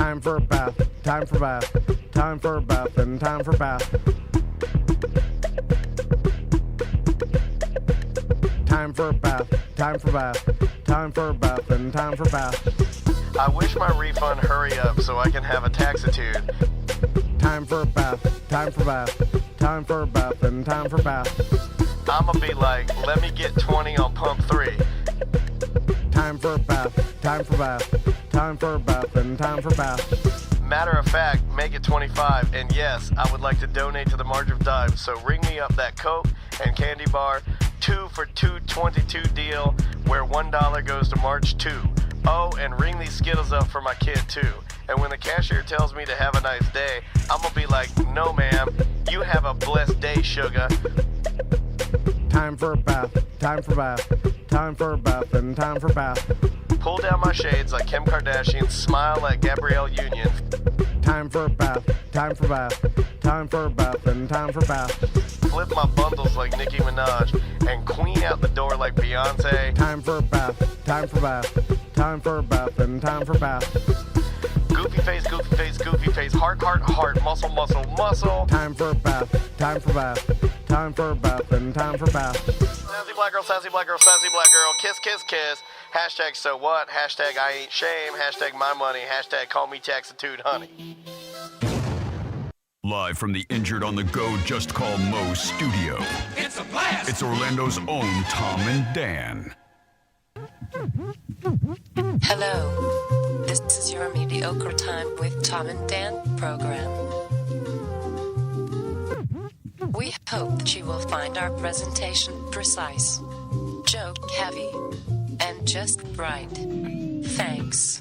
Time for a bath, time for bath, time for a bath, and time for bath. Time for a bath, time for bath, time for a bath, and time for bath. I wish my refund hurry up so I can have a taxitude. Time for a bath, time for bath, time for a bath, and time for bath. I'ma be like, let me get 20 on pump 3. Time for a bath, time for bath, time for a bath, and time for bath. Matter of fact, make it 25, and yes, I would like to donate to the March of Dimes, so ring me up that Coke and candy bar 2 for $2.22 deal where $1 goes to March 2. Oh, and ring these Skittles up for my kid too. And when the cashier tells me to have a nice day, I'm gonna be like, no ma'am, you have a blessed day, sugar. Time for a bath, time for bath, time for a bath, and time for bath. Pull down my shades like Kim Kardashian, smile like Gabrielle Union. Time for a bath, time for bath, time for a bath, and time for bath. Flip my bundles like Nicki Minaj and queen out the door like Beyonce. Time for a bath, time for bath, time for a bath, and time for bath. Goofy face, goofy face, goofy face, heart, heart, heart, muscle, muscle, muscle. Time for a bath, time for bath, time for a bath, and time for bath. Sassy black girl, sassy black girl, sassy black girl, kiss, kiss, kiss. Hashtag so what, hashtag I ain't shame, hashtag my money, hashtag call me taxitude honey. Live from the Injured on the Go Just Call Mo studio. It's a blast! It's Orlando's own Tom and Dan. Hello, this is your Mediocre Time with Tom and Dan program. We hope that you will find our presentation precise, joke heavy, and just right. Thanks.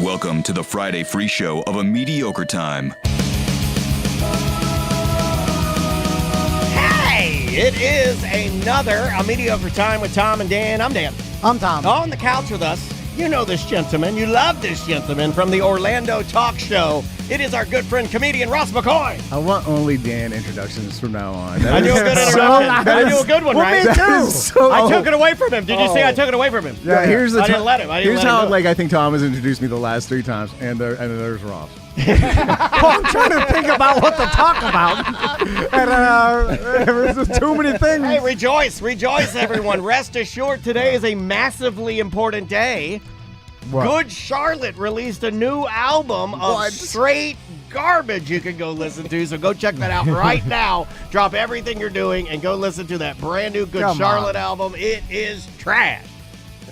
Welcome to the Friday free show of A Mediocre Time. Hey, it is another A Mediocre Time with Tom and Dan. I'm Dan. I'm Tom. On the couch with us, you know this gentleman. You love this gentleman from the Orlando Talk Show. It is our good friend, comedian Ross McCoy. I want only Dan introductions from now on. I do a good introduction. I do a good one, right? Me too. I took it away from him. Did you see I took it away from him? Yeah, here's the I didn't let him. Here's how I think Tom has introduced me the last 3 times, and there's Ross. I'm trying to think about what to talk about. And there's just too many things. Hey, rejoice, everyone. Rest assured, today is a massively important day. What? Good Charlotte released a new album of straight garbage you can go listen to, so go check that out right now. Drop everything you're doing and go listen to that brand new Good Charlotte album. It is trash.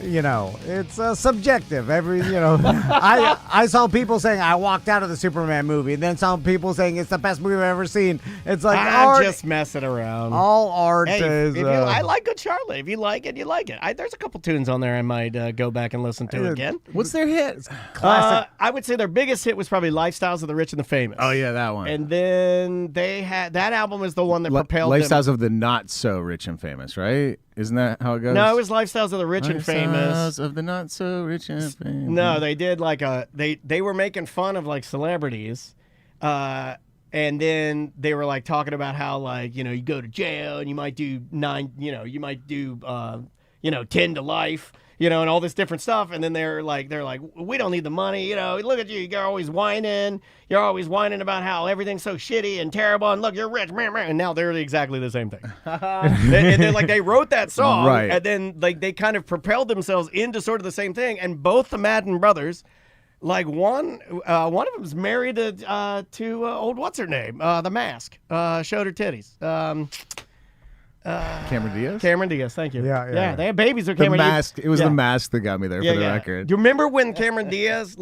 You know, it's subjective. I saw people saying I walked out of the Superman movie, and then some people saying it's the best movie I've ever seen. It's like I'm just messing around. All art is. I like Good Charlotte. If you like it, you like it. There's a couple tunes on there I might go back and listen to again. What's their hit? Classic. I would say their biggest hit was probably Lifestyles of the Rich and the Famous. Oh yeah, that one. And then they had that album is the one that propelled Lifestyles them. of the Not So Rich and Famous, right? Isn't that how it goes? No, it was Lifestyles of the Rich and Famous. Lifestyles of the Not So Rich and Famous. No, they did like they were making fun of like celebrities, and then they were like talking about how like you go to jail and you might do 10 to life. And all this different stuff. And then they're like, we don't need the money. Look at you. You're always whining. You're always whining about how everything's so shitty and terrible. And look, you're rich. And now they're exactly the same thing. They're like, they wrote that song. Right. And then like they kind of propelled themselves into sort of the same thing. And both the Madden brothers, like one of them's married to old what's her name? The Mask. Showed her titties. Cameron Diaz? Cameron Diaz, thank you. Yeah. They had babies with The Cameron Diaz. Mask. It was The Mask that got me there for the record. Do you remember when Cameron Diaz,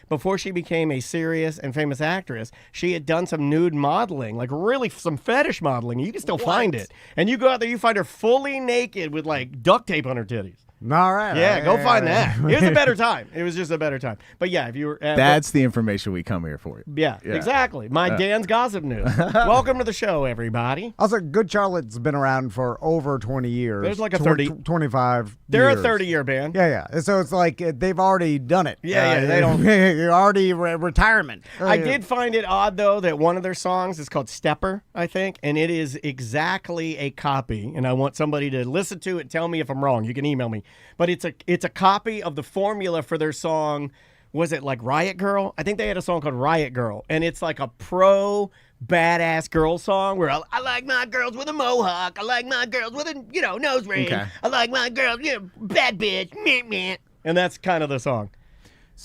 before she became a serious and famous actress, she had done some nude modeling, like really some fetish modeling. You can still find it. And you go out there, you find her fully naked with like duct tape on her titties. All right. Yeah, go find that. It was a better time. It was just a better time. But yeah, if you were... That's the information we come here for. Yeah, exactly. My Dan's Gossip News. Welcome to the show, everybody. Also, Good Charlotte's been around for over 20 years. There's like a 30... 25 They're years. a 30-year band. Yeah. So it's like they've already done it. Yeah, they don't... You're already retirement. I did find it odd, though, that one of their songs is called Stepper, I think, and it is exactly a copy, and I want somebody to listen to it and tell me if I'm wrong. You can email me. But it's a copy of the formula for their song. Was it like Riot Girl? I think they had a song called Riot Girl, and it's like a pro badass girl song where I like my girls with a mohawk. I like my girls with a nose ring. Okay. I like my girls, bad bitch, meh, meh. And that's kind of the song.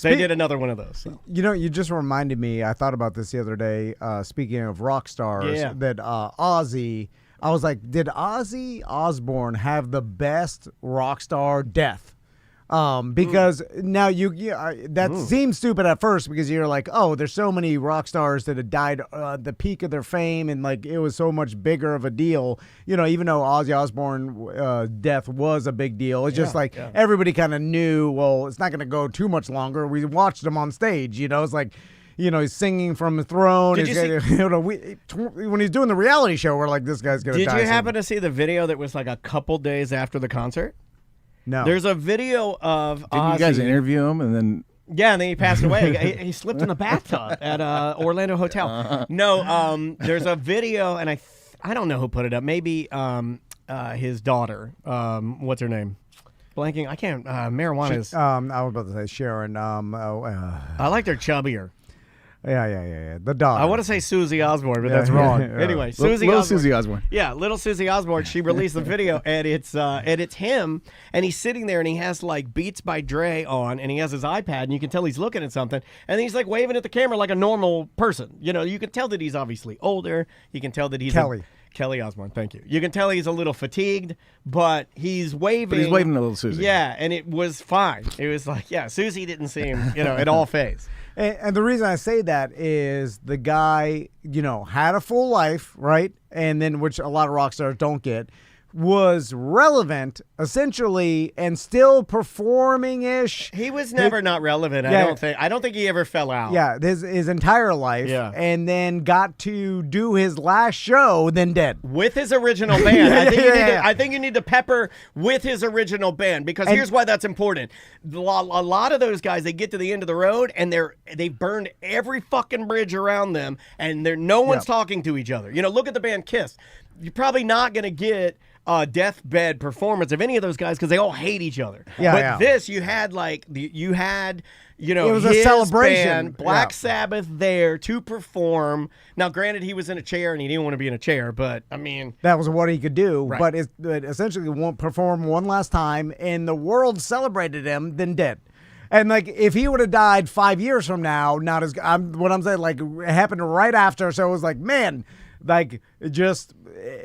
They did another one of those. So. You just reminded me. I thought about this the other day. Speaking of rock stars, that Ozzy. I was like, did Ozzy Osbourne have the best rock star death? Because now that seems stupid at first because you're like, oh, there's so many rock stars that had died at the peak of their fame and like it was so much bigger of a deal. Even though Ozzy Osbourne death was a big deal, it's just like everybody kind of knew. Well, it's not going to go too much longer. We watched him on stage. It's like. He's singing from the throne. When he's doing the reality show, we're like, this guy's going to die. Did you happen to see the video that was like a couple days after the concert? No. There's a video of Didn't Ozzy. you guys interview him and then... Yeah, and then he passed away. he slipped in the bathtub at Orlando Hotel. No, there's a video, and I don't know who put it up. Maybe his daughter. What's her name? Blanking. I can't. Marijuana is... I was about to say Sharon. I liked her chubbier. Yeah. The dog. I want to say Susie Osbourne, but that's wrong. Anyway, Susie Osbourne. Yeah, little Susie Osbourne. She released the video, and it's him, and he's sitting there, and he has like Beats by Dre on, and he has his iPad, and you can tell he's looking at something, and he's like waving at the camera like a normal person. You can tell that he's obviously older. You can tell that he's Kelly Osbourne, thank you. You can tell he's a little fatigued, but he's waving. But he's waving a little Susie. Yeah, and it was fine. It was like, Susie didn't seem, at all phased. And the reason I say that is the guy, had a full life, right? And then, which a lot of rock stars don't get, was relevant, essentially, and still performing-ish. He was never not relevant, I don't think. I don't think he ever fell out. Yeah, his entire life. Yeah. And then got to do his last show, then dead. With his original band. I think you need to pepper with his original band, because here's why that's important. A lot of those guys, they get to the end of the road, and they've burned every fucking bridge around them, and no one's talking to each other. Look at the band Kiss. You're probably not going to get a deathbed performance of any of those guys because they all hate each other. This, you had it was a celebration. Band, Black Sabbath there to perform. Now, granted, he was in a chair and he didn't want to be in a chair, but I mean, that was what he could do. Right. But it essentially won't perform one last time, and the world celebrated him, then dead. And like, if he would have died 5 years from now, not as what I'm saying, like, it happened right after. So it was like, man. Like, just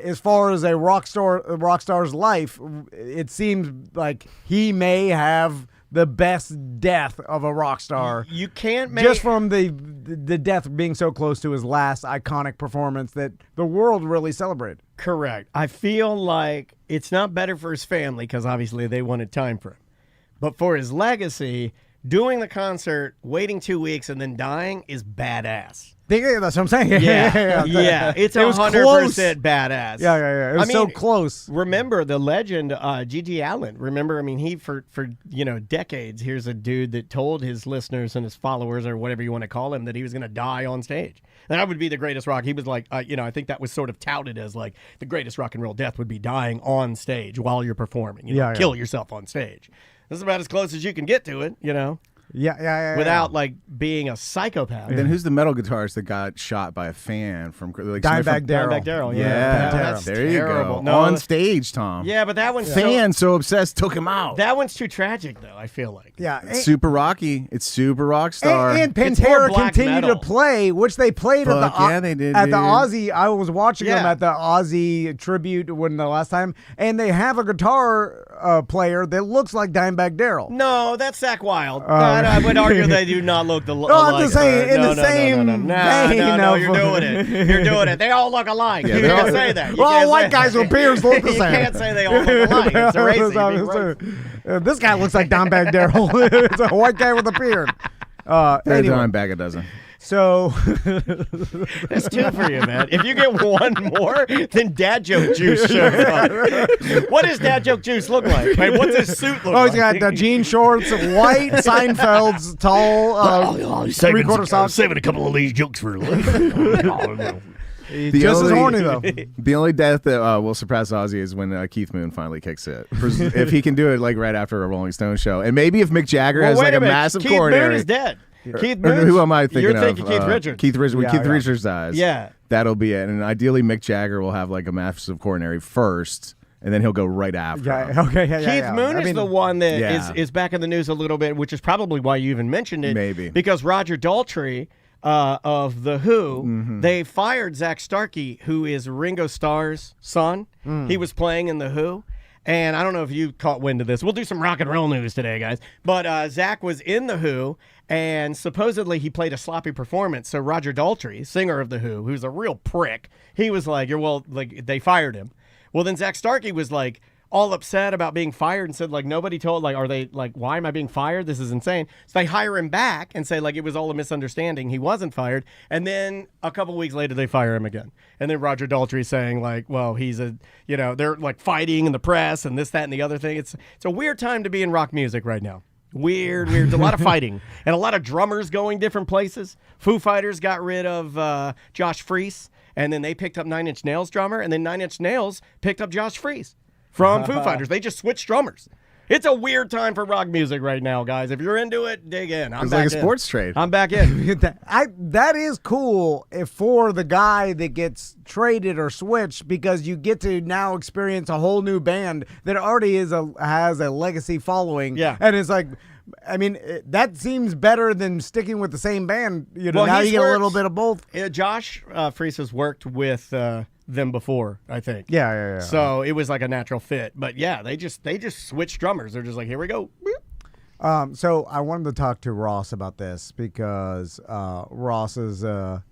as far as a rock star's life, it seems like he may have the best death of a rock star. You can't make... Just from the death being so close to his last iconic performance that the world really celebrated. Correct. I feel like it's not better for his family because obviously they wanted time for him. But for his legacy, doing the concert, waiting 2 weeks, and then dying is badass. That's what I'm saying. Yeah. It's 100% badass. Yeah. It was so close. Remember the legend, Gigi Allen. Remember, he for decades, here's a dude that told his listeners and his followers, or whatever you want to call him, that he was going to die on stage. And that would be the greatest rock. He was like, I think that was sort of touted as like the greatest rock and roll death would be dying on stage while you're performing. Kill yourself on stage. This is about as close as you can get to it, Yeah. Without like being a psychopath. And then who's the metal guitarist that got shot by a fan from like Dimebag Darrell? Yeah, there you go. On stage, Tom. Yeah, but that one's fans so obsessed took him out. That one's too tragic, though. I feel like. Yeah, it's super rocky. It's super rock star. And Pantera continued to play, which they played at the Ozzy. I was watching them at the Ozzy tribute when the last time, and they have a guitar player that looks like Dimebag Darrell. No, that's Zach Wild. I would argue they do not look alike. No, I'm just saying, in the same vein. No, you're doing it. You're doing it. They all look alike. Yeah, you can't say that. Well, white guys with beards look the same. You can't say they all look alike. It's racist. This guy looks like Dimebag Darrell. It's a white guy with a beard. Anyway. Dimebag a dozen. So that's 2 for you, man. If you get one more, then Dad Joke Juice shows up. What does Dad Joke Juice look like? Wait, what's his suit look like? He's got the jean shorts, white Seinfeld's tall three-quarter socks. Saving a couple of these jokes for later. Just as horny, though. The only death that will surpass Ozzy is when Keith Moon finally kicks it. If he can do it like right after a Rolling Stone show. And maybe if Mick Jagger has like a massive coronary. Keith Moon is dead. Keith Moon. Who am I thinking You're of? thinking Keith Richards. Keith Richards. When Keith Richards dies. Yeah. That'll be it. And ideally Mick Jagger will have like a massive coronary first. And then he'll go right after. Keith Moon is the one that is back in the news a little bit, which is probably why you even mentioned it. Maybe. Because Roger Daltrey of The Who, they fired Zach Starkey, who is Ringo Starr's son. He was playing in The Who. And I don't know if you caught wind of this. We'll do some rock and roll news today, guys. But Zach was in The Who, and supposedly he played a sloppy performance. So Roger Daltrey, singer of The Who, who's a real prick, he was like, they fired him. Well, then Zach Starkey was like all upset about being fired and said, like, nobody told, like, are they, like, why am I being fired? This is insane. So they hire him back and say, like, it was all a misunderstanding. He wasn't fired. And then a couple weeks later, they fire him again. And then Roger Daltrey saying, like, well, he's they're, like, fighting in the press and this, that, and the other thing. It's a weird time to be in rock music right now. Weird. A lot of fighting and a lot of drummers going different places. Foo Fighters got rid of Josh Freese, and then they picked up Nine Inch Nails drummer, and then Nine Inch Nails picked up Josh Freese from Foo Fighters. They just switched drummers. It's a weird time for rock music right now, guys. If you're into it, dig in. It's like a sports trade. I'm back in. That is cool for the guy that gets traded or switched, because you get to now experience a whole new band that already has a legacy following. Yeah. And it's like, I mean, that seems better than sticking with the same band. Well, now you get a little bit of both. Josh Freese has worked with them before, I think. Yeah. So it was like a natural fit. But yeah, they just switched drummers. They're just like, here we go. So I wanted to talk to Ross about this, because Ross is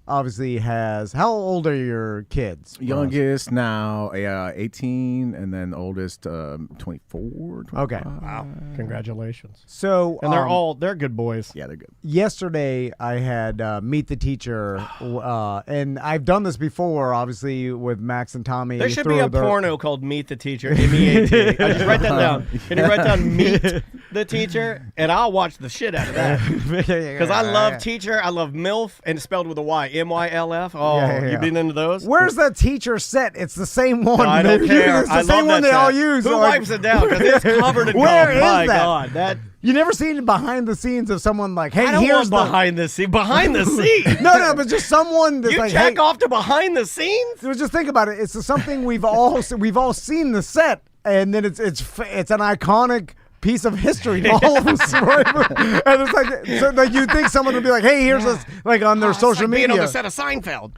obviously has. How old are your kids? Youngest now 18, and then oldest 24. 25. Okay. Wow. Congratulations. So and they're good boys. Yeah, they're good. Yesterday I had Meet the Teacher, and I've done this before, obviously, with Max and Tommy. There should be a porno called Meet the Teacher, M-E-A-T. I just write that down. Can you write down Meet the Teacher? And I'll watch the shit out of that. Because I love teacher. I love MILF, and it's spelled with a Y. M-Y-L-F. Oh, yeah. You been into those? Where's the teacher set? It's the same one. No, I don't care. It's the I same love one that they set. all use. Who wipes it down? Because it's covered in Where gum. is My that? God. That... You never seen behind the scenes of someone like, hey, I don't here's want behind the scene. Behind the scene. No, but just someone that's you like, jack hey, off to behind the scenes? Just think about it. It's something we've all seen the set, and then it's an iconic piece of history to all of us, right? And it's like, so like you think someone would be like, hey, here's us, like on their social media. Being on the set of Seinfeld.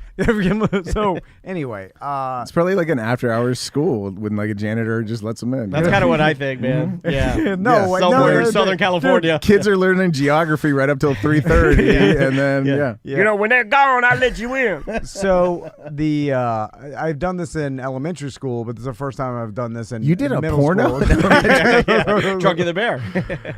So anyway, it's probably like an after-hours school when like a janitor just lets them in. That's kind of what I think, man. Yeah. Somewhere in Southern California. Kids are learning geography right up till 3:30, and then you know, when they're gone, I let you in. So I've done this in elementary school, but this is the first time I've done this in middle porno? School. Drunky the Bear.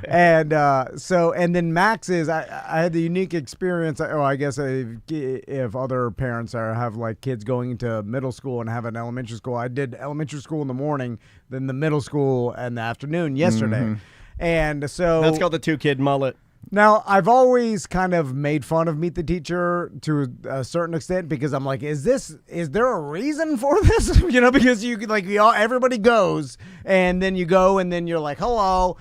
And then Max's, I had the unique experience. I guess if other parents have like kids going into middle school and have an elementary school, I did elementary school in the morning, then the middle school in the afternoon yesterday. And so that's called the 2-kid mullet. Now, I've always kind of made fun of Meet the Teacher to a certain extent, because I'm like, is there a reason for this? Because everybody goes, and then you go, and then you're like, hello,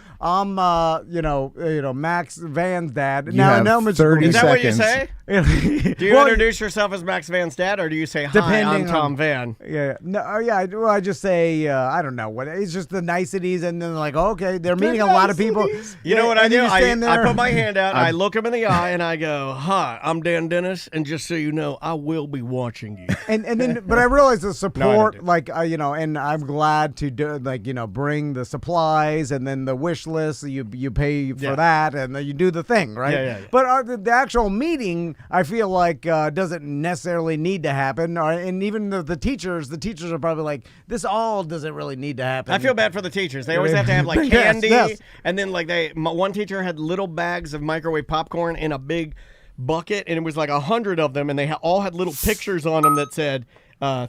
Max Van's dad. You have elementary 30 Is that what you seconds. say? Do you introduce yourself as Max Van's dad, or do you say, hi, I'm Tom Van? Yeah. No, I just say, I don't know. It's just the niceties, and then like, okay, they're meeting a lot of people. You know what I do? I put my hand out, I I look him in the eye, and I go, hi, I'm Dan Dennis, and just so you know, I will be watching you. And then, but I realize the support, and I'm glad to do, bring the supplies, and then the wish list. You pay for that, and then you do the thing, right? Yeah. But the actual meeting, I feel like doesn't necessarily need to happen. And even the teachers are probably like, this all doesn't really need to happen. I feel bad for the teachers. They always have to have like candy, and then like one teacher had little bags of microwave popcorn in a big bucket, and it was like 100 of them, and they all had little pictures on them that said,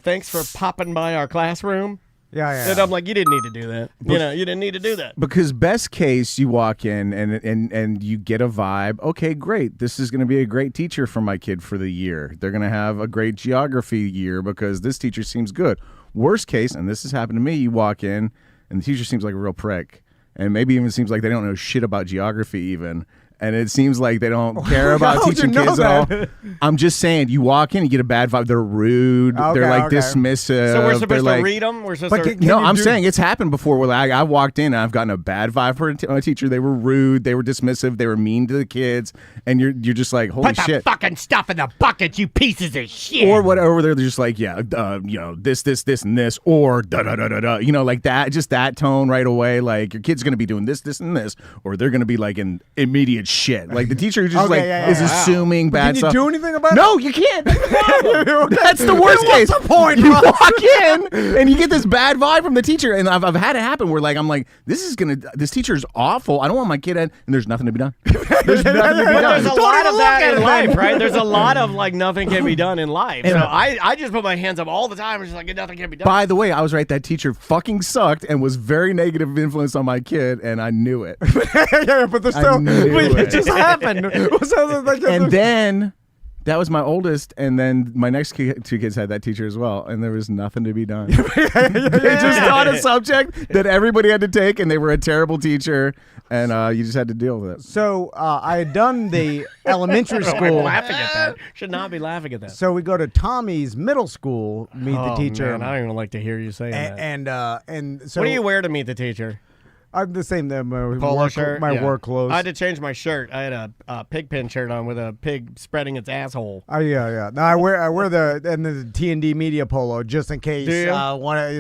thanks for popping by our classroom. Yeah. And I'm like, you didn't need to do that. You didn't need to do that. Because best case, you walk in and you get a vibe. Okay, great. This is going to be a great teacher for my kid for the year. They're going to have a great geography year because this teacher seems good. Worst case, and this has happened to me, you walk in and the teacher seems like a real prick. And maybe even seems like they don't know shit about geography even. And it seems like they don't care about teaching kids at all. I'm just saying, you walk in, you get a bad vibe. They're rude. They're like dismissive. So we're supposed to read them? I'm saying it's happened before where I walked in and I've gotten a bad vibe for a teacher. They were rude. They were dismissive. They were mean to the kids. And you're just like, holy shit. Put the fucking stuff in the bucket, you pieces of shit. Or whatever. They're just like, this, and this, or da-da-da-da-da. Like that, just that tone right away. Like, your kid's going to be doing this, and this, or they're going to be like in immediate shit. Like the teacher just is assuming bad stuff. Can you do anything about it? No, you can't. That's the worst case. What's the point? You walk in and you get this bad vibe from the teacher, and I've had it happen where I'm like, this teacher is awful. I don't want my kid in, and there's nothing to be done. There's nothing to be done. There's a lot of that in life, right? There's a lot of like nothing can be done in life. So I just put my hands up all the time. It's just like nothing can be done. By the way, I was right. That teacher fucking sucked and was very negative influence on my kid, and I knew it. But there's still, it just happened. And then that was my oldest, and then my next two kids had that teacher as well, and there was nothing to be done. They just taught a subject that everybody had to take, and they were a terrible teacher, and you just had to deal with it. So I had done the elementary school. I'm laughing at that. Should not be laughing at that. So we go to Tommy's middle school, meet the teacher. Man, I don't even like to hear you say that. And so what do you wear to meet the teacher? I'm the same. My polo shirt, work clothes. I had to change my shirt. I had a pig pen shirt on with a pig spreading its asshole. Oh yeah. No, I wear the T&D media polo just in case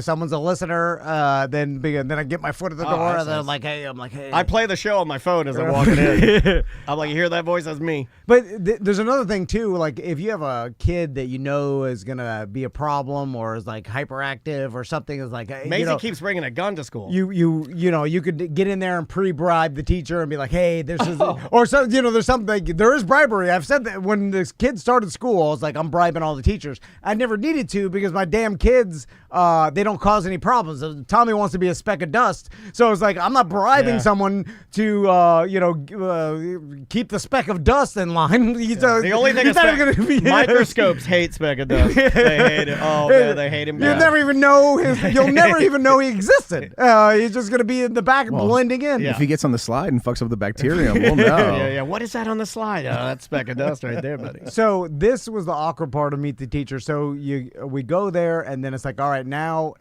someone's a listener. Then I get my foot at the door, and then I'm like, hey. I play the show on my phone as I'm walking in. I'm like, you hear that voice? That's me. But there's another thing too. Like if you have a kid that you know is gonna be a problem or is like hyperactive or something, is like Maisie keeps bringing a gun to school. You could get in there and pre-bribe the teacher and be like, hey, there's something, there is bribery. I've said that when this kid started school, I was like, I'm bribing all the teachers. I never needed to because my damn kids, they don't cause any problems. Tommy wants to be a speck of dust. So it's like, I'm not bribing someone to, keep the speck of dust in line. The only thing is microscopes hate speck of dust. They hate it. Oh, man, they hate him. You'll never even know he existed. He's just going to be in the back blending in. If he gets on the slide and fucks up the bacterium, we'll know. Yeah. What is that on the slide? Oh, that's speck of dust right there, buddy. So this was the awkward part of Meet the Teacher. So we go there, and then it's like, all right, now,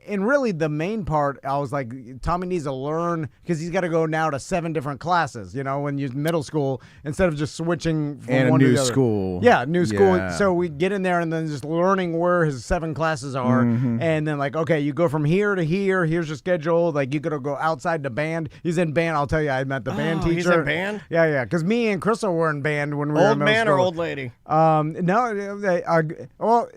and really the main part, I was like, Tommy needs to learn, because he's got to go now to 7 different classes, when you're middle school, instead of just switching from one to the other. School. Yeah, new school. So we get in there and then just learning where his 7 classes are. Mm-hmm. And then like, okay, you go from here to here. Here's your schedule. Like you got to go outside the band. He's in band. I'll tell you, I met the band teacher. He's in band? Yeah. Because me and Crystal were in band when we were in middle man school. or old lady? No. Well,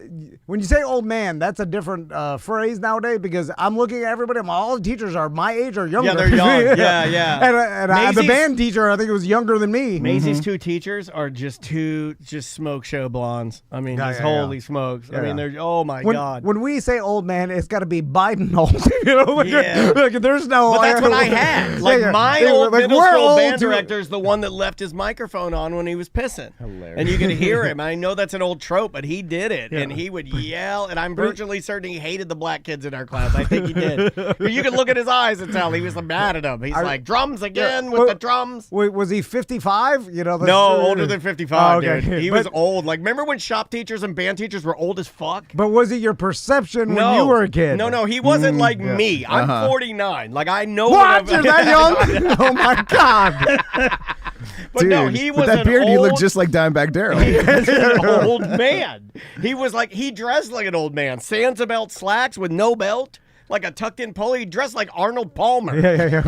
when you say old man, that's a different phrase nowadays, because I'm looking at everybody. All the teachers are my age or younger. Yeah, they're young. Yeah. And the band teacher, I think it was younger than me. Maisie's 2 teachers are just smoke show blondes. I mean, holy smokes. I mean, they're, oh my God. When we say old man, it's got to be Biden old. Like there's no. But that's what I had. Like my old middle school band director is the one that left his microphone on when he was pissing. Hilarious. And you can hear him. I know that's an old trope, but he did it. And he would yell. And I'm virtually certain he hated the black kids in our class. I think he did. You can look at his eyes and tell he was mad at him. He's like, drums again with the drums. Wait, was he 55? You know, no, older than 55, okay. dude. He was old. Like, remember when shop teachers and band teachers were old as fuck? But was it your perception when you were a kid? No, he wasn't like me. I'm 49. Like, I know what? You're that young? Oh, my God. But dude, no, he was with that beard, old, he looked just like Dimebag Darrell. He was an old man. He was like, he dressed like an old man. Sans belt slacks with no belt. Like a tucked-in polo. He dressed like Arnold Palmer. Yeah.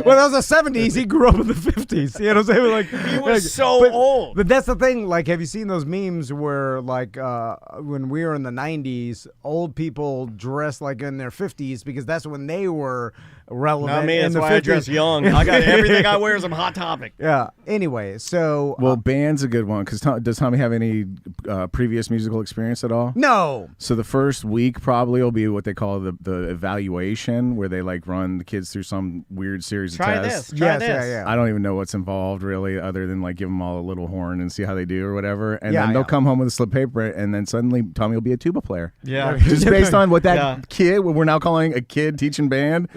Well, that was the 70s. He grew up in the 50s. You know what I'm saying? Like, he was old. But that's the thing. Like, have you seen those memes where, like, when we were in the 90s, old people dressed like in their 50s because that's when they were relevant. Not me. That's why 50s. I dress young. I got everything I wear is a Hot Topic. Yeah. Anyway, so. Well, band's a good one because does Tommy have any previous musical experience at all? No. So the first week probably will be what they call the evaluation, where they like run the kids through some weird series of tests. Try this. Yeah. I don't even know what's involved really, other than like give them all a little horn and see how they do or whatever. And then they'll come home with a slip paper, and then suddenly Tommy will be a tuba player. Yeah. Just based on what that kid, what we're now calling a kid teaching band,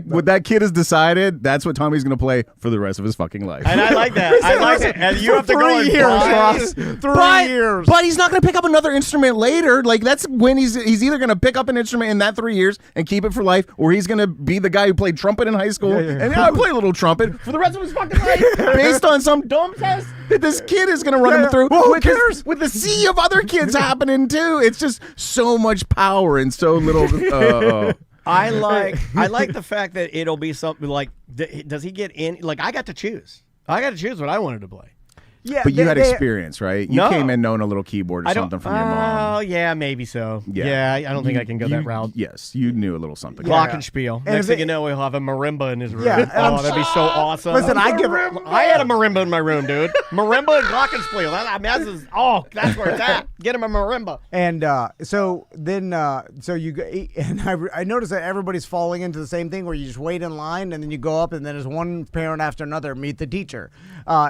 what that kid has decided, that's what Tommy's going to play for the rest of his fucking life. And I like that. I like it. And you have to go 3 years, Ross. 3 years. But he's not going to pick up another instrument later. Like, that's when he's either going to pick up an instrument in that 3 years and keep it for life, or he's going to be the guy who played trumpet in high school. And I play a little trumpet for the rest of his fucking life based on some dumb test that this kid is going to run him through. Well, who cares? With the sea of other kids happening too. It's just so much power and so little. I like the fact that it'll be something like, does he get in? Like, I got to choose. I got to choose what I wanted to play. Yeah, but you had experience, right? You No. came in knowing a little keyboard or something from your mom. Oh, yeah, maybe so. Yeah, I don't think I can go that route. Yes, you knew a little something. Glockenspiel. And Next thing you know, we'll have a marimba in his room. Yeah, oh, that'd be so awesome. Listen, I had a marimba in my room, dude. Marimba and glockenspiel. That's where it's at. Get him a marimba. And so you go, and I noticed that everybody's falling into the same thing where you just wait in line and then you go up and then there's one parent after another meet the teacher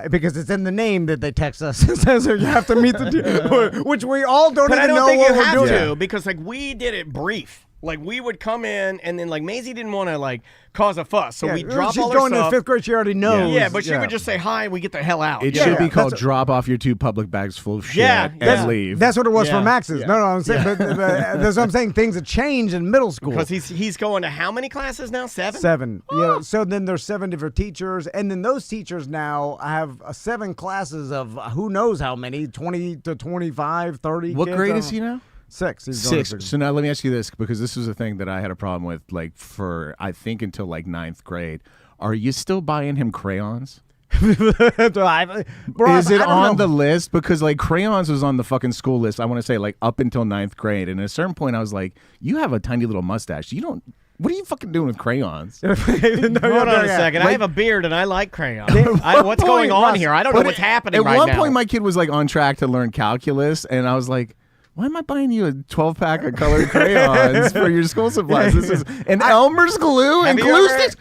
because it's in the name that they text us. It says you have to meet the teacher, which we all don't even know what we're doing. To because like we did it brief. Like we would come in and then like Maisie didn't want to like cause a fuss, so we drop all her stuff. She's going to fifth grade. She already knows. Yeah, but she would just say hi. We get the hell out. It should be called drop off your 2 public bags full of shit and leave. That's what it was for Max's. No, I'm saying, but that's what I'm saying. Things have changed in middle school because he's going to how many classes now? 7. 7. Oh. Yeah. So then there's 7 different teachers, and then those teachers now have 7 classes of who knows how many, 20 to 25, 30. What kids. grade is he now? 6. He's 6. So now let me ask you this, because this was a thing that I had a problem with, like for I think until like 9th grade. Are you still buying him crayons? Is it on the list? Because like crayons was on the fucking school list. I want to say like up until 9th grade, and at a certain point I was like, you have a tiny little mustache. You don't. What are you fucking doing with crayons? Hold on a second. I have a beard and I like crayons. What's going on here? I don't know what's happening right now. At one point, my kid was like on track to learn calculus, and I was like, why am I buying you a 12-pack of colored crayons for your school supplies? This is Elmer's glue and glue sticks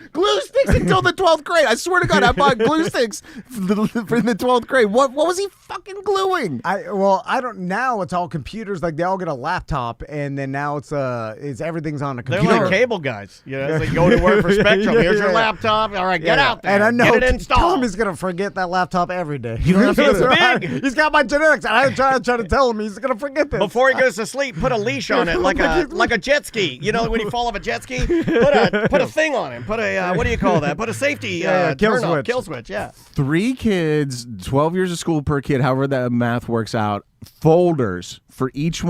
until the 12th grade. I swear to God, I bought glue sticks for the 12th grade. What was he fucking gluing? I don't. Now it's all computers. Like they all get a laptop, and then now it's everything's on a computer. They're like cable guys. You know, it's like go to work for Spectrum. Here's your laptop. All right, get out there. And I know get it installed. Tommy's gonna forget that laptop every day. It's big. He's got my genetics. I try to tell him he's gonna forget this. Before he goes to sleep, put a leash on it like a jet ski. You know when you fall off a jet ski, put a thing on it. Put a what do you call that? Put a safety kill switch. Yeah. 3 kids, 12 years of school per kid. However that math works out. Folders for each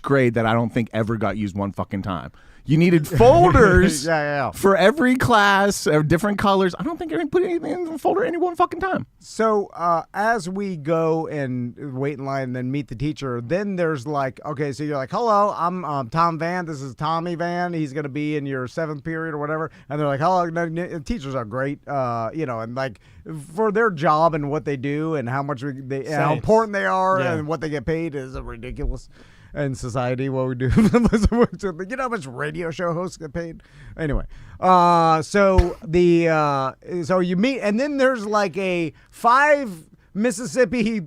grade that I don't think ever got used one fucking time. You needed folders for every class of different colors. I don't think I put anything in the folder any one fucking time. So as we go and wait in line and then meet the teacher, then there's like, okay, so you're like, hello, I'm Tom Van. This is Tommy Van. He's going to be in your 7th period or whatever. And they're like, hello. Teachers are great, and like for their job and what they do and how much how important they are and what they get paid is ridiculous. In society, what we do. You know how much radio show hosts get paid? Anyway, so you meet, and then there's like a 5 Mississippi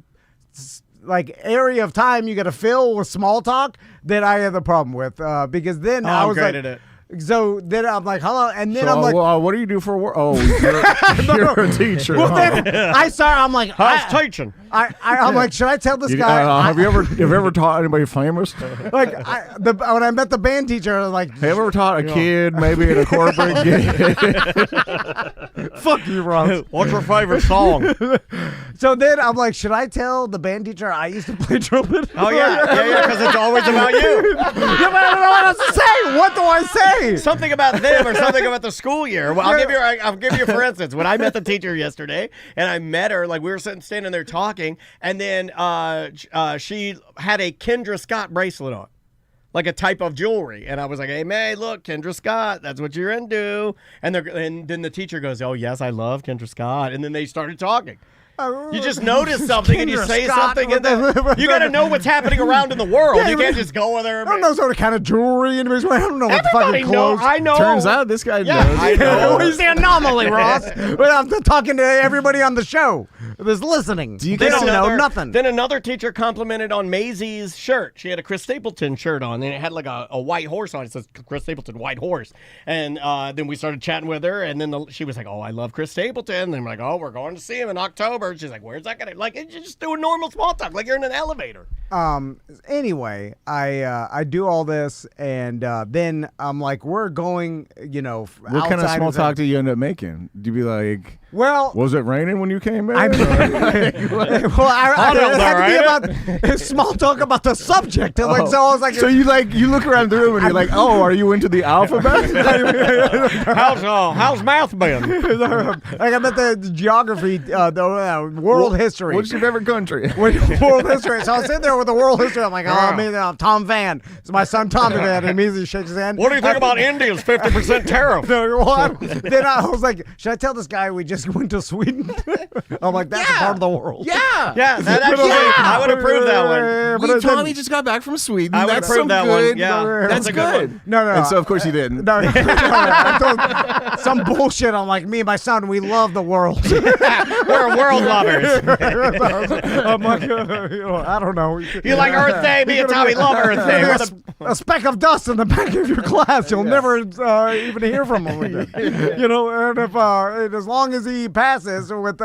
like area of time you got to fill with small talk that I had the problem with because then I was like, So then I'm like, hello, and then So, I'm like, what do you do for work? Oh, you're a teacher. well, then I'm like, How's teaching? I'm like, should I tell this You- guy? have you ever taught anybody famous? Like, when I met the band teacher, I was like, Have you ever taught a kid maybe in a corporate gig? fuck you, Ross. What's your favorite song? So then I'm like, should I tell the band teacher I used to play trumpet? Oh yeah, because it's always about you. Yeah, but I don't know what else to say. What do I say? Something about them or something about the school year. Well, I'll give you for instance. When I met the teacher yesterday, and I met her, like we were standing there talking, and then she had a Kendra Scott bracelet on, like a type of jewelry, and I was like, "Hey, May, look, Kendra Scott, that's what you're into." And then the teacher goes, "Oh yes, I love Kendra Scott," and then they started talking. You just notice something and you say something, and then you got to know what's happening around in the world. Yeah, you can't just go there. I don't know what kind of jewelry anybody's wearing. I don't know what the fucking clothes. I know. Turns out this guy Yeah, knows. I know. He's the anomaly, Ross. But I'm talking to everybody on the show that's listening. They don't know nothing. Then another teacher complimented on Maisie's shirt. She had a Chris Stapleton shirt on, and it had like a white horse on it. It says Chris Stapleton, white horse. And then we started chatting with her, and then she was like, "Oh, I love Chris Stapleton." And I'm like, "Oh, we're going to see him in October." She's like, "Where's that going to?" Like, you're just doing normal small talk, like you're in an elevator. Anyway, I do all this, and then I'm like, we're going, What kind of small talk do you end up making? Do you be like, well, was it raining when you came in? I had to be about small talk about the subject. And so I was like, so you look around the room and you're like, oh, are you into the alphabet? How's math been? like I'm at the geography, the world history. What's your favorite country? World history. So I was sitting there with the world history. I'm like, Tom Van. It's my son Tom Van. And immediately shakes his hand. What do you think about India's 50% tariff? Then I was like, should I tell this guy we just went to Sweden? I'm like, that's a part of the world. Yeah. Yeah, that actually, I would approve that one. Tommy just got back from Sweden. I would That's approve some that good, one. Yeah, that's a good. one. No. And so, of course, you didn't. No, I told some bullshit. I'm like, me and my son, we love the world. We're world lovers. I'm like, I don't know. You like Earth Day? Me and Tommy love Earth Day. There's a speck of dust in the back of your class. You'll never even hear from him again. And if and as long as he passes with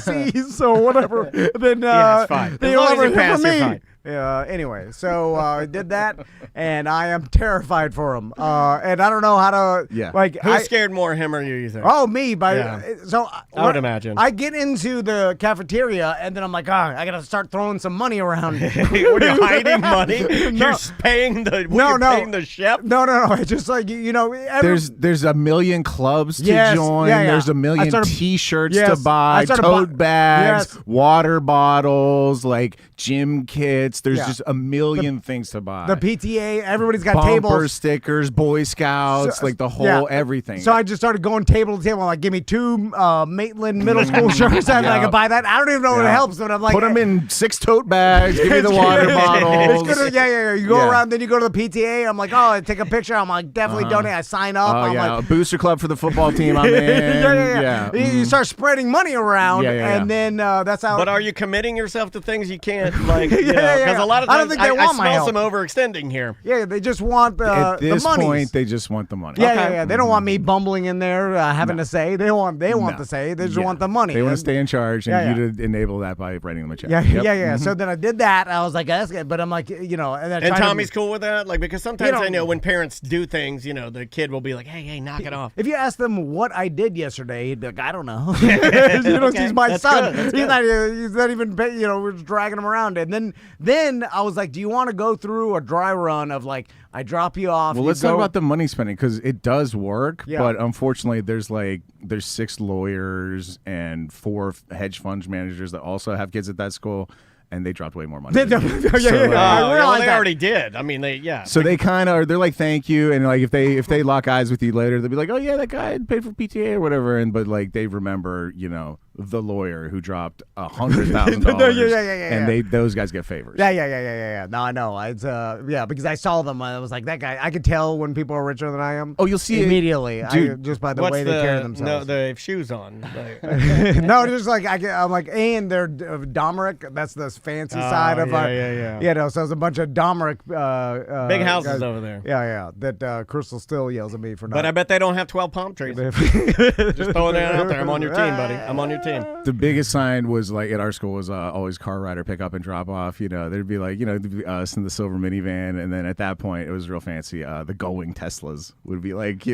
C's or whatever, then it's fine. then As you'll long as never you hear pass, from you're me. fine. Anyway, so I did that, and I am terrified for him. And I don't know how to. Yeah. Who's scared more, him or you think? Oh, me. Yeah. So I would imagine. I get into the cafeteria, and then I'm like, I got to start throwing some money around. What are you hiding money? You're paying the paying the chef? No. It's just like, There's a million clubs to Yes, join. yeah. There's a million T-shirts Yes, to buy, I started tote bags, yes. water bottles, like gym kits. There's Yeah. just a million things to buy. The PTA, everybody's got Bumper tables. stickers, Boy Scouts, like the whole everything. So I just started going table to table. I'm like, give me 2 Maitland middle school shirts, and I can buy that. I don't even know if it helps, but I'm like, put them in 6 tote bags. Give me the water bottles. It's good. Yeah. You go around, then you go to the PTA. I'm like, I take a picture. I'm like, definitely donate. I sign up. I'm like, a booster club for the football team. I'm in. Yeah. You start spreading money around, and then that's how. But are you committing yourself to things you can't, like, because a lot of times I don't think they want my smell help. some overextending here. Yeah, they just want At the this money. point, they just want the money. Yeah. They don't want me bumbling in there having to say. They want the say. They just want the money. They want to stay in charge, and you to enable that by writing them a check. Yeah. So then I did that. I was like, that's good. But I'm like, and then And Tommy's cool with that? Like, because sometimes I know when parents do things, the kid will be like, hey, knock it off. If you ask them what I did yesterday, he'd be like, I don't know. He's my That's son. good. He's not even, we're just dragging him around. And then I was like, do you want to go through a dry run of like, I drop you off. Well, let's talk about the money spending because it does work, Yeah. but unfortunately, there's 6 lawyers and 4 hedge fund managers that also have kids at that school, and they dropped way more money. I realized they that. already did. I mean, So they kind of they're like, thank you, and like if they lock eyes with you later, they'll be like, oh yeah, that guy paid for PTA or whatever, but like they remember, the lawyer who dropped $100,000. Yeah. And those guys get favors. Yeah. No, I know. It's because I saw them. I was like, that guy. I could tell when people are richer than I am. Oh, you'll see immediately, Dude, just by the way they carry themselves. No, they have shoes on. No, just like I'm like, and they're Domeric. That's the fancy side of our. Yeah. You know, so there's a bunch of Domeric. Big houses guys, over there. Yeah. That Crystal still yells at me for not. But I bet they don't have 12 palm trees. Just throwing that out there. I'm on your team, buddy. I'm on your team. The biggest sign was like at our school was always car rider pick up and drop off. You know, there'd be like there'd be us in the silver minivan, and then at that point it was real fancy. The Gullwing Teslas would be like pop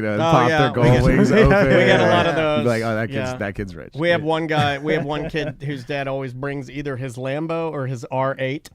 their Gullwings open. We got a lot of those. Be like, oh, that kid's rich. We have one guy. We have one kid whose dad always brings either his Lambo or his R8.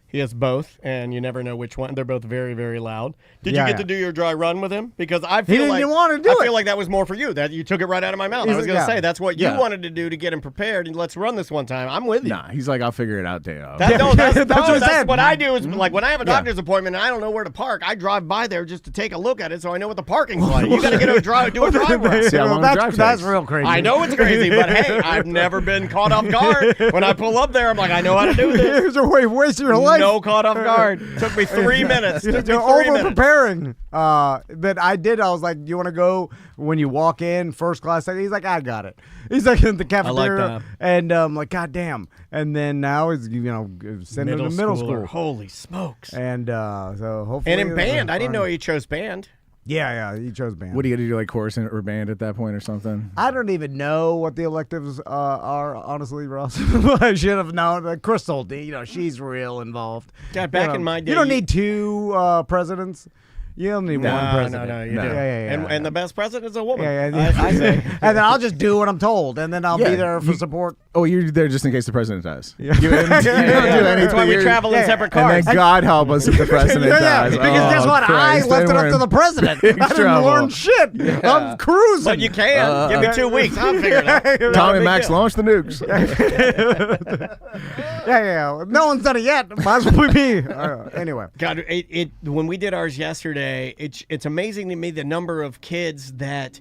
He has both, and you never know which one. They're both very, very loud. Did you get to do your dry run with him? Because I feel didn't want to do it. I feel like that was more for you. That you took it right out of my mouth. I was going to say that's what you wanted to do to get him prepared. And let's run this one time. I'm with you. Nah, he's like, I'll figure it out day of. That's what I do. Is like when I have a doctor's appointment and I don't know where to park, I drive by there just to take a look at it so I know what the parking's like. You got to get a drive, do a drive run. See how long the drive that's takes. real crazy. I know it's crazy, but hey, I've never been caught off guard. When I pull up there, I'm like, I know how to do this. Here's a way of wasting your life. No caught off guard. Took me 3 minutes. You're over preparing. That I did. I was like, "Do you want to go when you walk in first class?" He's like, "I got it." He's like in the cafeteria, I like that. and I'm like, "God damn!" And then now he's sending him to middle school. Holy smokes! And so hopefully, And in band, I didn't know he chose band. Yeah, he chose band. What are you gonna do, like chorus or band at that point or something? I don't even know what the electives are, honestly, Ross. I should have known. Crystal, she's real involved. God, back in my day, you don't need two presidents. You only need one president. No, you do. Yeah. And the best president is a woman. Yeah. I say. And then I'll just do what I'm told, and then I'll be there for support. Oh, you're there just in case the president dies. Yeah. You don't do anything. That's why we travel in separate cars. And then God help us if the president dies. Because guess what? Christ, I left it up to the president. I didn't learn shit. I'm cruising. But you can. Give me 2 weeks. I'll figure it out. Tom and Max launch the nukes. Yeah. No one's done it yet. Might as well be me. Anyway. God, when we did ours yesterday, it's amazing to me the number of kids that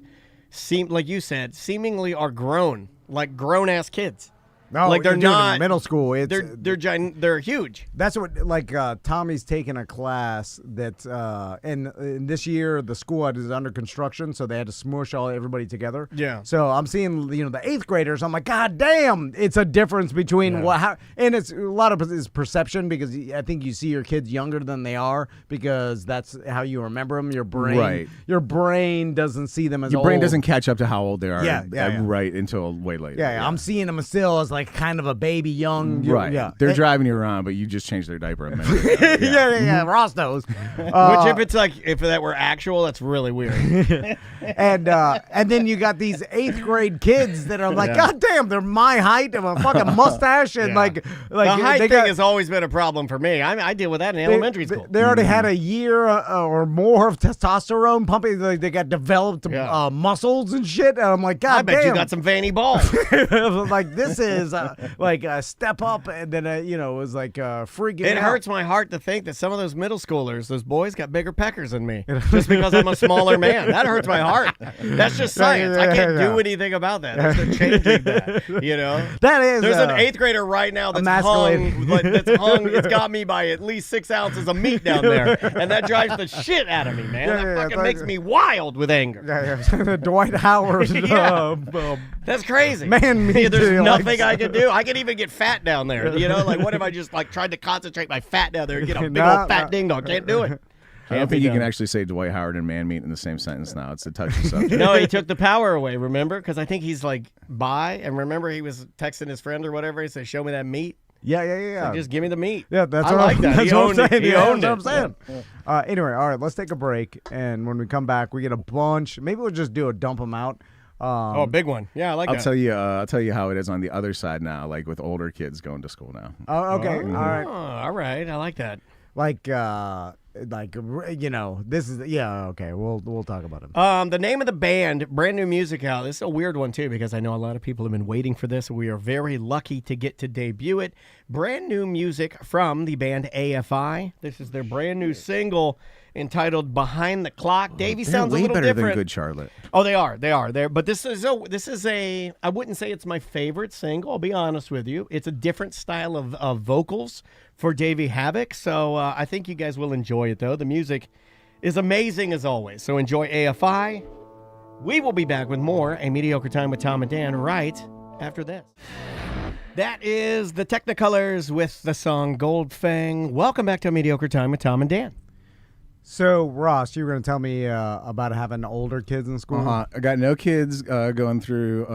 seem, like you said, seemingly are grown, like grown-ass kids. No, like they're not in middle school. They're huge. That's what Tommy's taking a class that in this year the school is under construction, so they had to smush everybody together. Yeah. So I'm seeing the 8th graders. I'm like, God damn! It's a difference between and it's a lot of it's perception because I think you see your kids younger than they are because that's how you remember them. Your brain doesn't see them as your old. brain doesn't catch up to how old they are. Yeah. Right until way later. Yeah. I'm seeing them still as like kind of a baby young. Right. Yeah. They're driving you around, but you just changed their diaper a minute ago. Yeah. Ross knows. Which if that were actual, that's really weird. And then you got these 8th grade kids that are like, God damn, they're my height and a fucking mustache and like the height thing has always been a problem for me. I deal with that in elementary school. They already had a year or more of testosterone pumping. Like they got developed muscles and shit. And I'm like, God damn. I bet you got some veiny balls. Like this is like a step up, and then it was like freaking. It hurts my heart to think that some of those middle schoolers, those boys, got bigger peckers than me just because I'm a smaller man. That hurts my heart. That's just science. I can't do anything about that. That's not changing that. That is. There's an 8th grader right now that's hung. It's got me by at least 6 ounces of meat down there, and that drives the shit out of me, man. That fucking makes me wild with anger. Dwight Howard. That's crazy. Man, there's nothing I can do. I can even get fat down there. Like what if I just tried to concentrate my fat down there and get a big old fat ding dong? Can't do it. I don't think you can actually say Dwight Howard and man meat in the same sentence now. It's a touchy subject. No, he took the power away, remember? Because I think he's like bi, and remember he was texting his friend or whatever. He said, show me that meat. Yeah. So just give me the meat. Yeah, that's I like that. That's what I'm saying. He owned it. That's what I'm saying. Anyway, all right, let's take a break, and when we come back, we get a bunch. Maybe we'll just do a dump them out. Big one. Yeah, I like that. I'll tell you how it is on the other side now, like with older kids going to school now. Oh, okay. All right. All right. I like that. Like like, this is okay. We'll talk about him. The name of the band, brand new music out. This is a weird one too because I know a lot of people have been waiting for this. We are very lucky to get to debut it. Brand new music from the band AFI. This is their brand new single entitled "Behind the Clock." Davey sounds a little better different. than Good Charlotte. Oh, they are. But this is a. I wouldn't say it's my favorite single. I'll be honest with you. It's a different style of vocals for Davey Havoc. So I think you guys will enjoy it though. The music is amazing as always. So enjoy AFI. We will be back with more A Mediocre Time with Tom and Dan right after this. That is the Technicolors with the song Gold Fang. Welcome back to A Mediocre Time with Tom and Dan. So, Ross, you were going to tell me about having older kids in school? I got no kids going through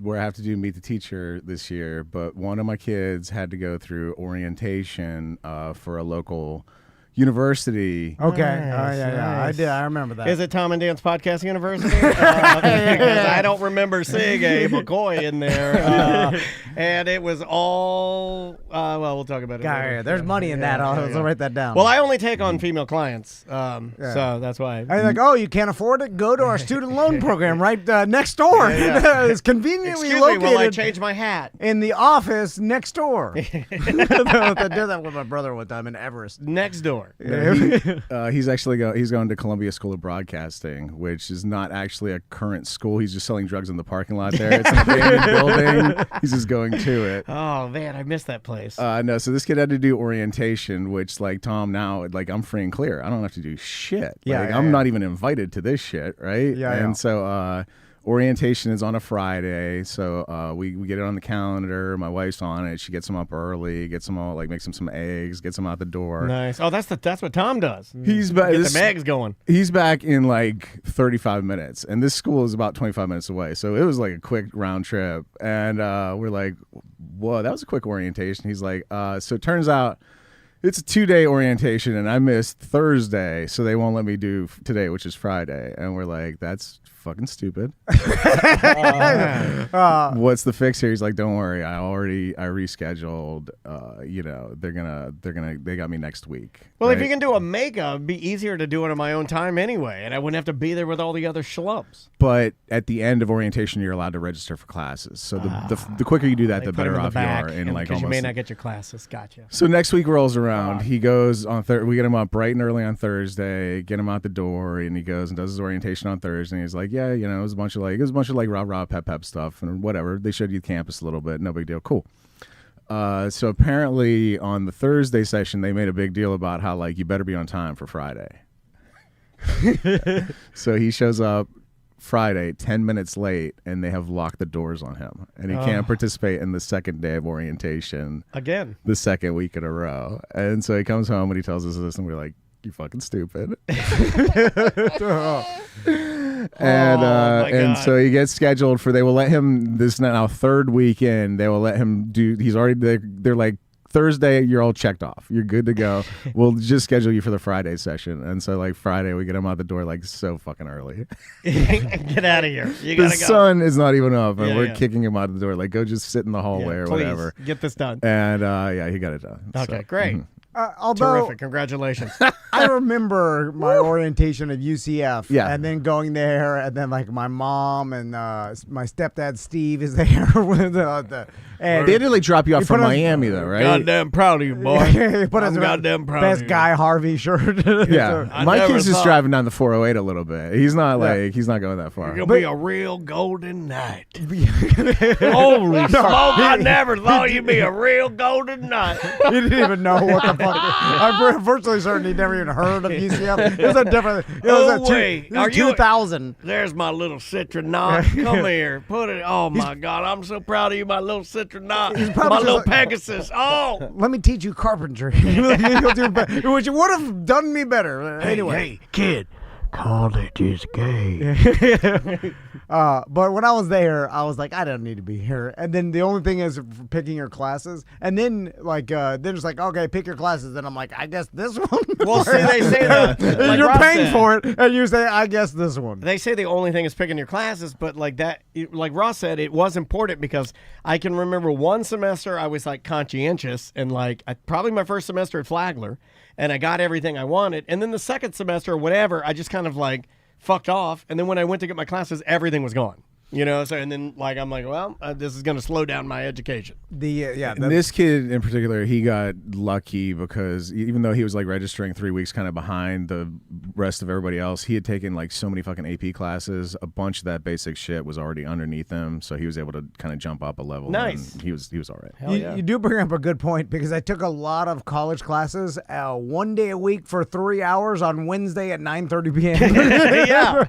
where I have to do Meet the Teacher this year, but one of my kids had to go through orientation for a local university. Okay. Nice, Yeah. nice. I remember that. Is it Tom and Dan's Podcast University? Because I don't remember seeing a McCoy in there. And it was all, well, we'll talk about it later. There's money in that. I'll write that down. Well, I only take on female clients, so that's why. I'm like, oh, you can't afford it? Go to our student loan program right next door. It's conveniently located. While I change my hat. In the office next door. I did that with my brother one time in Everest. Next door. He's going to Columbia School of Broadcasting, which is not actually a current school. He's just selling drugs in the parking lot there. It's an abandoned building. He's just going to it. Oh man, I missed that place. No, so this kid had to do orientation, which like Tom now, like I'm free and clear. I don't have to do shit. I'm not even invited to this shit, right? So orientation is on a Friday, so we get it on the calendar. My wife's on it. She gets them up early, gets them all, like makes them some eggs, gets them out the door. Nice. Oh, that's what Tom does. He's back. Get the eggs going. He's back in like 35 minutes, and this school is about 25 minutes away. So it was like a quick round trip, and we're like, "Whoa, that was a quick orientation." He's like, "So it turns out." It's a 2-day orientation, and I missed Thursday, so they won't let me do today, which is Friday. And we're like, that's fucking stupid. What's the fix here? He's like, don't worry, I rescheduled. They got me next week. Well, right? if you can do a makeup, it'd be easier to do it on my own time anyway, and I wouldn't have to be there with all the other schlubs. But at the end of orientation, you're allowed to register for classes. So the quicker you do that, the better off you are. Because you may not get your classes. Gotcha. So next week rolls around. He goes on we get him up bright and early on Thursday, get him out the door, and he goes and does his orientation on Thursday. And he's like, yeah, it was a bunch of rah pep stuff and whatever. They showed you the campus a little bit, no big deal, cool. So apparently on the Thursday session, they made a big deal about how like you better be on time for Friday. So he shows up Friday 10 minutes late, and they have locked the doors on him, and he can't participate in the second day of orientation again, the second week in a row. And so he comes home and he tells us this, and we're like, you fucking stupid. And so he gets scheduled for, they will let him, this now third weekend, they will let him do, they're like, Thursday, you're all checked off. You're good to go. We'll just schedule you for the Friday session. And so, like, Friday, we get him out the door, like, so fucking early. Get out of here. You the gotta go. sun is not even up, and we're kicking him out the door. Like, go just sit in the hallway or please, whatever. Get this done. And, he got it done. Okay, so, great. Mm-hmm. Although terrific. Congratulations. I remember my orientation at UCF, Yeah. and then going there, and then like my mom and my stepdad Steve is there with and they did like drop you off from put us- Miami though, right? Goddamn proud of you, boy. he put I'm his goddamn proud best of you. Guy Harvey shirt. Yeah, I my never kid's just thought- driving down the 408 a little bit. He's not like he's not going that far. You're gonna be a real golden knight. Holy smoke! I never thought you'd be a real golden knight. He didn't even know what the fuck. I'm virtually certain he never even heard of UCF. It was a different. It was wait. Are you 2000? There's my little citronaut. Come here. Put it. Oh my God. I'm so proud of you, my little citronaut. probably My just little like- Pegasus. Oh. Let me teach you carpentry. You'll do better, which would have done me better. Anyway, Hey, kid. College is gay. But when I was there, I was like, I don't need to be here. And then the only thing is picking your classes. And then then it's like, okay, pick your classes. And I'm like, I guess this one. Well, see, they say that. Like You're Rob paying said. for it, and you say, I guess this one. They say the only thing is picking your classes, but like that, like Ross said, it was important because I can remember one semester I was like conscientious and like probably my first semester at Flagler, and I got everything I wanted. And then the second semester or whatever, I just kind of like fucked off. And then when I went to get my classes, everything was gone. You know, so and then like I'm like, well, this is going to slow down my education. And this kid in particular, he got lucky because even though he was like registering 3 weeks kind of behind the rest of everybody else, he had taken like so many fucking AP classes. A bunch of that basic shit was already underneath him, so he was able to kind of jump up a level. Nice. And he was all right. Hell yeah. You do bring up a good point because I took a lot of college classes 1 day a week for 3 hours on Wednesday at 9:30 p.m. Yeah.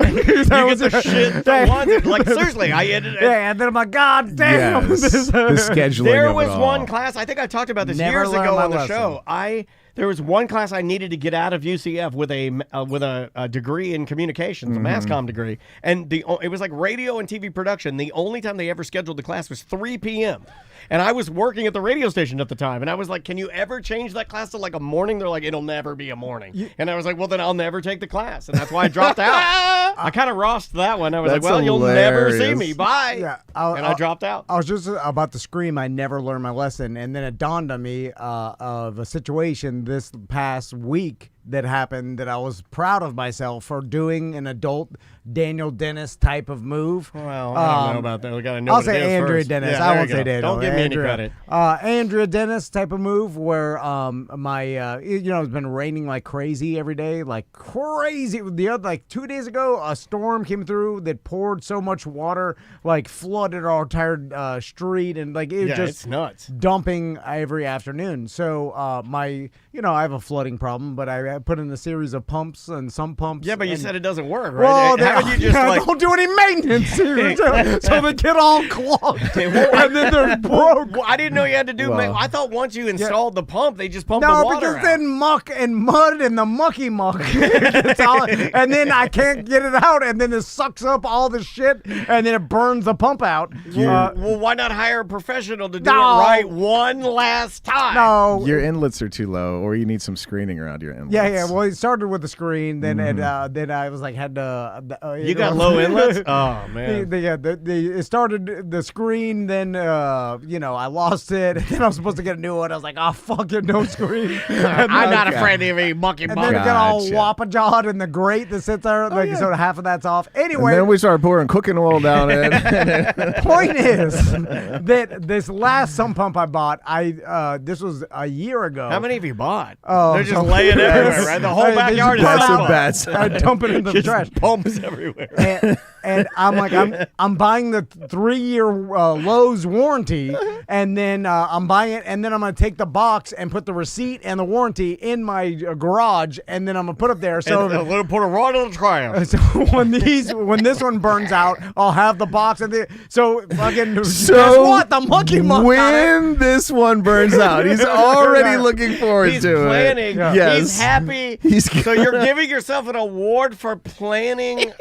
You get the shit that wanted. Like, seriously, I ended Yeah, and then I'm like, God damn. Yes. The scheduling. There of was it all. one class, I think I talked about this Never years learned ago my on the lesson. show. There was one class I needed to get out of UCF with a degree in communications, a mass comm degree, and it was like radio and TV production. The only time they ever scheduled the class was 3 p.m. And I was working at the radio station at the time, and I was like, can you ever change that class to like a morning? They're like, it'll never be a morning. And I was like, well, then I'll never take the class. And that's why I dropped out. I kind of rossed that one. I was That's like, well, you'll never see hilarious. me. Bye. Yeah, I dropped out. I was just about to scream, I never learned my lesson. And then it dawned on me of a situation this past week that happened that I was proud of myself for doing an adult Daniel Dennis type of move. Well, I don't know about that. We got to know I'll what it say is Andrea first. Dennis. Yeah, I there won't you say go. Daniel. Don't give me any Andrea. credit. Andrea Dennis type of move where it's been raining like crazy every day, like crazy. The other like 2 days ago, a storm came through that poured so much water, like flooded our entire street, and like it was just it's nuts. dumping every afternoon. So I have a flooding problem, but I put in a series of pumps and some pumps. Yeah, but you and- said it doesn't work, Well, right? How would you just like? don't do any maintenance, so they get all clogged, and then they're broke. I didn't know you had to do. Well- I thought once you installed the pump, they just pump the No, water because out. then muck and mud and the mucky muck gets all, and then I can't get it out, and then it sucks up all the shit, and then it burns the pump out. Well, why not hire a professional to do No. it right one last time? No. Your inlets are too low, or you need some screening around your inlets. Yeah. Well, it started with the screen, then then I was like had to. You got low inlets? Oh man. It started the screen, then I lost it, and then I was supposed to get a new one. I was like, oh fuck it, no screen. I'm not afraid of any mucky And muck. then it got all Gotcha. wappa-jawed in the grate that sits there, so half of that's off. And Anyway, then we started pouring cooking oil down it. point is that this last sump pump I bought, this was a year ago. How many have you bought? Oh, They're just so- laying everywhere, right? The whole They just backyard is put Bets full. and bets. I dump it in the Just trash. pumps everywhere. And I'm like, I'm buying the 3-year Lowe's warranty, and then I'm buying it, and then I'm gonna take the box and put the receipt and the warranty in my garage, and then I'm gonna put it there. So, And a little put it right on the trash. so when this one burns out, I'll have the box and fucking guess So what? The monkey monk got it. when this one burns out, he's already looking forward He's to planning. it. Yes. He's happy. He's So you're giving yourself an award for planning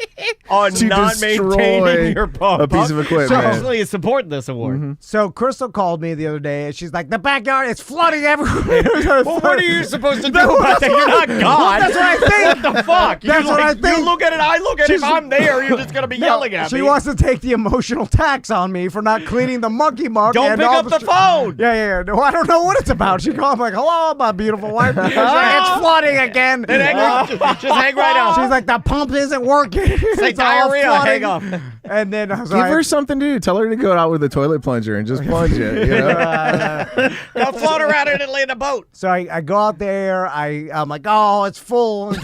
on To not destroy maintaining your pump. a piece of equipment. So actually, you support this award. So Crystal called me the other day, and she's like, "The backyard is flooding everywhere." Well, what are you supposed to do about that? You're not God. That's what I think. What the fuck? That's what I think. You look at it, I look at it. If She's- I'm there, you're just going to be yelling at she me. wants to take the emotional tax on me for not cleaning the monkey muck. Don't and pick all up the phone. Yeah. No, I don't know what it's about. She called me like, "Hello, my beautiful wife." She's like, "It's flooding again." Then just hang right out. She's like, "The pump isn't working." Say It's all diarrhea, flooding. hang up. And then I was Give like, her something to do. Tell her to go out with a toilet plunger and just plunge it. You know? Go float around in Italy in a boat. so I go out there. I'm like, "Oh, it's full."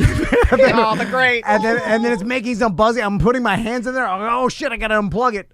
Oh, the great. And then it's making some buzzing. I'm putting my hands in there. I'm like, oh shit, I gotta unplug it.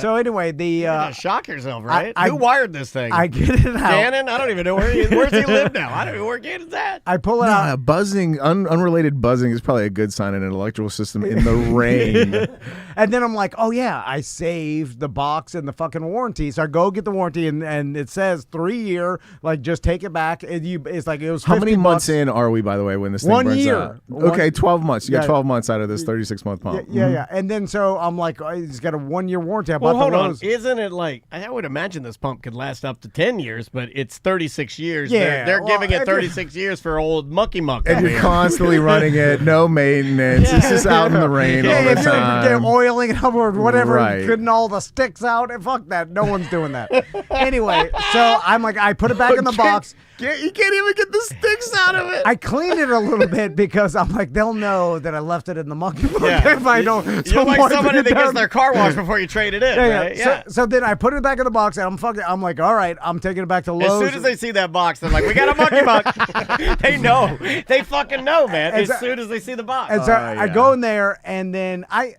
So anyway, You're gonna shock yourself, right? Who wired this thing? I get it out. Gannon? I don't even know where he is. Where's he live now? I don't even know where Gannon's at. I pull it out. Buzzing, unrelated buzzing is probably a good sign in an electrical system in the rain. And then I'm like, oh yeah, I saved the box and the fucking warranty. So I go get the warranty, and it says 3-year. Like, just take it back. It's like it was. How many months $50. in are we, by the way, when this thing 1 burns year. out? Okay, 12 months. You got Yeah. 12 months out of this 36-month pump. Yeah. And then so I'm like, oh, he's got a 1-year warranty. I Well, bought hold the on. Lowe's. Isn't it like, I would imagine this pump could last up to 10 years, but it's 36 years. Yeah, They're well, giving it 36 years for old mucky muck. And you're constantly running it, no maintenance. It's just out in the rain all the if you're time. oiling it up or whatever, Right. cutting all the sticks out, fuck that. No one's doing that. Anyway, so I'm like, I put it back in the box. You can't even get the sticks out of it. I cleaned it a little bit because I'm like, they'll know that I left it in the monkey book Yeah. if I don't. You're like wipe somebody it that gets down. their car washed before you trade it in, right? Yeah. So then I put it back in the box, and I'm like, all right, I'm taking it back to Lowe's. As soon as they see that box, they're like, we got a monkey muck. They know. They fucking know, man. And As so- soon as they see the box. And so I yeah. go in there, and then I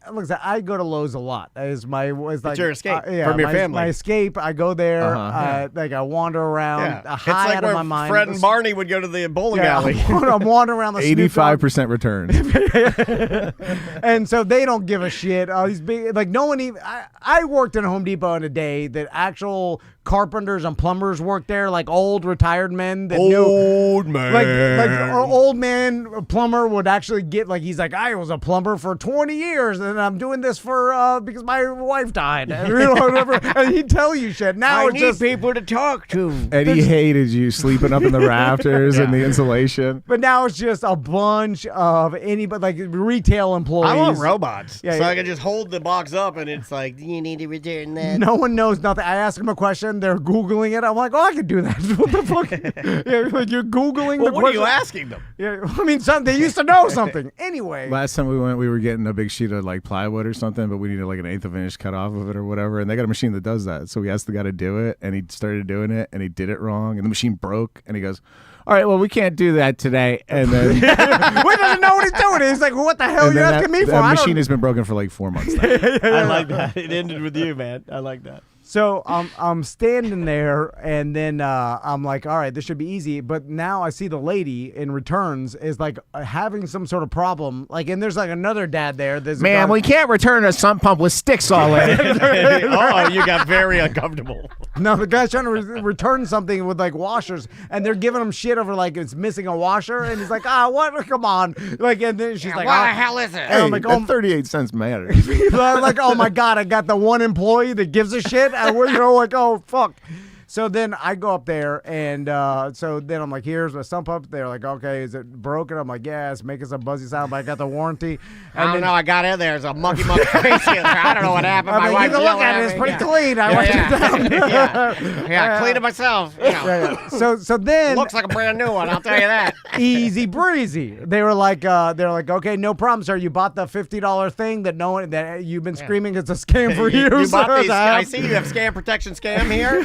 go to Lowe's a lot. It's like your escape from your family. My escape. I go there. Uh-huh. Like I wander around, It's high like out of where my mind. Fred and Barney would go to the bowling alley. I'm wandering around the Snoop Dogg. 85% returns. And so they don't give a shit. These big, like no one even. I worked in Home Depot in a day that actual carpenters and plumbers worked there, like old retired men that knew. Old man. Like an old man plumber would actually get, like, he's like, I was a plumber for 20 years and I'm doing this for because my wife died, and, whatever. And he'd tell you shit. Now I it's need just people to talk to. Eddie hated you sleeping up in the rafters and the insulation. But now it's just a bunch of anybody, like retail employees. I want robots. Yeah, so yeah. I can just hold the box up and it's like, do you need to return that? No one knows nothing. I ask them a question. They're Googling it. I'm like, oh, I could do that. What the fuck? Yeah, like you're Googling Well, the what are you question. asking them? Yeah, I mean, they used to know something. Anyway. Last time we went, we were getting a big sheet of like plywood or something, but we needed like an 1/8 of an inch cut off of it or whatever. And they got a machine that does that. So we asked the guy to do it, and he started doing it, and he did it wrong, and the machine broke, and he goes, all right, well, we can't do that today. And then We doesn't know what he's doing. He's like, what the hell are you asking me for? That I machine don't... has been broken for like 4 months now. I like that. It ended with you, man. I like that. So I'm standing there, and then I'm like, all right, this should be easy. But now I see the lady in returns is like having some sort of problem. Like, and there's like another dad there. There's Man, we can't return a sump pump with sticks all in it. Oh, you got very uncomfortable. No, the guy's trying to return something with like washers, and they're giving him shit over like it's missing a washer, and he's like, what? Come on, like, and then she's like, what the hell is it? And Hey, I'm like, that 38 cents matters. like, oh my god, I got the one employee that gives a shit, and we're like, oh fuck. So then I go up there, and so then I'm like, here's my sump up. They're like, okay, is it broken? I'm like, yeah, it's making some buzzy sound, but I got the warranty. And I don't know. I got in there. There's a monkey face in there. I don't know what happened. I My mean, you wife's can look yelling at it. It's me. pretty Yeah. clean. I wiped it down. Yeah, I cleaned it myself. You know. Yeah. So then Looks like a brand new one. I'll tell you that. easy breezy. They were like, okay, no problem, sir. You bought the $50 thing that no one that you've been screaming it's a scam for years. You bought these. I see you have scam protection scam here.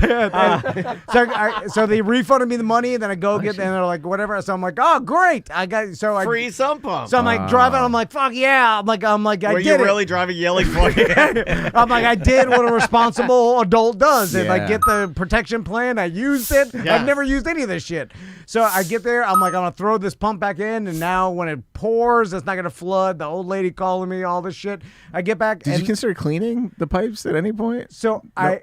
So they refunded me the money, and then I go get, and they're like, whatever. So I'm like, oh great, I got Free sump pump. So I'm like driving. I'm like, fuck yeah. I'm like, I Were did you it. really driving yelling for you? I'm like, I did what a responsible adult does. If I Yeah. get the protection plan, I used it. Yeah. I've never used any of this shit. So I get there, I'm like, I'm gonna throw this pump back in, and now when it pours, it's not gonna flood. The old lady calling me, all this shit. I get back. Did and you consider cleaning the pipes at any point? so I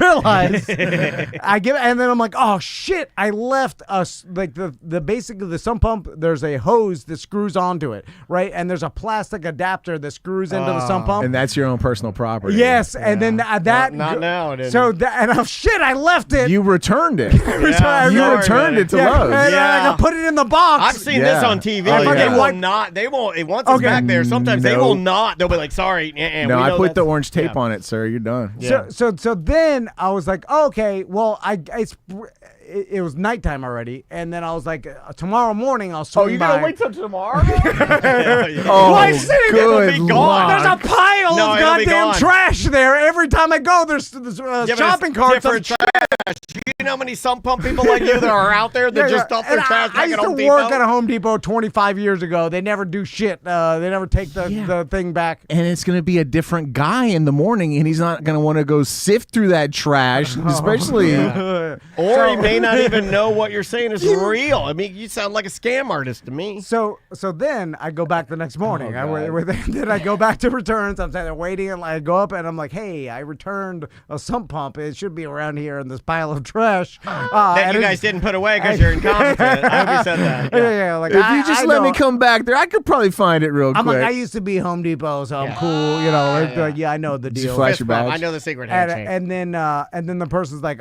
realize I get, and then I'm like, oh shit, I left us like the basically the sump pump. There's a hose that screws onto it, right? And there's a plastic adapter that screws into the sump pump. And that's your own personal property. Yes, and then that Not now, it isn't. So that, and shit, I left it. You returned it. Yeah, You sorry, returned man. it to yeah, Lowe's. and Yeah. I put it in the box. I've seen Yeah. this on TV. Oh, They yeah. will not. They won't. Once it's Okay. back there, sometimes they No. will not. They'll be like, sorry. No, we I know put the that's- orange tape yeah. on it, sir. You're done. Yeah. So then I was like, okay, well, it was nighttime already, and then I was like, tomorrow morning I'll swing by. till tomorrow? Oh, Why sitting there? good It'll be gone. There's a pile No, of it'll be goddamn gone. trash there. Every time I go, there's Yeah, but it's shopping carts. different trash. You know how many sump pump people like you that are out there that just dump their trash back I used at Home to Depot? work at a Home Depot 25 years ago. They never do shit. They never take the thing back. And it's going to be a different guy in the morning, and he's not going to want to go sift through that trash, especially. Or he may not even know what you're saying is real. I mean, you sound like a scam artist to me. So then I go back the next morning. Then I go back to returns. I'm sitting there waiting, and I go up and I'm like, hey, I returned a sump pump. It should be around here in this pile of trash. That you guys didn't put away because you're incompetent. I hope you said that. Yeah, like, if you just let me come back there, I could probably find it real quick. I'm like, I used to be Home Depot, so I'm cool. You know, I know the deal. flash your badge? I know the secret handshake. And then the person's like,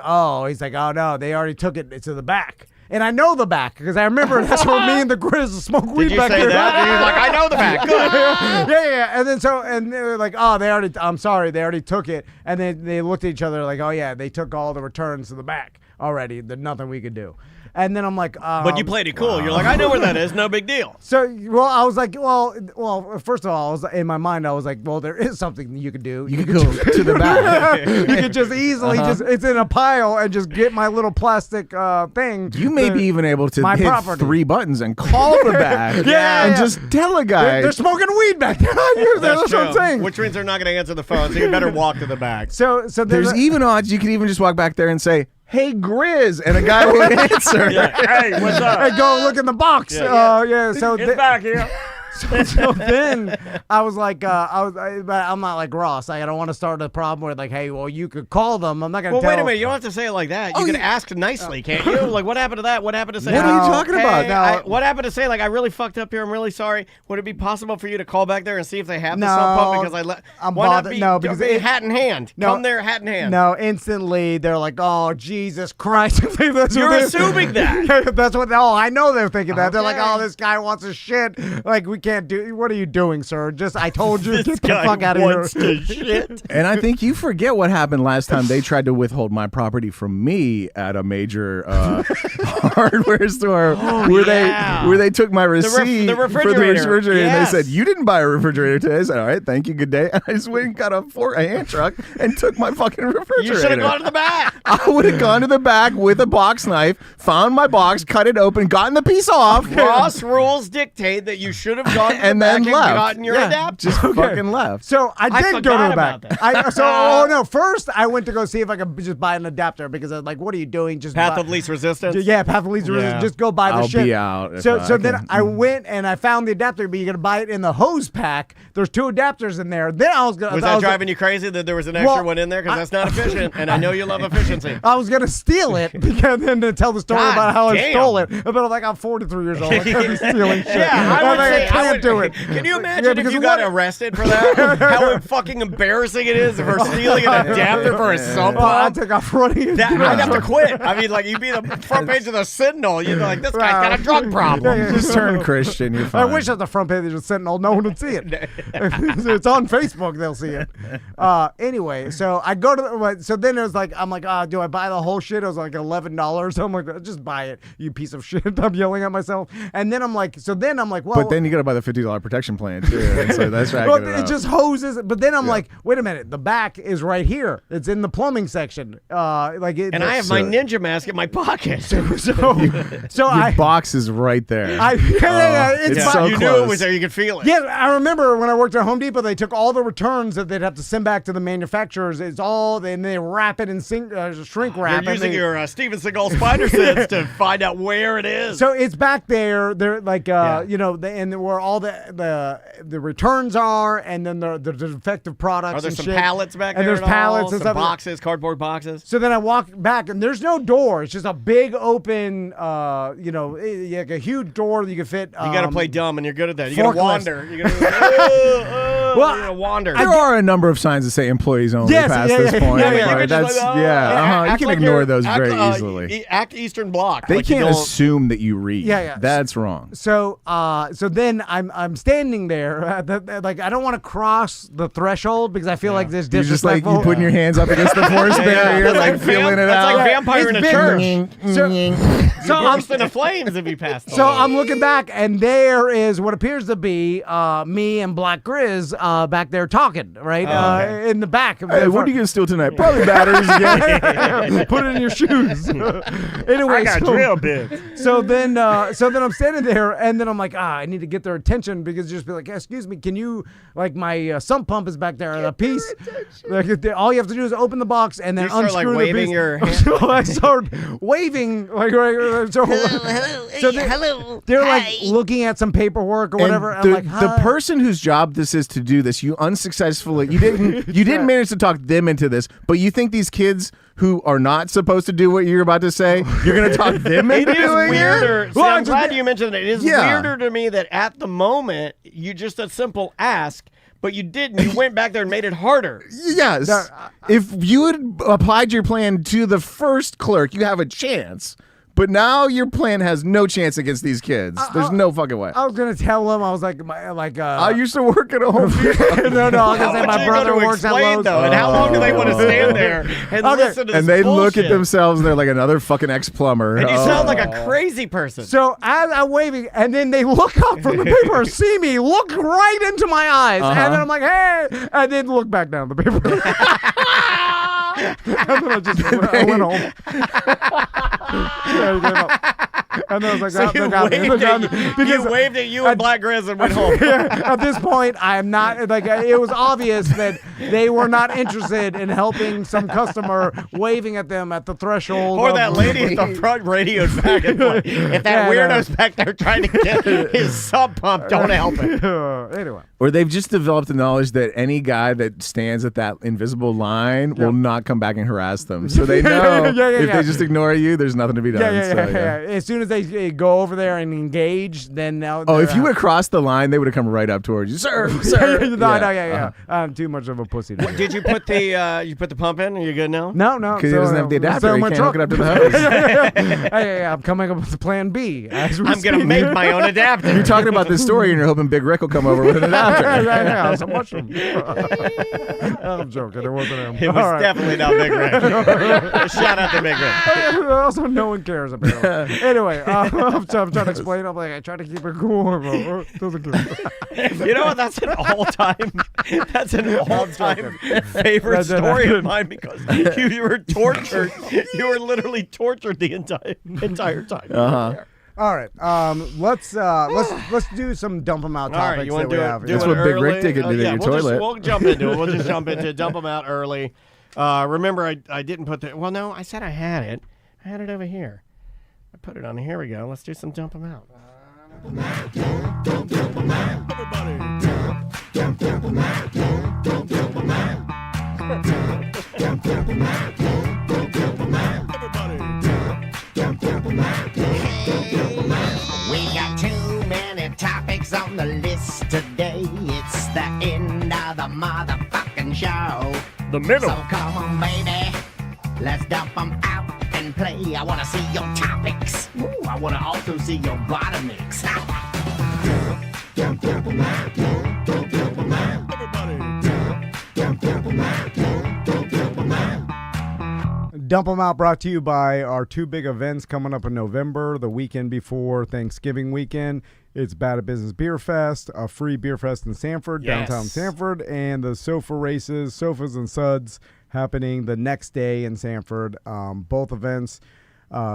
he's like, oh no, they already took it to the back. And I know the back because I remember that's where me and the Grizz smoke weed Did you back say there. that? And he's like, I know the back. Good. Yeah. And then they were like, I'm sorry, they already took it. And then they looked at each other like, oh yeah, they took all the returns to the back already. There's nothing we could do. And then I'm like, but you played it cool. You're like, I know where that is. No big deal. So, I was like, well, first of all, in my mind, I was like, well, there is something you could do. You could go to the back. You could just easily it's in a pile and just get my little plastic thing. You may be even able to hit property. 3 buttons and call the back. And just tell a guy. They're smoking weed back there. That's what I'm saying. Which means they're not going to answer the phone, so you better walk to the back. So there's even odds you could even just walk back there and say, hey, Grizz, and a guy will answer. Hey, what's up? Hey, go look in the box. So Get back here. So then I was like, but I'm not like Ross. I don't want to start a problem with like, hey, well, you could call them. I'm not going to Well, tell. wait a minute. You don't have to say it like that. You can ask nicely, can't you? Like, what happened to that? What happened to say? What are you talking about? No. What happened to say, like, I really fucked up here. I'm really sorry. Would it be possible for you to call back there and see if they have the sump pump? Because I'm why bothered. not because hat in hand. No, Come there, hat in hand. No, instantly they're like, oh, Jesus Christ. You're assuming that. That's what. Oh, I know they're thinking that. They're like, Okay. oh, this guy wants his shit. Like, we can't do. What are you doing, sir? I told you, This get the guy fuck out of wants here. to shit. And I think you forget what happened last time they tried to withhold my property from me at a major hardware store where they took my receipt the for the refrigerator. refrigerator and Yes. they said, you didn't buy a refrigerator today. I said, all right, thank you, good day. And I just went and got a hand truck and took my fucking refrigerator. You should have gone to the back. I would have gone to the back with a box knife, found my box, cut it open, gotten the piece off. Ross rules dictate that you should have gone to the and back then and left. gotten your adapter. Just fucking left. So I did go to the forgot back. about First I went to go see if I could just buy an adapter because I was like, what are you doing? Just Path buy- of least resistance. Yeah, path of least resistance. Just go buy the I'll shit. be out if So I then can. I went and I found the adapter, but you got to buy it in the hose pack. There's 2 adapters in there. Then I was gonna. Was I that was driving you crazy that there was an extra one in there? Because that's not efficient, and I know you love efficiency. I was gonna steal it because then to tell the story God about how I damn. stole it. But I'm like, I'm 43 years old. I can't be stealing shit. Yeah, I would like, say I can't do it. Can you imagine if because you got what- arrested for that? How fucking embarrassing it is for stealing an adapter for a sump Oh, I pump? took off running. I'd have to quit. I mean, like, you'd be the front page of the Sentinel. You'd be like, this guy's got a drug problem. Just turn Christian, you're fine. I wish at the front page of the Sentinel, no one would see it. It's on Facebook, they'll see it. Anyway, so I go to so then it was like, I'm like, do I buy the whole shit? It was like $11. I'm like, just buy it, you piece of shit. I'm yelling at myself. And then I'm like, well. But then you got to buy the $50 protection plan too. And so that's right. Well, it just hoses. But then I'm like, wait a minute, the back is right here. It's in the plumbing section. And I have my ninja mask in my pocket. So your box is right there. It's so you knew close. it was there. You could feel it. Yeah, I remember when I worked at Home Depot, they took all the returns that they'd have to send back to the manufacturers. It's all, and they wrap it in shrink wrap. You're using your Steven Seagal spider sense to find out where it is. So it's back there. They're like, and where all the returns are, and then the defective products. Are there and some shit. pallets back and there? there's pallets and some stuff. boxes, cardboard boxes. So then I walk back, and there's no door. It's just a big open, like a huge door that you can fit. You got to play dumb, and you're good at that. You got to forklift. wander. You're going to wander. There are a number of signs that say employees only Yes, past yeah, this yeah, point. yeah, yeah. Right? You can That's just you act can like ignore you're- those act, very easily. Act Eastern Bloc. They like you can't don't- assume that you read. Yeah. That's wrong. So then I'm standing there, like I don't want to cross the threshold because I feel like this You're just like disrespectful. you putting your hands up against the force barrier, That's like feeling it That's out. like vampire in a It's big. church. So I'm Burst into flames if you pass the So line. I'm looking back, and there is what appears to be me and Black Grizz back there talking, right? In the back. Hey, what are you going to steal tonight? Probably batteries again. Put it in your shoes. Anyway, I got drill bits. So then I'm standing there, and then I'm like, I need to get their attention because just be like, excuse me, can you, like, my sump pump is back there, a piece. Like, all you have to do is open the box and then unscrew like the waving piece. your hand. So I start waving, like, hello. They're like looking at some paperwork or whatever. And I'm like, the person whose job this is to do this, you unsuccessfully, you didn't manage to talk them into this, but you think these kids who are not supposed to do what you're about to say, you're going to talk them into doing weirder. it? See, I'm glad you mentioned it. It is Yeah. weirder to me that at the moment you just a simple ask, but you didn't. You went back there and made it harder. Yes. If you had applied your plan to the first clerk, you have a chance. But now your plan has no chance against these kids. There's no fucking way. I was gonna tell them. I was like, I used to work at a Home Depot. no, I was gonna say my brother works at Lowe's. Though, and how long do they want to stand there and listen to this And they look bullshit? at themselves and they're like another fucking ex-plumber. And you sound like a crazy person. So as I'm waving, and then they look up from the paper, see me, look right into my eyes, and then I'm like, hey, and then look back down at the paper. And then I went home. And then I was like, So you waved at you and Black Grizz and went home. At this point, I'm not, like, it was obvious that they were not interested in helping some customer waving at them at the threshold. Or that lady at the front radio's back and forth. If that weirdo's back there trying to get his sub pump, don't help it. Anyway. Or they've just developed the knowledge that any guy that stands at that invisible line will not come back and harass them. So they know if they just ignore you, there's nothing to be done. As soon as they go over there and engage, then now. Oh, if you would cross the line, they would have come right up towards you, sir. I'm too much of a pussy. Did you put the pump in? Are you good now? No. Because he doesn't have the adapter. He can't hook it up to the hose. I'm coming up with plan B. I'm going to make my own adapter. You're talking about this story and you're hoping Big Rick will come over with an adapter. So much of I'm joking. It wasn't him. It was definitely not Big Rick. Shout out to Big Rick. Also, no one cares about it. Anyway, I'm trying to explain. I'm like, I try to keep it cool. Doesn't care. You know what? That's an all-time favorite story of mine because you were tortured. You were literally tortured the entire time. All right, let's do some dump them out topics you want that we to have. That's what Big Rick did in your toilet. We'll jump into it. We'll just jump into dump them out early. Remember, I didn't put the. Well, no, I said I had it. I had it over here. I put it on. Here we go. Let's do some dump them out. We got too many topics on the list today. It's the end of the motherfucking show. The middle. So come on, baby. Let's dump them out and play. I want to see your topics. Ooh, I want to also see your bottomics. Dump them out brought to you by our two big events coming up in November, the weekend before Thanksgiving weekend. It's Bad at Business Beer Fest, a free beer fest in Sanford, downtown Sanford, and the sofa races, sofas and suds, happening the next day in Sanford. Both events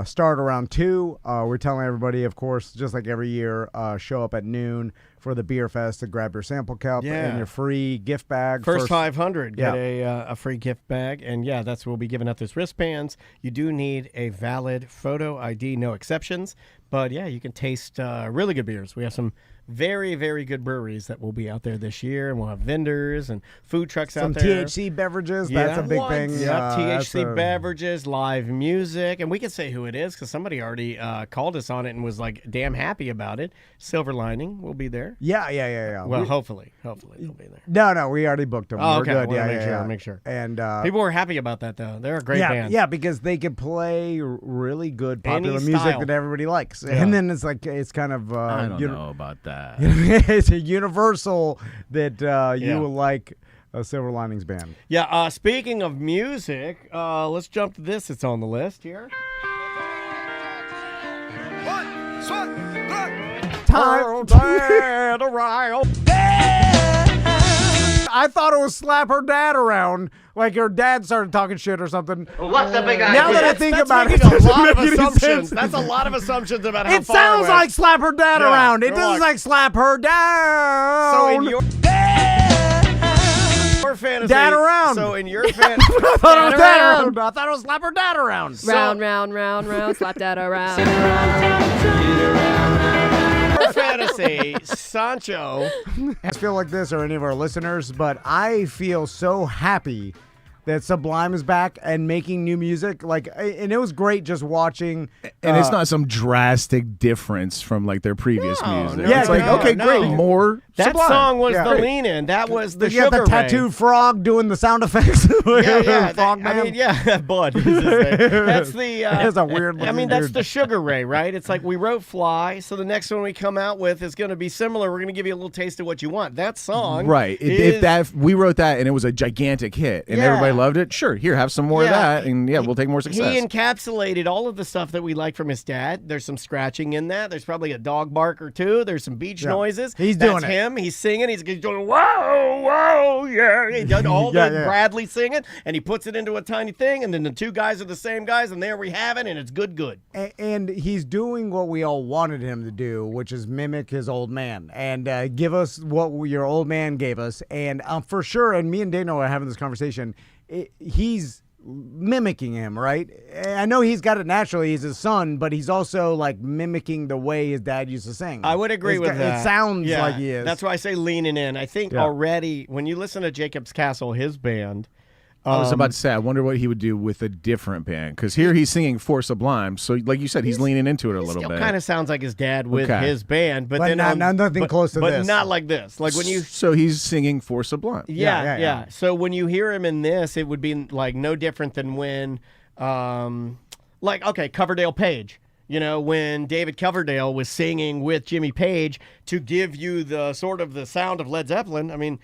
start around 2. We're telling everybody, of course, just like every year, show up at noon for the beer fest to grab your sample cup and your free gift bag. First 500 get a free gift bag. And that's we'll be giving out those wristbands. You do need a valid photo ID, no exceptions. But you can taste really good beers. We have some very, very good breweries that will be out there this year, and we'll have vendors and food trucks out there. Some THC beverages, that's a big thing. THC beverages, live music, and we can say who it is because somebody already called us on it and was like damn happy about it. Silver Lining will be there. Yeah. Well, hopefully they'll be there. No, we already booked them. Oh, We're okay. good. Make sure. And people were happy about that though. They're a great band. Yeah, because they can play really good popular Any music style. that everybody likes, and then it's kind of I don't know about that. it's a universal that you will like a Silver Linings band. Yeah. Speaking of music, let's jump to this. It's on the list here. Time to I thought it was slap her dad around, like her dad started talking shit or something. What's the big idea? Now that I think about it, a doesn't lot of make any assumptions. sense. That's a lot of assumptions about how It far sounds away. like slap her dad Yeah, around. It you're doesn't like- like slap her down. So in your fantasy, Dad around. So in your fantasy, I thought it was Dad dad around. around. I thought it was slap her dad around. Round, round, round, round, slap that around. fantasy, Sancho. I feel like this or any of our listeners, but I feel so happy that Sublime is back and making new music. Like, and it was great just watching. And it's not some drastic difference from like their previous music. Yeah, it's like, no, okay, no. great, more That Sublime. song was Yeah. the lean-in. That was the you got Sugar the Ray. tattooed frog doing the sound effects. Yeah. Frog I man. mean, yeah, Bud. Is his name. That's the. That's a weird I looking mean, that's dude. the Sugar Ray, right? It's like we wrote Fly, so the next one we come out with is going to be similar. We're going to give you a little taste of what you want. That song, Right. If that we wrote that and it was a gigantic hit and Yeah. everybody loved it, sure, here, have some more of Yeah. that, and yeah, we'll take more success. He encapsulated all of the stuff that we like from his dad. There's some scratching in that. There's probably a dog bark or two. There's some beach noises. He's That's doing it. him. He's singing. He's doing whoa, whoa, yeah. He does all the Yeah. Bradley singing, and he puts it into a tiny thing, and then the two guys are the same guys, and there we have it, and it's good. And he's doing what we all wanted him to do, which is mimic his old man and give us what your old man gave us. And for sure, and me and Dano are having this conversation, he's mimicking him, right? I know he's got it naturally. He's his son, but he's also like mimicking the way his dad used to sing. I would agree with that. It sounds Yeah, like he is. That's why I say leaning in. I think already when you listen to Jacob's Castle, his band. I was about to say, I wonder what he would do with a different band, because here he's singing for Sublime, so like you said, he's leaning into it a little Still bit. kind of sounds like his dad with Okay. his band, but But then nothing close to but this. not like this. Like when you So he's singing for Sublime. Yeah. So when you hear him in this, it would be like no different than when, Coverdale Page. You know, when David Coverdale was singing with Jimmy Page to give you the sort of the sound of Led Zeppelin. I mean,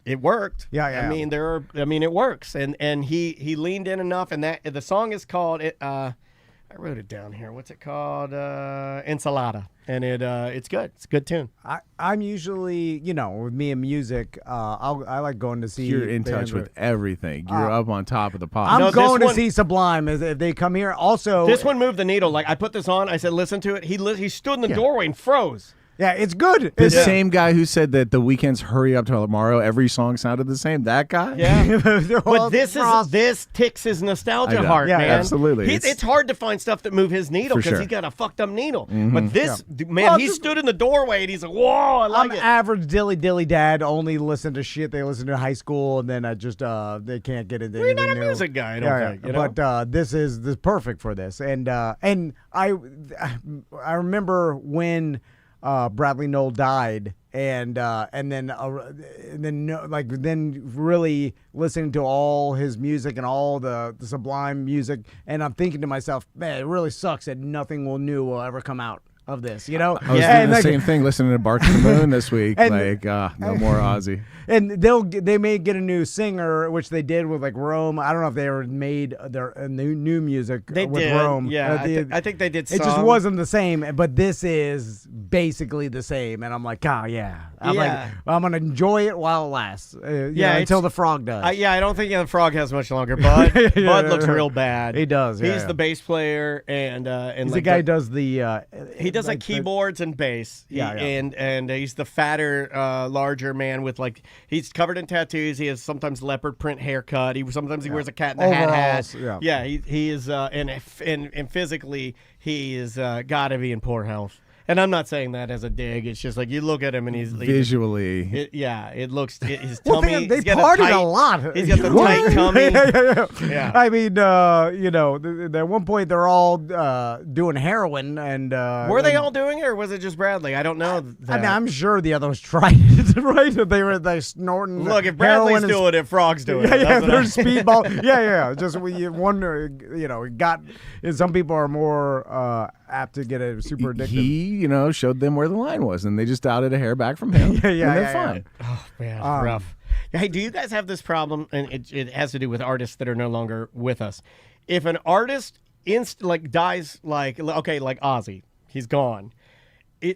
it worked. Yeah. I mean, it works, and he leaned in enough, and that the song is called. I wrote it down here. What's it called? Ensalada, and it's good. It's a good tune. I'm usually, with me and music, I like going to see. You're in bands touch with everything. You're up on top of the pop. I'm No, this going to one- see Sublime if they come here. Also, This one moved the needle. Like I put this on, I said, "Listen to it." He stood in the doorway and froze. yeah, it's good. The It's- same guy who said that the Weeknd's "Hurry Up Till Tomorrow" every song sounded the same. That guy. Yeah. Well, But this ticks his nostalgia I know. heart, Yeah, man. absolutely. It's hard to find stuff that move his needle For because sure. he's got a fucked up needle. But this man, Well, he just- stood in the doorway and he's like, "Whoa, I like I'm it." average dilly dad. Only listen to shit they listen to high school, and then I just they can't get into You're not anything a new. music guy, I don't think. You know? But this is perfect for this, and I remember when Bradley Noel died, and then really listening to all his music and all the Sublime music, and I'm thinking to myself, man, it really sucks that nothing new will ever come out of this, I was Yeah. doing the same thing listening to Bark to the Moon this week. And- No more Ozzy. And they may get a new singer, which they did with like Rome. I don't know if they ever made their new music They with did. Rome. Yeah, I think they did It just some. wasn't the same, but this is basically the same. And I'm like, yeah. I'm Yeah. I'm gonna enjoy it while it lasts. Until the frog does. I don't think the frog has much longer. Bud looks real bad. He does, yeah, He's yeah. the bass player, and He's like the guy who does the. he does like keyboards and bass. Yeah. And he's the fatter, larger man with like he's covered in tattoos. He has sometimes leopard print haircut. Sometimes he wears a cat in the hat. Overalls, yeah. He is and physically he is got to be in poor health. And I'm not saying that as a dig. It's just like you look at him and he's Visually. it looks his Well, tummy. they he's got partied a tight- lot. He's got the tight tummy. Yeah. I mean, at one point they're all doing heroin, and Were they all doing it, or was it just Bradley? I don't know. I mean, that. I'm sure the others tried it, right? They snorting. Look, if heroin Bradley's and doing it, Frog's doing it. yeah, That's what they're I- speedball. yeah. Just you wonder, some people are more apt to get it super addictive. He, showed them where the line was, and they just dotted a hair back from him. Yeah, and they're yeah. fine. Oh man, rough. Hey, do you guys have this problem? And it has to do with artists that are no longer with us. If an artist dies, like Ozzy, he's gone,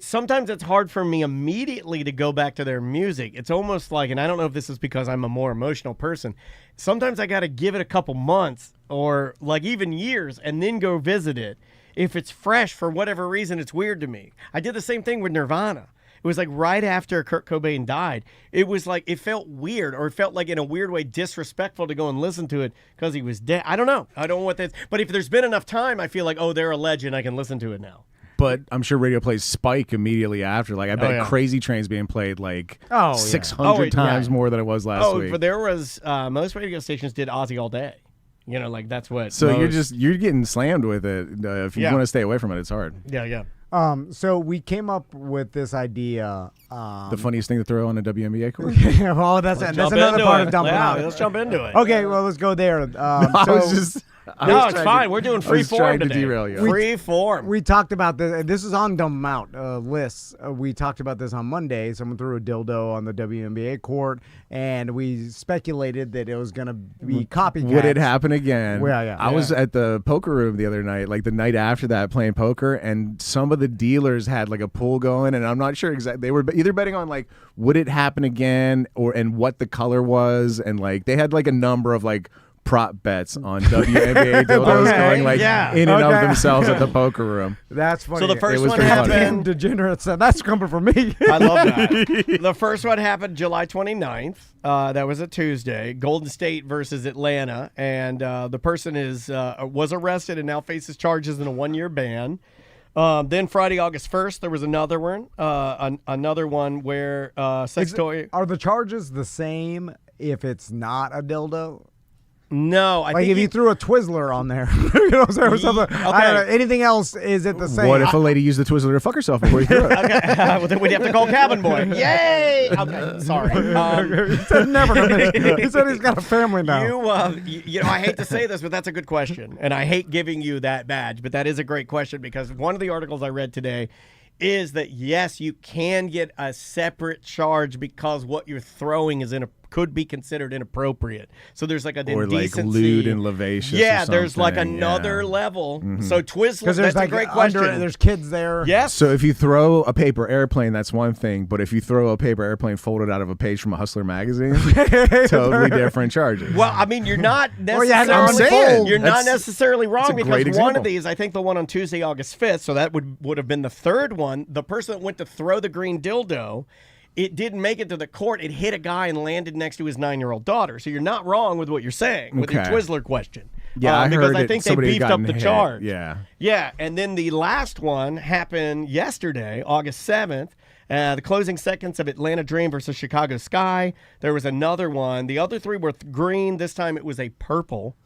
sometimes it's hard for me immediately to go back to their music. It's almost like, and I don't know if this is because I'm a more emotional person, sometimes I got to give it a couple months or like even years and then go visit it. If it's fresh for whatever reason, it's weird to me. I did the same thing with Nirvana. It was like right after Kurt Cobain died. It was like, it felt weird, or it felt like in a weird way disrespectful to go and listen to it because he was dead. I don't know. I don't know what that is. But if there's been enough time, I feel like, oh, they're a legend. I can listen to it now. But I'm sure radio plays Spike immediately after. Like, I bet Crazy Train's being played like 600 times more than it was last week. But there was, most radio stations did Ozzy all day. You know, like that's what. So you're getting slammed with it. If you want to stay away from it, it's hard. Yeah. So we came up with this idea. The funniest thing to throw on a WNBA court? Well, that's another part of dumping out. Let's jump into it. Okay, well, let's go there. It's fine. We're doing free form today. To derail you. Free form. We talked about this. And this is on Dump 'Em Out lists. We talked about this on Monday. Someone threw a dildo on the WNBA court, and we speculated that it was going to be copycats. Would it happen again? Yeah. I was at the poker room the other night, like the night after that, playing poker, and some of the dealers had like a pool going, and I'm not sure exactly. They were either betting on like, would it happen again, and what the color was, and like they had like a number of like prop bets on WNBA dildos going like in and of themselves at the poker room. That's funny. So the first one happened. Degenerate said that's coming from me. I love that. The first one happened July 29th. That was a Tuesday. Golden State versus Atlanta, and the person was arrested and now faces charges in a 1-year ban. Then Friday, August 1st, there was another one. Another one where sex toy. Are the charges the same if it's not a dildo? No, I think if you threw a Twizzler on there, you know what I'm saying, or something. Okay. I don't know. Anything else? Is it the same? What if a lady used the Twizzler to fuck herself before you threw it? Okay, well, then we'd have to call Cabin Boy. Yay! Okay, sorry. He said never. He said he's got a family now. You know, I hate to say this, but that's a good question, and I hate giving you that badge, but that is a great question because one of the articles I read today is that yes, you can get a separate charge because what you're throwing is could be considered inappropriate. So there's like an indecency. Like lewd and lascious. Yeah, there's like another level. Mm-hmm. So Twizzler, that's like a great question. There's kids there. Yes. So if you throw a paper airplane, that's one thing. But if you throw a paper airplane folded out of a page from a Hustler magazine, totally different charges. Well, I mean, you're not necessarily not necessarily wrong because one of these, I think the one on Tuesday, August 5th, so that would have been the third one. The person that went to throw the green dildo, it didn't make it to the court. It hit a guy and landed next to his 9-year-old daughter. So you're not wrong with what you're saying with your Twizzler question. Yeah, because I think they beefed up the charge. Yeah. And then the last one happened yesterday, August 7th. The closing seconds of Atlanta Dream versus Chicago Sky. There was another one. The other three were green. This time it was a purple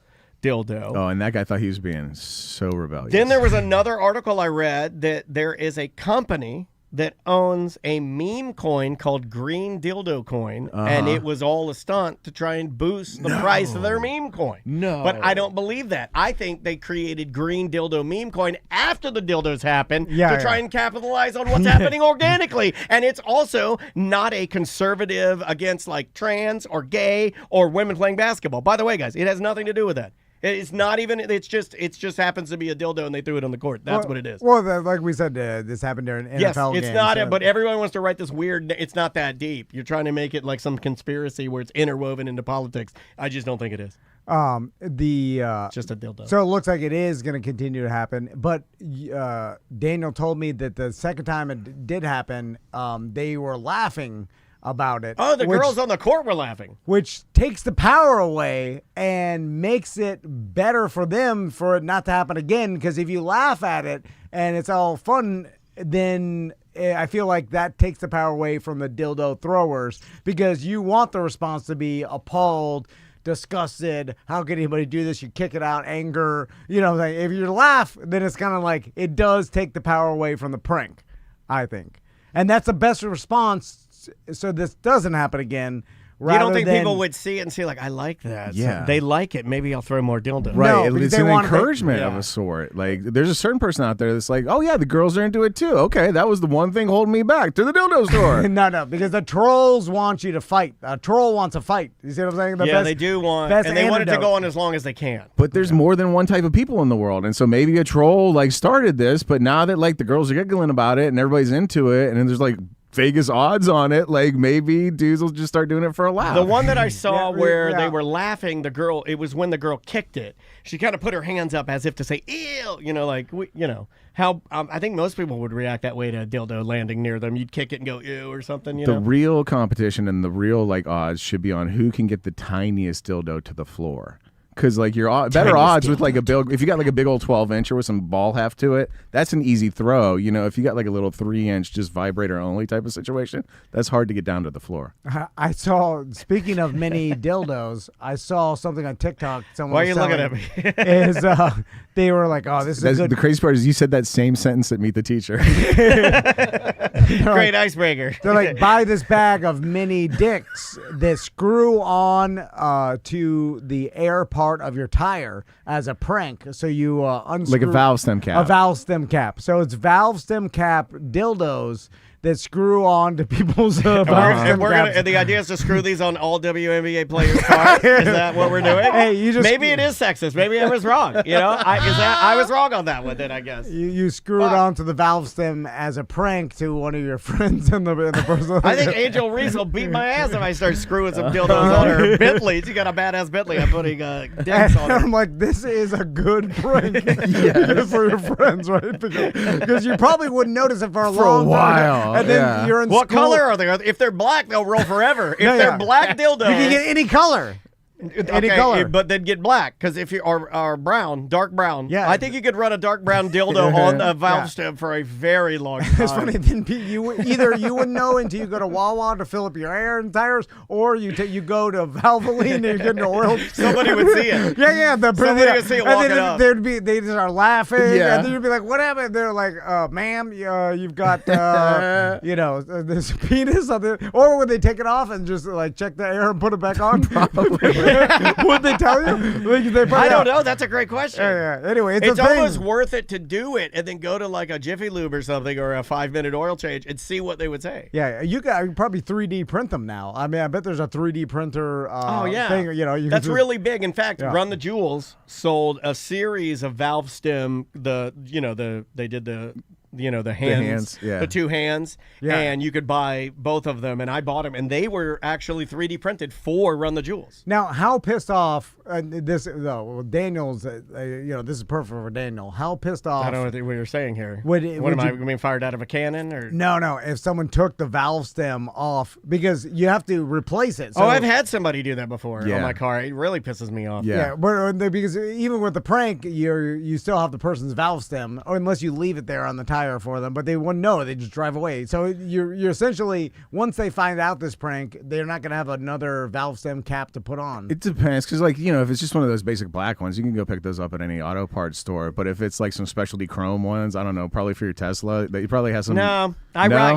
dildo. Oh, and that guy thought he was being so rebellious. Then there was another article I read that there is a company that owns a meme coin called Green Dildo Coin, and it was all a stunt to try and boost the price of their meme coin. No. But I don't believe that. I think they created Green Dildo Meme Coin after the dildos happened to try and capitalize on what's happening organically. And it's also not a conservative against like trans or gay or women playing basketball. By the way, guys, it has nothing to do with that. It's not even. It just happens to be a dildo, and they threw it on the court. That's what it is. Well, like we said, this happened during NFL games. It's not. But everyone wants to write this weird. It's not that deep. You're trying to make it like some conspiracy where it's interwoven into politics. I just don't think it is. Just a dildo. So it looks like it is going to continue to happen. But Daniel told me that the second time it did happen, they were laughing about it. Oh, the girls on the court were laughing. Which takes the power away and makes it better for them for it not to happen again. Because if you laugh at it and it's all fun, then I feel like that takes the power away from the dildo throwers because you want the response to be appalled, disgusted. How could anybody do this? You kick it out, anger. You know, like if you laugh, then it's kind of like it does take the power away from the prank, I think. And that's the best response. So this doesn't happen again You don't think people would see it and say, like, I like that? Yeah. So they like it. Maybe I'll throw more dildos. Right. No, It's they an want- encouragement of a sort. Like, there's a certain person out there that's like, oh, yeah, the girls are into it too. Okay, that was the one thing holding me back to the dildo store. No, because the trolls want you to fight. A troll wants a fight. You see what I'm saying? They do want, best and they want it to antidote. go on as long as they can. But there's more than one type of people in the world. And so maybe a troll, like, started this, but now that, like, the girls are giggling about it and everybody's into it, and then there's, like, Vegas odds on it, like maybe dudes will just start doing it for a laugh. The one that I saw where they were laughing, the girl, it was when the girl kicked it. She kind of put her hands up as if to say, ew, like, how I think most people would react that way to a dildo landing near them. You'd kick it and go, ew, or something, The real competition and the real, like, odds should be on who can get the tiniest dildo to the floor. Because, like, your better odds with, like, if you got, like, a big old 12-incher with some ball heft to it, that's an easy throw. If you got, like, a little 3-inch just vibrator only type of situation, that's hard to get down to the floor. I saw, speaking of mini dildos, I saw something on TikTok. Why are you looking at me? They were like, oh, this is good. The crazy part is you said that same sentence at Meet the Teacher. Great icebreaker. They're like, buy this bag of mini dicks that screw on to the air part of your tire as a prank. So you unscrew. Like a valve stem cap. A valve stem cap. So it's valve stem cap dildos that screw on to people's valve stem caps. And the idea is to screw these on all WNBA players' cars. Is that what we're doing? Hey, maybe it is sexist. Maybe I was wrong. I was wrong on that one. Then I guess you screw it onto the valve stem as a prank to one of your friends in the person. I think Angel Reese will beat my ass if I start screwing some dildos on her Bentleys. You got a badass Bentley. I'm putting dicks on her. I'm like, this is a good prank for your friends, right? Because you probably wouldn't notice it for a long while. time. And then you're in What school. color are they? If they're black, they'll roll forever. If they're black dildos, you can get any color. Any color. But then get black, because if you are brown, dark brown, I think you could run a dark brown dildo on a valve stem for a very long time. It's funny. Then you wouldn't know until you go to Wawa to fill up your air and tires, or you go to Valvoline and you get an oil. Somebody would see it. Somebody would see it walking up. They just are laughing, and then you'd be like, "What happened?" They're like, "Ma'am, you've got this penis on the," or would they take it off and just like check the air and put it back on? Probably. Would they tell you? I don't know. That's a great question. Anyway, it's almost worth it to do it and then go to like a Jiffy Lube or something or a 5-minute oil change and see what they would say. Yeah, you can probably 3D print them now. I mean, I bet there's a 3D printer. Thing, that's really big. In fact, Run the Jewels sold a series of valve stem. They did the hands, the two hands, and you could buy both of them, and I bought them, and they were actually 3D printed for Run the Jewels. Now, how pissed off Daniel's? This is perfect for Daniel. How pissed off? I don't know what you're saying here. Would I being fired out of a cannon or no? If someone took the valve stem off, because you have to replace it. So I've had somebody do that before on my car. It really pisses me off. Because even with the prank, you still have the person's valve stem, or unless you leave it there on the tire for them, but they wouldn't know. They just drive away. So you're essentially, once they find out this prank, they're not going to have another valve stem cap to put on. It depends, because if it's just one of those basic black ones, you can go pick those up at any auto parts store. But if it's like some specialty chrome ones, I don't know, probably for your Tesla, that you probably have some. You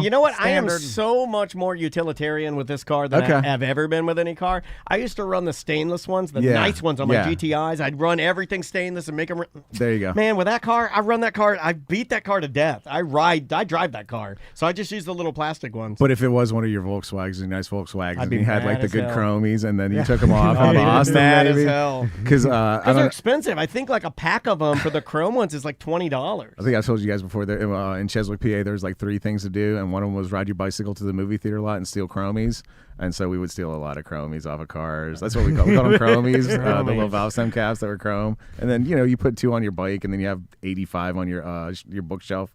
know what? Standard. I am so much more utilitarian with this car than I have ever been with any car. I used to run the stainless ones, the nice ones on my GTIs. I'd run everything stainless and make them. There you go. Man, with that car, I run that car. I beat that car to death. I drive that car. So I just use the little plastic ones. But if it was one of your Volkswagens, nice Volkswagens, and you had like the good hell. chromies, and then you took them off and lost them, mad as hell. Because they're expensive. I think like a pack of them for the chrome ones is like $20. I think I told you guys before, there in Cheswick, PA, there's like 3 things to do, and one of them was ride your bicycle to the movie theater lot and steal chromies. And so we would steal a lot of chromies off of cars. That's what we call them chromies, the little valve stem caps that were chrome. And then, you put 2 on your bike, and then you have 85 on your bookshelf.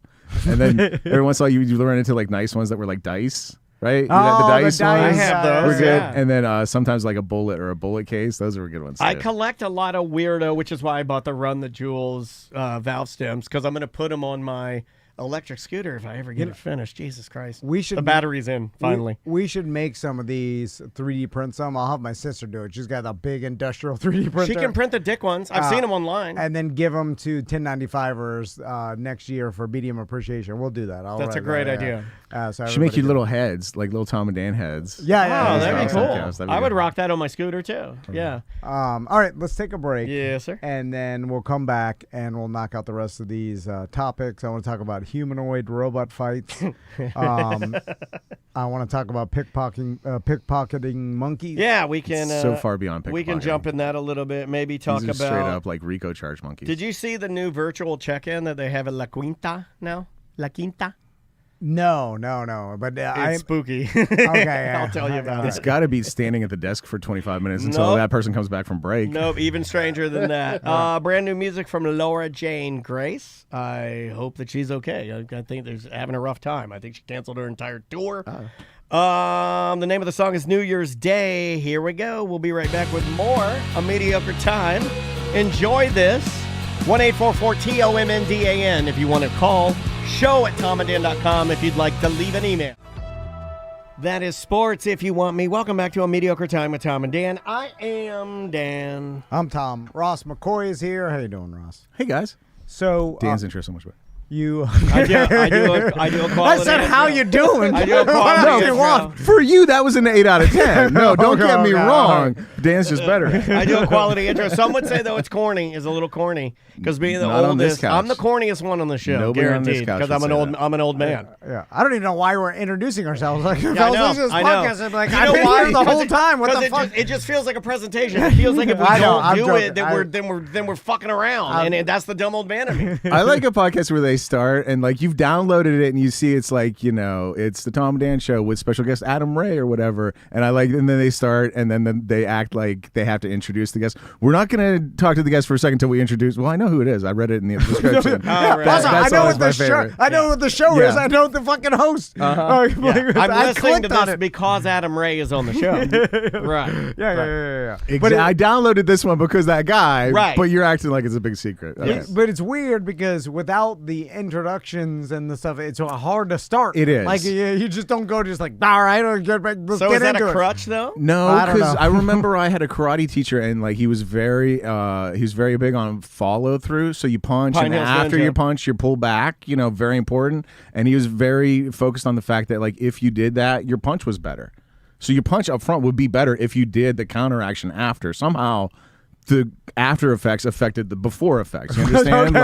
And then every once in a while you run into like nice ones that were like dice, right? Oh, the dice the dice ones. I have those. Were good. Yeah. And then sometimes like a bullet or a bullet case. Those were good ones too. I collect a lot of weirdo, which is why I bought the Run the Jewels valve stems, because I'm going to put them on my electric scooter if I ever get it finished. Jesus Christ. We should. The battery's in, finally. We should make some of these 3D print some. I'll have my sister do it. She's got a big industrial 3D printer. She can print the dick ones. I've seen them online. And then give them to 1095ers next year for medium appreciation. We'll do that. That's a great idea. So should make you little heads, like little Tom and Dan heads. Yeah. Oh, that'd be cool. That'd be I would good. rock that on my scooter, too. Yeah. All right, let's take a break. Yes, sir. And then we'll come back and we'll knock out the rest of these topics. I want to talk about humanoid robot fights. I want to talk about pickpocketing monkeys. Yeah, we can. So far beyond pickpocketing. We can jump in that a little bit. Maybe talk These are about straight up like Rico charge monkeys. Did you see the new virtual check-in that they have at La Quinta now? La Quinta. No. But It's spooky. Okay, I'll tell you about It's it. got to be standing at the desk for 25 minutes until Nope. that person comes back from break. Nope, even stranger than that. Brand new music from Laura Jane Grace. I hope that she's okay. I think she's having a rough time. I think she canceled her entire tour. The name of the song is New Year's Day. Here we go. We'll be right back with more A Mediocre Time. Enjoy this. 1-844-TOMNDAN if you want to call. Show at tomandan.com if you'd like to leave an email. That is sports if you want me. Welcome back to A Mediocre Time with Tom and Dan. I am Dan. I'm Tom. Ross McCoy is here. How you doing, Ross? Hey, guys. So Dan's intro so much better. you. I do a quality I said, "How you doing?" I do a quality What else you intro. want? For you, that was an 8 out of 10. No, don't Okay, get me okay, wrong. Dan's just better. I do a quality intro. Some would say, though, it's corny. Is a little corny because being the Not on this oldest, couch. I'm the corniest one on the show, Nobody on this guaranteed. couch Because would say I'm an old man. Yeah, I don't even know why we're introducing ourselves. Like, if Yeah, I was listening to this I know. podcast, I'd be like, You I've know been why? here the whole Because time. What the Because fuck? it just feels like a presentation. It feels like if we I know, don't I'm do joking. it, then we're fucking around, and that's the dumb old man of me. I like a podcast where they start and like you've downloaded it and you see it's like, it's the Tom and Dan show with special guest Adam Ray or whatever. And then they start and then they act like they have to introduce the guest. We're not going to talk to the guest for a second until we introduce. Well, I know who it is. I read it in the description. Right. Also, I That's know always what my the show. favorite. I know what the show Yeah. is. I know the fucking host. I'm I listening to clicked on this it. because Adam Ray is on the show. Right. Yeah. I downloaded this one because that guy, Right. but you're acting like it's a big secret. Okay. But it's weird because without the introductions and the stuff, it's hard to start. It is. Like you just don't go just like, all right, let's So get is that into a it. crutch though? No, I don't because know. I remember I had a karate teacher and like he was very big on follow through. So you punch Pine and Hills after Ninja. you punch, you pull back. Very important. And he was very focused on the fact that like if you did that, your punch was better. So your punch up front would be better if you did the counteraction after. Somehow the after effects affected the before effects. You understand?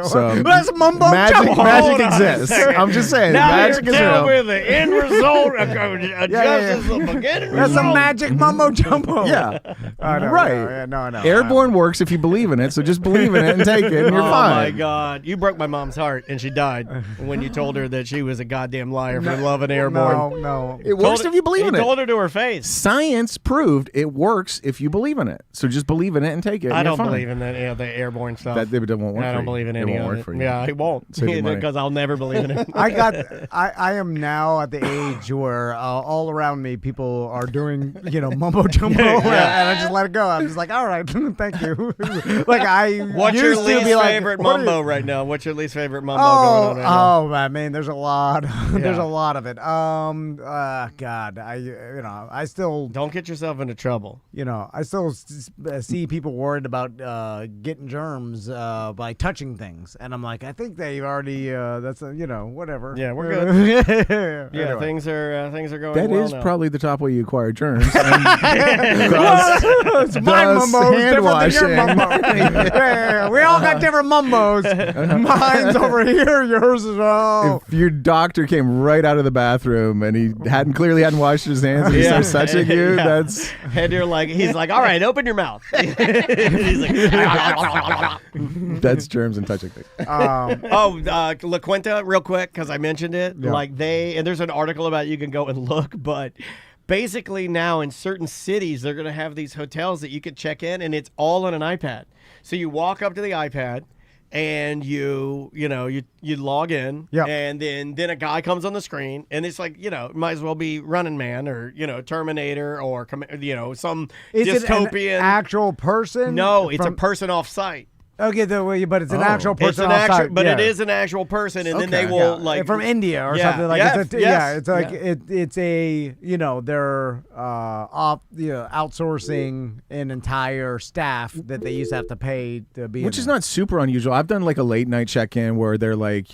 So That's mumbo magic jumbo. magic Hold on a exists. second. I'm just saying. Now you're magic is telling real. me the end result adjusts the beginning That's a result. magic mumbo jumbo. Yeah. No, Right. No. Airborne works if you believe in it, so just believe in it and take it, and you're Oh fine. my God! You broke my mom's heart, and she died when you told her that she was a goddamn liar for loving Airborne. No. It works if you believe in He it. told her to her face. Science proved it works if you believe in it. So just believe in it and take it. I and you're don't fine. believe in that. The Airborne stuff. That it won't work. I for don't you. believe in It any won't of work it. for you. Yeah, it won't. Save your money. Because I'll never believe in it. I am now at the age where all around me people are doing mumbo jumbo, and I just let it go. I'm just like, all right, thank you. Like I What's your used to least be like, favorite what are you- mumbo right now? What's your least favorite mumbo going on right now? Oh man, there's a lot. There's a lot of it. God, I still, Don't get yourself into trouble. I still see people worried about getting germs by touching things, and I'm like, I think they've already. That's whatever. Yeah, we're good. Yeah, Yeah, anyway. things are going That well is now. probably the top way you acquire germs. It's my Thus, mumbo's hand different than your washing. mumbo. yeah. We all got different mumbos. Mine's over here. Yours is If your doctor came right out of the bathroom and he clearly hadn't washed his hands and he starts touching you, Yeah. that's And you're like, he's like, all right, open your mouth. He's like, that's germs and touching things. La Quinta, real quick, because I mentioned it. Yeah. Like and there's an article about it, you can go and look, but basically now in certain cities, they're going to have these hotels that you could check in, and it's all on an iPad. So you walk up to the iPad, and you log in, Yep. and then a guy comes on the screen, and it's like, might as well be Running Man or, Terminator or, some Is it an dystopian. actual person? No, it's from- a person off site. Okay, but it's an actual person. It's an actual, but it is an actual person, and then they will like from India or something like that. It's like it's a they're outsourcing an entire staff that they used to have to pay to be. Which is not super unusual. I've done like a late night check-in where they're like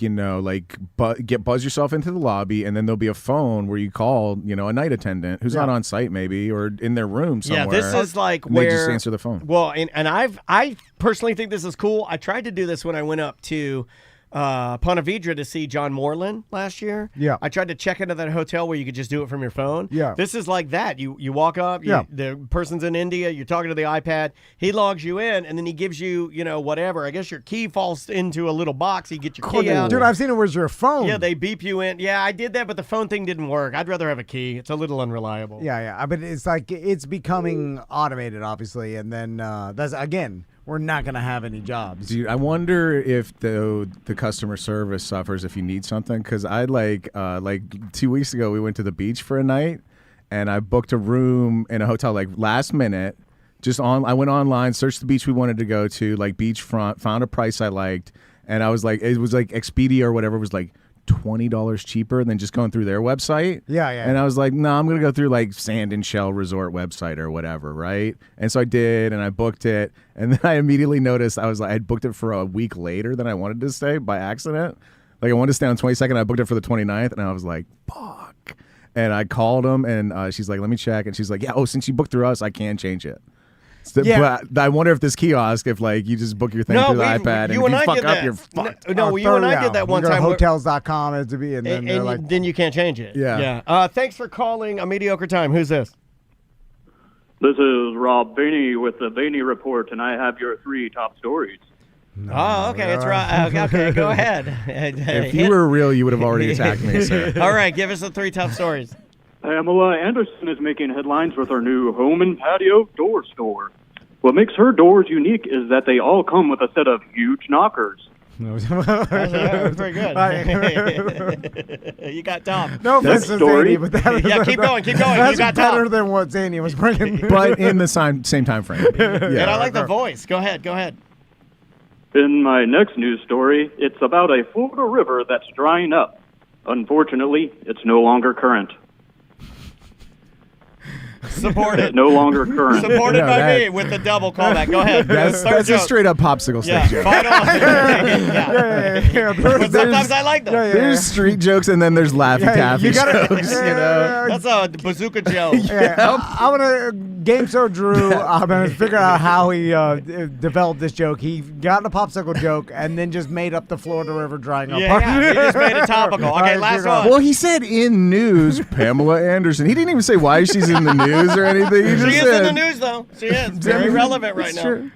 buzz yourself into the lobby, and then there'll be a phone where you call a night attendant who's not on site maybe or in their room somewhere. Yeah, this is like and where they just answer the phone. Well, and I personally think this is cool. I tried to do this when I went up to Ponte Vedra to see John Moreland last year. Yeah. I tried to check into that hotel where you could just do it from your phone. Yeah. This is like that. You walk up, the person's in India, you're talking to the iPad, he logs you in, and then he gives you, whatever. I guess your key falls into a little box. You get your key out. Dude, I've seen it. Where's your phone? Yeah, they beep you in. Yeah, I did that, but the phone thing didn't work. I'd rather have a key. It's a little unreliable. Yeah. But it's like it's becoming automated, obviously, and then that's again. We're not going to have any jobs. Dude, I wonder if the customer service suffers if you need something. Because I like 2 weeks ago, we went to the beach for a night, and I booked a room in a hotel like last minute. I went online, searched the beach we wanted to go to, like beachfront, found a price I liked, and I was like, it was like Expedia or whatever was like $20 cheaper than just going through their website. Yeah. And I was like, no, I'm going to go through like Sand and Shell Resort website or whatever, right? And so I did, and I booked it. And then I immediately noticed I had booked it for a week later than I wanted to stay by accident. Like I wanted to stay on 22nd. I booked it for the 29th, and I was like, fuck. And I called them, and she's like, let me check. And she's like, yeah, since you booked through us, I can change it. But I wonder if this kiosk, if like you just book your thing through the iPad, and if you fuck up, you're fucked. No, you and I did that one time. Hotels.com as to be, and then then you can't change it. Yeah. Thanks for calling A Mediocre Time. Who's this? This is Rob Vaney with the Vaney Report, and I have your 3 top stories. Okay, it's right. Okay, go ahead. If you were real, you would have already attacked me, sir. All right, give us the 3 top stories. Pamela Anderson is making headlines with her new home and patio door store. What makes her doors unique is that they all come with a set of huge knockers. That's very good. You got Tom. No offense to Zany, but keep going. That's You got better Tom. than what Zany was bringing. But in the same time frame. Yeah. And I like the voice. Go ahead. In my next news story, it's about a Florida river that's drying up. Unfortunately, it's no longer current. Supported. No longer current. Supported by me with the double callback. Go ahead. That's a straight up popsicle stick joke. But sometimes I like them. There's street jokes and then there's Laffy Taffy jokes. That's a bazooka joke. I'm gonna game show Drew. I'm gonna figure out how he developed this joke. He got a popsicle joke and then just made up the Florida River drying up. Yeah, he just made it topical. Okay, last one. Well, he said in news, Pamela Anderson. He didn't even say why she's in the news or anything. He just she is said, in the news, though. She is very relevant right now. True.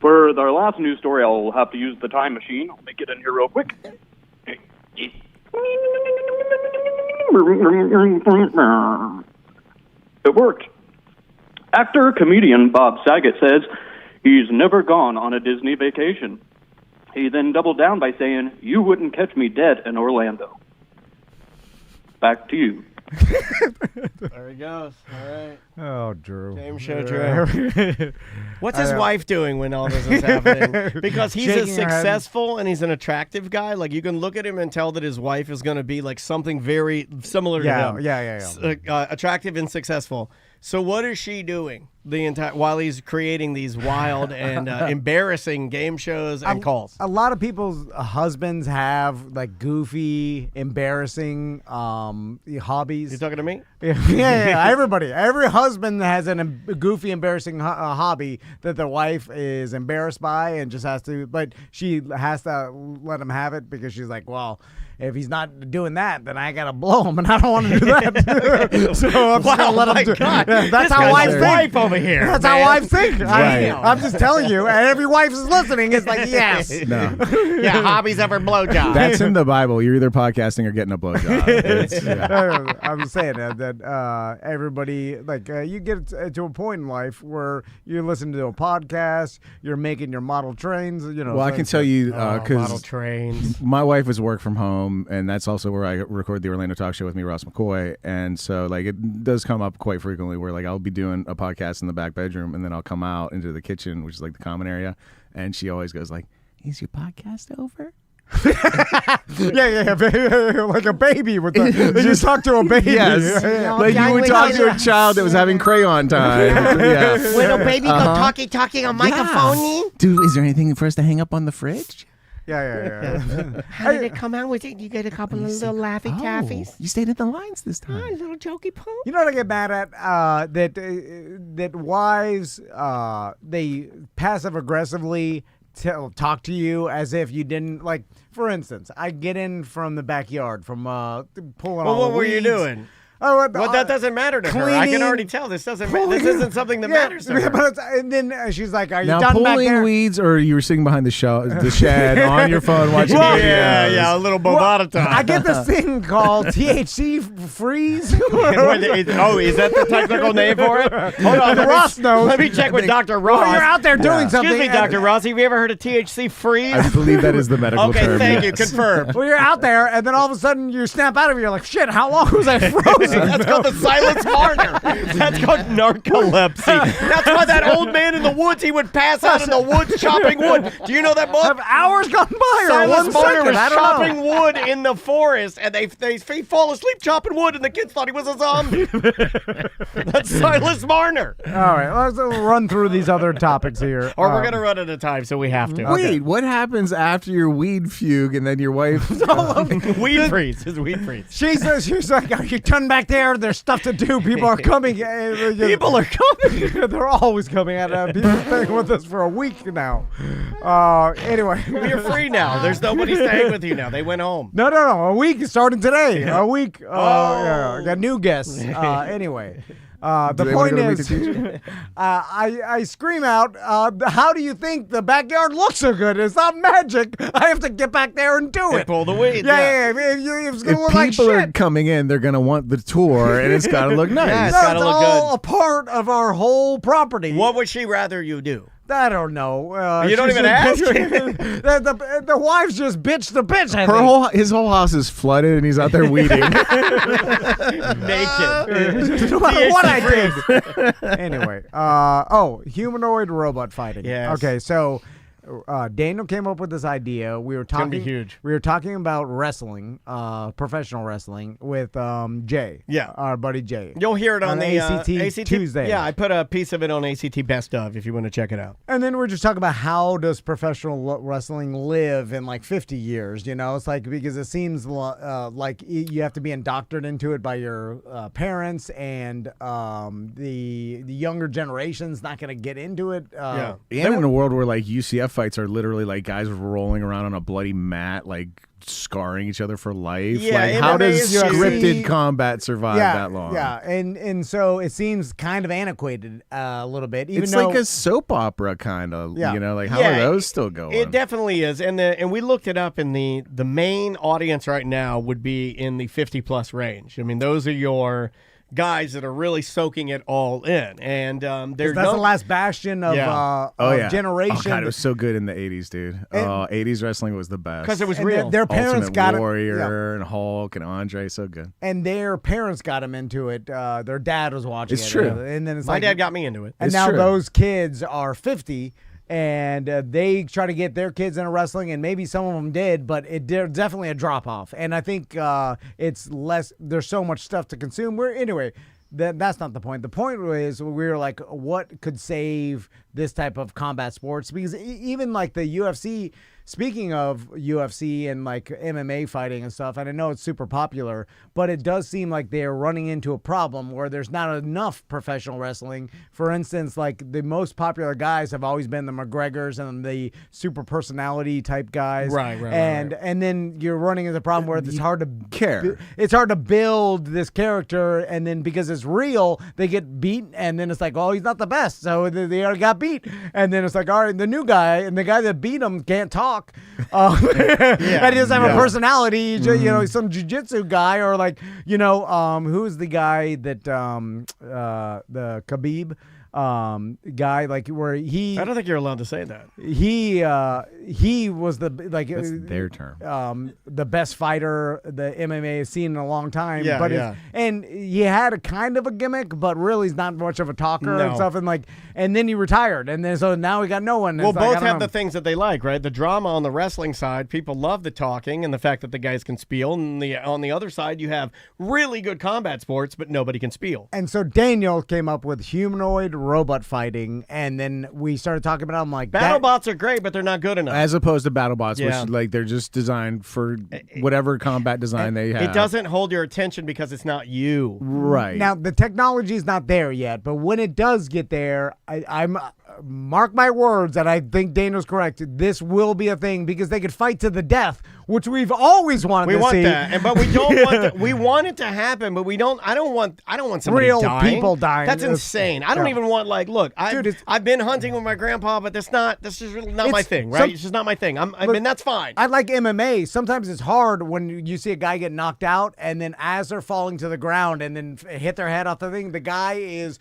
For our last news story, I'll have to use the time machine. I'll make it in here real quick. It worked. Actor-comedian Bob Saget says he's never gone on a Disney vacation. He then doubled down by saying, "You wouldn't catch me dead in Orlando." Back to you. There he goes. All right. Oh, Drew. Game show Drew. What's his wife doing when all this is happening? Because he's a successful and he's an attractive guy. Like, you can look at him and tell that his wife is going to be like something very similar to him. Yeah. Attractive and successful. So what is she doing while he's creating these wild and embarrassing game shows and calls? A lot of people's husbands have like goofy, embarrassing hobbies. You talking to me? Yeah. Every husband has a goofy, embarrassing hobby that their wife is embarrassed by and just has to, but she has to let him have it because she's like, well, if he's not doing that, then I gotta blow him, and I don't want to do that. So I'm just gonna let him do it. Yeah, that's how wives think. Over here. That's how wives think. Right. I'm just telling you, and every wife is listening. It's like, yes. No. Yeah, hobbies ever blowjob. That's in the Bible. You're either podcasting or getting a blowjob. I'm saying that everybody, like, you get to a point in life where you listen to a podcast, you're making your model trains. Well, I can tell you model because trains. my wife is work from home. And that's also where I record the Orlando Talk Show with me, Ross McCoy. And so, like, it does come up quite frequently where, like, I'll be doing a podcast and in the back bedroom, and then I'll come out into the kitchen, which is like the common area, and she always goes like, "Is your podcast over?" yeah, like a baby with the. You just talk to a baby. Yes, Yeah. like you would talk to a child that was having crayon time. Yeah. Little baby go talking on microphone. Dude, is there anything for us to hang up on the fridge? Yeah. How did it come out with it? You get a couple of little laffy taffies. You stayed at the lines this time. A little jokey poo. You know what I get mad at? That wives they passive aggressively talk to you as if you didn't like. For instance, I get in from the backyard from pulling. Well, what were you doing? Oh, Well, that doesn't matter to her. I can already tell this doesn't. This isn't something that matters to her. But and then she's like, "Are you Now done back pulling there?" weeds, or you were sitting behind the shed on your phone watching videos? Yeah, a little bovada time. I get this thing called THC freeze. Is that the technical name for it? Hold on, Ross knows. Let me check with Dr. Ross. Well, you're out there doing something. Excuse me, Dr. Ross. Have you ever heard of THC freeze? I believe that is the medical Okay, term. thank you. yes. Confirmed. Well, you're out there, and then all of a sudden you snap out of it. You're like, "Shit! How long was I frozen?" That's called the Silence Marner. That's called narcolepsy. That's why that old man in the woods, he would pass out in the woods chopping wood. Do you know that book? Have hours gone by or Silence 1 Marner second? was I don't chopping know. wood in the forest, and they fall asleep chopping wood, and the kids thought he was a zombie. That's Silas Marner. All right, let's run through these other topics here. Or we're gonna run out of time, so we have to. Wait, what happens after your weed fugue and then your wife? Weed freeze. His weed freeze. She says, she's like, "Are you done back there? There's stuff to do. People are coming." People are coming. They're always coming at us. People have been with us for a week now. Anyway. You're free now. There's nobody staying with you now. They went home. No. A week is starting today. A week. Yeah, got new guests. Anyway. The point is, I scream out, "How do you think the backyard looks so good? It's not magic. I have to get back there and do it." Pull the weeds. Yeah. It's going to look If like people are shit. coming in, they're gonna want the tour, and it's gotta look nice. Yeah, it's No, gotta it's look all good. a part of our whole property. What would she rather you do? I don't know. You don't she's even ask? the wives just bitch the bitch. I think. His whole house is flooded, and he's out there weeding. Naked. What I did. Anyway, humanoid robot fighting. Yes. Okay, so Daniel came up with this idea. We were gonna talking. be huge. We were talking about wrestling, professional wrestling, with Jay. Yeah. Our buddy Jay. You'll hear it on the ACT Tuesday. Yeah, I put a piece of it on ACT Best Of if you want to check it out. And then we're just talking about how does professional wrestling live in like 50 years, you know? It's like, because it seems like you have to be indoctrinated into it by your parents, and the younger generation's not going to get into it. Yeah. And in a world where like UCF fights are literally like guys rolling around on a bloody mat, like scarring each other for life. Yeah, like, how MMA does is scripted combat survive that long? Yeah, and so it seems kind of antiquated a little bit. Even It's though, like a soap opera kind of, Yeah. you know, like how Yeah, are those still going? It definitely is, and we looked it up, and the main audience right now would be in the 50+ range. I mean, those are your guys that are really soaking it all in, and they're that's the last bastion of, Yeah. of generation. Oh, God, it was so good in the 80s, dude. 80s wrestling was the best. because it was And real. their parents Ultimate got Warrior and Hulk and Andre, so good. and their parents got them into it. Their dad was watching It's it. true. And then it's My like, dad got me into it. and It's now true. those kids are 50, and they try to get their kids into wrestling, and maybe some of them did, but there's definitely a drop off. And I think it's less. There's so much stuff to consume. Anyway. That's not the point. The point is we were like, what could save this type of combat sports? Because even like the UFC, speaking of UFC and like MMA fighting and stuff, and I know it's super popular, but it does seem like they're running into a problem where there's not enough professional wrestling. For instance, like the most popular guys have always been the McGregors and the super personality type guys. Right. And then you're running into the problem where it's hard to care. It's hard to build this character, and then because it's real, they get beat, and then it's like, oh, he's not the best, so they already got beat, and then it's like, all right, the new guy, and the guy that beat him can't talk, and he doesn't have a personality. He's just, you know, some jiu-jitsu guy, or like, you know, who's the guy that the Khabib. guy, like where he. I don't think you're allowed to say that. He was the That's their term. The best fighter the MMA has seen in a long time. Yeah, but yeah. And he had a kind of a gimmick, but really he's not much of a talker No. and stuff. And then he retired, and then so now we got no one. Well, It's like, I both don't have know. the things that they like, right? The drama on the wrestling side, people love the talking and the fact that the guys can spiel. And on the other side, you have really good combat sports, but nobody can spiel. And so Daniel came up with humanoid robot fighting, and then we started talking about it. I'm like, BattleBots are great, but they're not good enough. As opposed to BattleBots, Yeah. which like they're just designed for whatever combat design they have. It doesn't hold your attention because it's not you. Right. Now, the technology is not there yet, but when it does get there, I'm mark my words, and I think Daniel's correct. This will be a thing because they could fight to the death, which we've always wanted We to want see. that, but we don't want that. We want it to happen, but we don't. I don't want somebody Real dying. people dying. That's It's- insane. I don't yeah. even want look. I've been hunting with my grandpa, but this is really not my thing, right? It's just not my thing. I mean, that's fine. I like MMA. Sometimes it's hard when you see a guy get knocked out, and then as they're falling to the ground and then hit their head off the thing, the guy is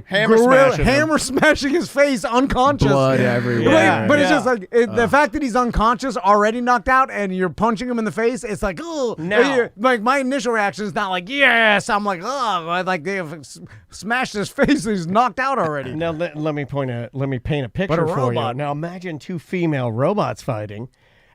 hammer smashing his face unconscious. Blood everywhere. But it's just like the fact that he's unconscious, already knocked out, and you're punching him in the face. It's like, oh, No. like my initial reaction is not like yes. I'm like, oh, like they have smashed his face. And he's knocked out already. Now let me paint a picture But a for robot. you. Now imagine two female robots fighting,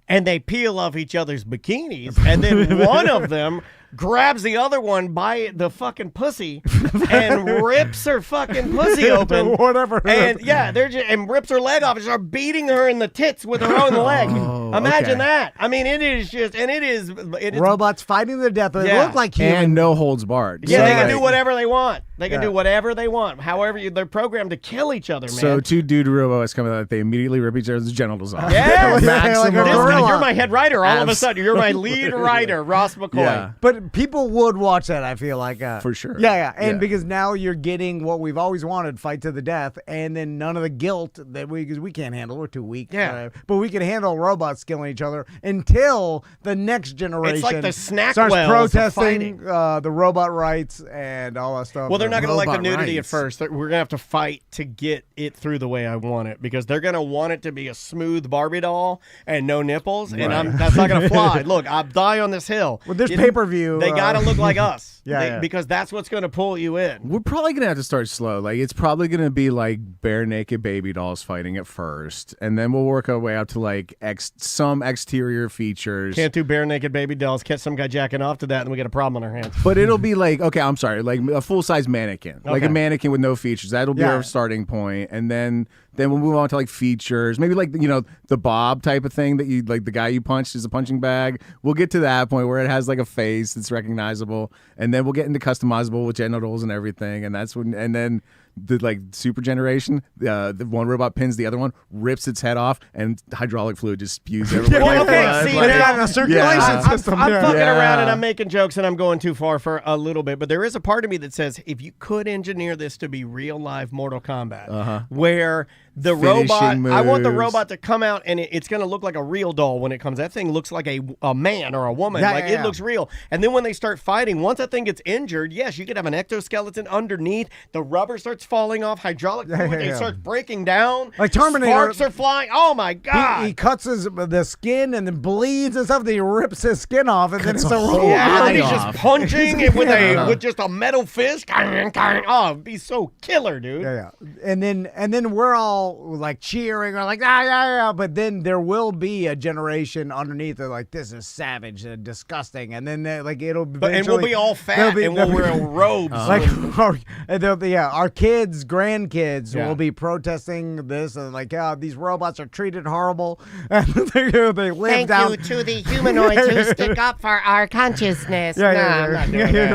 and they peel off each other's bikinis, and then one of them grabs the other one by the fucking pussy and rips her fucking pussy open. Whatever. And yeah, and rips her leg off and starts beating her in the tits with her own leg. Imagine that. I mean, it is Robots fighting to the death. They Yeah. look like humans. And no holds barred. Yeah, So, they can like- do whatever they want. They can do whatever they want. However, they're programmed to kill each other, man. So two dude robots come out, they immediately rip each other's genitals off. Yeah. Maximum. Like a gorilla. You're my head writer. All of a sudden, you're my lead writer, Ross McCoy. Yeah. But people would watch that, I feel like. For sure. Yeah. And Yeah. because now you're getting what we've always wanted, fight to the death, and then none of the guilt that because we can't handle. We're too weak. Yeah. But we can handle robots killing each other until the next generation It's like the snack starts wells of protesting the robot rights and all that stuff. Well, they're not going to like the Robot nudity at rights. first. We're going to have to fight to get it through the way I want it because they're going to want it to be a smooth Barbie doll and no nipples, and that's not going to fly. Look, I'll die on this hill. Well, there's pay-per-view. They got to look like us. Yeah. Because that's what's going to pull you in. We're probably going to have to start slow. Like, it's probably going to be like bare naked baby dolls fighting at first. And then we'll work our way up to like some exterior features. Can't do bare naked baby dolls, catch some guy jacking off to that, and we get a problem on our hands. But it'll be like, okay, I'm sorry, like a full-size mannequin. Like Okay. a mannequin with no features. That'll be our starting point. And then we'll move on to like features. Maybe like, the Bob type of thing that you, like the guy you punched is a punching bag. We'll get to that point where it has like a face that's recognizable. And then we'll get into customizable with genitals and everything. And that's when, and then the like super generation, the one robot pins the other one, rips its head off, and hydraulic fluid just spews everywhere. Well, like okay, blood. see, Like, It's got a circulation system. I'm fucking Yeah. around and I'm making jokes and I'm going too far for a little bit, but there is a part of me that says if you could engineer this to be real live Mortal Kombat, where the Finishing robot, I want the moves. robot to come out and it's going to look like a real doll when it comes. That thing looks like a man or a woman. Yeah, like yeah, it yeah. looks real. And then when they start fighting, once that thing gets injured, yes, you could have an exoskeleton underneath. The rubber starts falling off. Hydraulic fluid, it starts breaking down. Like Terminator. Sparks are flying. Oh my God. He cuts the skin and then bleeds and stuff. Then he rips his skin off, and then it's a robot. Yeah, and then he's off. just punching it with just a metal fist. Oh, it'd be so killer, dude. Yeah. And then we're all like cheering, or like yeah. But then there will be a generation underneath that like this is savage and disgusting, and then like it'll. And we'll be all fat and we'll wear robes. Like our kids, grandkids will be protesting this and like, these robots are treated horrible, and they live down. to the humanoids who stick up for our consciousness. Yeah.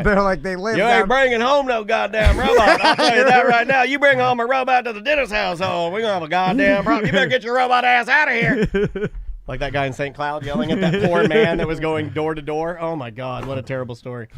They're like they live You down. ain't bringing home no goddamn robot. I'll tell you that right now. You bring home a robot to the Dennis household, we're going to have a goddamn problem. You better get your robot ass out of here. Like that guy in St. Cloud yelling at that poor man that was going door to door. Oh, my God. What a terrible story.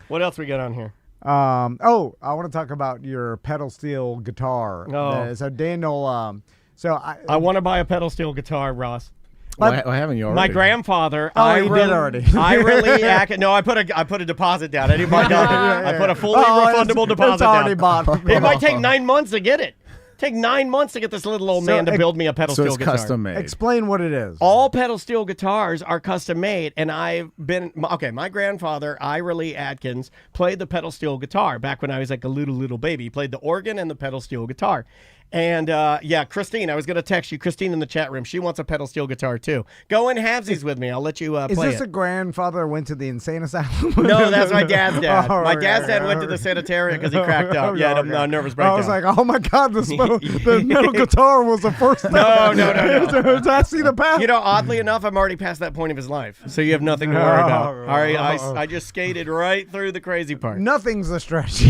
What else we got on here? I want to talk about your pedal steel guitar. Oh. So Daniel, I want to buy a pedal steel guitar, Ross. Why haven't you already? My grandfather. Oh, you did already. I really no. I put a deposit down. I didn't buy nothing. I put a fully refundable deposit it's already down. bought. It might take 9 months to get it. Take 9 months to get this little old man to build me a pedal steel it's guitar. custom made. Explain what it is. All pedal steel guitars are custom made, and I've been my grandfather, Ira Lee Atkins, played the pedal steel guitar back when I was like a little baby. He played the organ and the pedal steel guitar. And Christine, I was going to text you. Christine in the chat room, she wants a pedal steel guitar too. Go in halvesies with me. I'll let you play it. Is this a grandfather who went to the insane asylum? No, that's my dad's dad. Oh, my dad's dad went to the sanitarium because he cracked up. Yeah, a nervous breakdown. I was like, oh my God, the metal guitar was the first step. No. I see the path. You know, oddly enough, I'm already past that point of his life, so you have nothing to worry about. All right, I just skated right through the crazy part. Nothing's a stretch.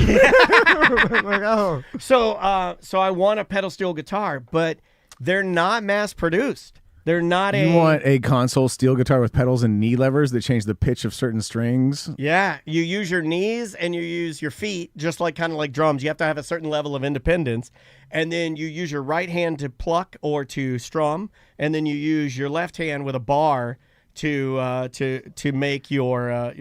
So I want a pedal steel guitar, but they're not mass produced. They're not You want a console steel guitar with pedals and knee levers that change the pitch of certain strings? Yeah, you use your knees and you use your feet, just like kind of like drums. You have to have a certain level of independence, and then you use your right hand to pluck or to strum, and then you use your left hand with a bar to make your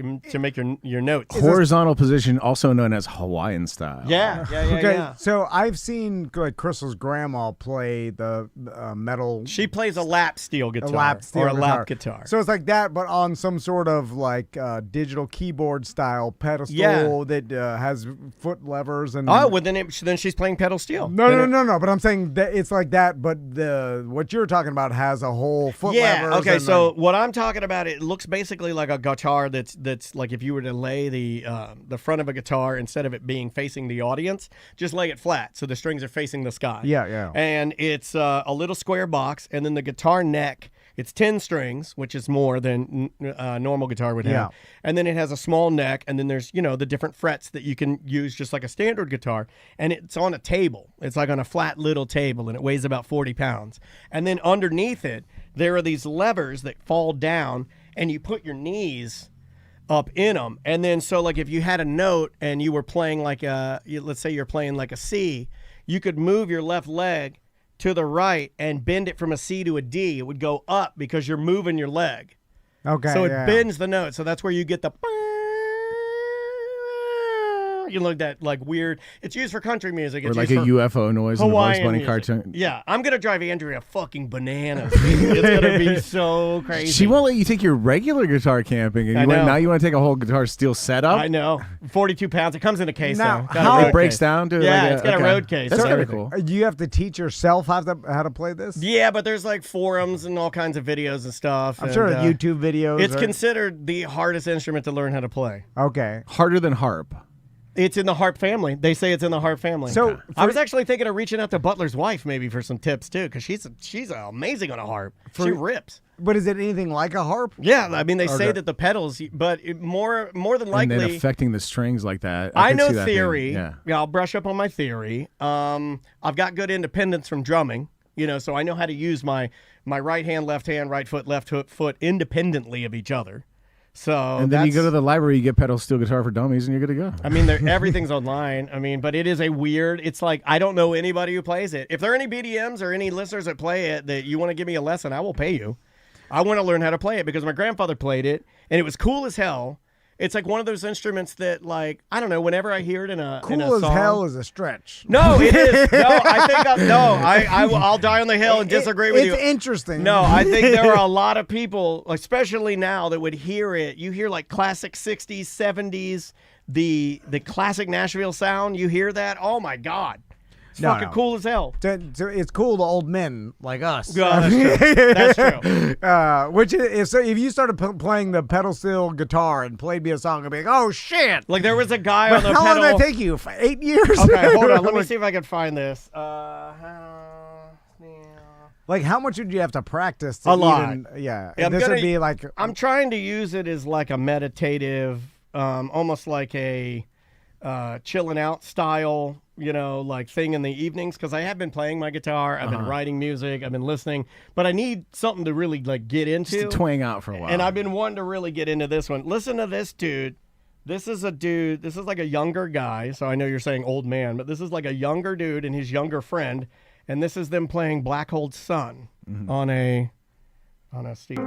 notes. Horizontal position, also known as Hawaiian style. Yeah. Okay, so I've seen like Crystal's grandma play the metal. She plays a lap steel guitar lap guitar. So it's like that, but on some sort of like digital keyboard style pedestal that has foot levers and. Oh, well then she's playing pedal steel. No. But I'm saying that it's like that, but what you're talking about has a whole foot levers. Okay. So what I'm talking about, it looks basically like a guitar that's like if you were to lay the front of a guitar, instead of it being facing the audience, just lay it flat so the strings are facing the sky. Yeah. And it's a little square box, and then the guitar neck, it's 10 strings, which is more than a normal guitar would have. Yeah. And then it has a small neck, and then there's, the different frets that you can use just like a standard guitar. And it's on a table. It's like on a flat little table, and it weighs about 40 pounds. And then underneath it, there are these levers that fall down, and you put your knees up in them. And then so like if you had a note and you were playing like let's say you're playing like a C, you could move your left leg to the right and bend it from a C to a D. It would go up because you're moving your leg. Okay. So it bends the note. So that's where you get the that like weird. It's used for country music. It's or like a UFO noise in the Bugs Bunny music. cartoon. Yeah, I'm gonna drive Andrea fucking bananas. It's gonna be so crazy. She won't let you take your regular guitar camping, and now you want to take a whole guitar steel setup. I know, 42 pounds. It comes in a case. Now, though. how it breaks down to it's got a road case. That's kind of everything. cool. Do you have to teach yourself how to play this? Yeah, but there's like forums and all kinds of videos and stuff. I'm sure YouTube videos. It's considered the hardest instrument to learn how to play. Okay. Harder than harp. It's in the harp family. They say it's in the harp family. So I was actually thinking of reaching out to Butler's wife maybe for some tips too, because she's amazing on a harp. She rips. But is it anything like a harp? Yeah, I mean they say that the pedals, but more than likely, and then affecting the strings like that. I know theory. Yeah, I'll brush up on my theory. I've got good independence from drumming, so I know how to use my right hand, left foot, left foot independently of each other. So and then you go to the library, you get pedal steel guitar for dummies, and you're good to go. I mean, everything's online. I mean, but it is it's like I don't know anybody who plays it. If there are any BDMs or any listeners that play it that you want to give me a lesson, I will pay you. I want to learn how to play it because my grandfather played it, and it was cool as hell. It's like one of those instruments that, like, I don't know, whenever I hear it in a cool in a as song, hell is a stretch. No, it is. No, I think I'll die on the hill and disagree with you. It's interesting. No, I think there are a lot of people, especially now, that would hear it. You hear like classic 60s, 70s, the classic Nashville sound. You hear that? Oh my God. It's fucking cool as hell. It's cool to old men like us. Yeah, that's true. That's true. Which is, if you started playing the pedal steel guitar and played me a song, I'd be like, oh shit! Like there was a guy on the pedal. How long did that take you? 8 years? Okay, hold on. Let me see if I can find this. Like, how much would you have to practice? A lot. This would be like. I'm trying to use it as like a meditative, almost like a chilling out style. Like thing in the evenings, because I have been playing my guitar, I've been writing music, I've been listening, but I need something to really like get into. Just to twang out for a while. And I've been wanting to really get into this one. Listen to this dude. This is like a younger guy, so I know you're saying old man, but this is like a younger dude and his younger friend, and this is them playing Black Hole Sun on a on a steel.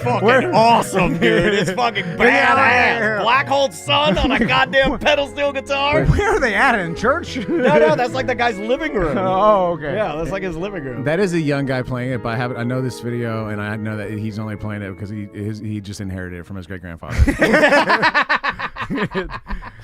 Fucking awesome, dude. It's fucking badass. Black Hole Sun on a goddamn pedal steel guitar. Where are they at? In church? No, that's like the guy's living room. Oh, okay. Yeah, that's like his living room. That is a young guy playing it, but I know this video, and I know that he's only playing it because he just inherited it from his great grandfather.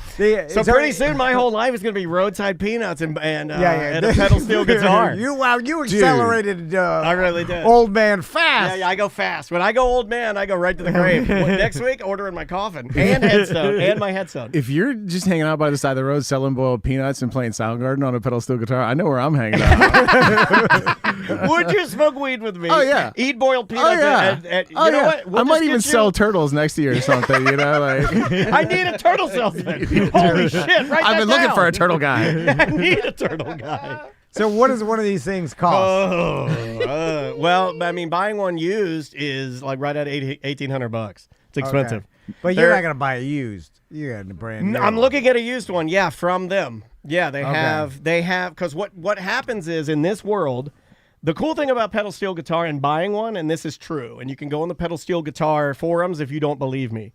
So pretty soon, my whole life is going to be roadside peanuts and a pedal steel guitar. You accelerated. I really did. Old man fast. Yeah, I go fast. When I go old man, I go right to the grave. Next week, ordering my coffin and headstone and my headstone. If you're just hanging out by the side of the road selling boiled peanuts and playing Soundgarden on a pedal steel guitar, I know where I'm hanging out. Would you smoke weed with me? Oh yeah. Eat boiled peanuts. You know what? I might even sell turtles next to you or something. You know, like I need a turtle salesman. Holy shit! I've been looking for a turtle guy. I need a turtle guy. So what does one of these things cost? Well, I mean, buying one used is like right at $1,800. It's expensive. Okay. But you're not gonna buy a used. You got a brand new. I'm looking at a used one. Yeah, from them. Yeah, they have. Because what happens is in this world. The cool thing about pedal steel guitar and buying one, and this is true, and you can go on the pedal steel guitar forums if you don't believe me.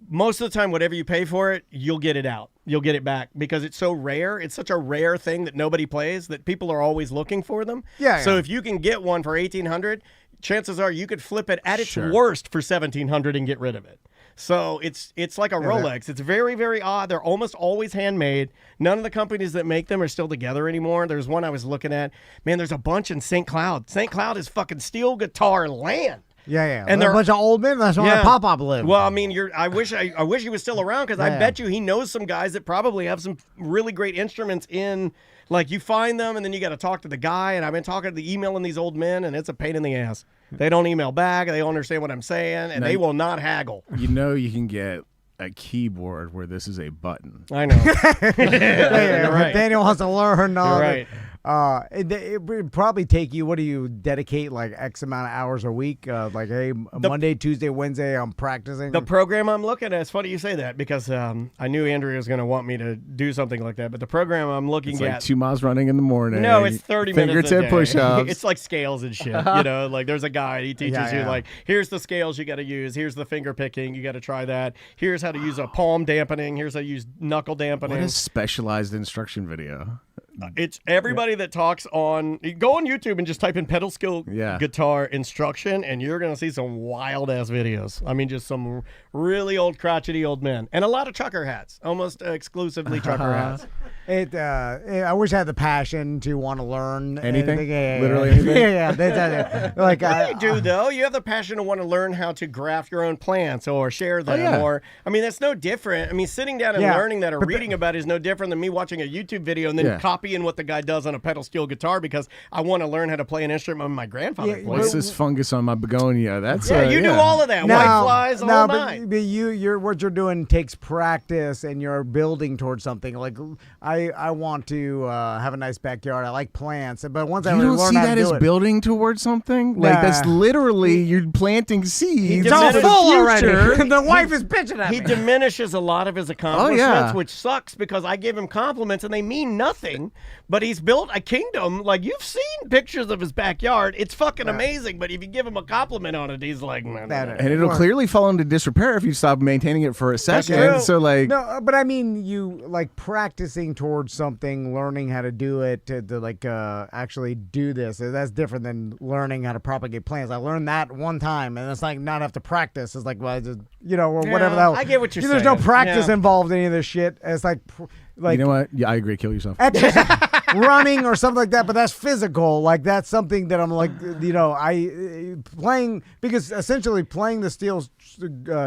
Most of the time, whatever you pay for it, you'll get it out. You'll get it back because it's so rare. It's such a rare thing that nobody plays that people are always looking for them. Yeah. So if you can get one for $1,800, chances are you could flip it at its worst for $1,700 and get rid of it. So it's like a Rolex. It's very, very odd. They're almost always handmade. None of the companies that make them are still together anymore. There's one I was looking at. Man, there's a bunch in St. Cloud. St. Cloud is fucking steel guitar land. Yeah. And they're a bunch of old men. That's where Pop-Pop live. Well, I mean, I wish he was still around because I bet you he knows some guys that probably have some really great instruments in. Like you find them and then you got to talk to the guy. And I've been emailing these old men, and it's a pain in the ass. They don't email back. They don't understand what I'm saying, and they will not haggle. You know, you can get a keyboard where this is a button. I know. You're right. Daniel wants to learn. You're right. It would probably take you, what do you dedicate, like X amount of hours a week? Like, hey, Monday, Tuesday, Wednesday, I'm practicing. The program I'm looking at, it's funny you say that because I knew Andrea was going to want me to do something like that. But the program I'm looking at. It's like 2 miles running in the morning. No, it's 30 minutes a day. Fingertip push-ups. It's like scales and shit. You know, like there's a guide. He teaches you, like, here's the scales you got to use. Here's the finger picking. You got to try that. Here's how to use a palm dampening. Here's how to use knuckle dampening. What a specialized instruction video. It's everybody that talks on. Go on YouTube and just type in pedal skill guitar instruction, and you're gonna see some wild ass videos. I mean, just some really old crotchety old men, and a lot of trucker hats, almost exclusively trucker hats. I wish I had the passion to want to learn anything. Literally anything. Like you do though. You have the passion to want to learn how to graft your own plants or share them, or I mean, that's no different. I mean, sitting down and learning that or reading about it is no different than me watching a YouTube video and then copying what the guy does on a pedal steel guitar because I want to learn how to play an instrument my grandfather played. What's this fungus on my begonia? That's you do all of that. White flies, all night. But you're what you're doing takes practice, and you're building towards something. Like I want to have a nice backyard. I like plants, but once I learn how to do it, you don't see that as building towards something. Like that's literally you're planting seeds. It's all full already. The wife is bitching at me. He diminishes a lot of his accomplishments, which sucks because I give him compliments and they mean nothing. But he's built a kingdom. Like, you've seen pictures of his backyard. It's fucking amazing. But if you give him a compliment on it, he's like, man. And it'll clearly fall into disrepair if you stop maintaining it for a second. So, like. No, but I mean, you, like, practicing towards something, learning how to do it, to actually do this. That's different than learning how to propagate plants. I learned that one time, and it's like not have to practice. It's like, well, just, or whatever that was. I get what you're saying. There's no practice involved in any of this shit. It's like. You know what? Yeah, I agree. Kill yourself. Running or something like that, but that's physical. Like, that's something that I'm like, I playing, because essentially playing the steel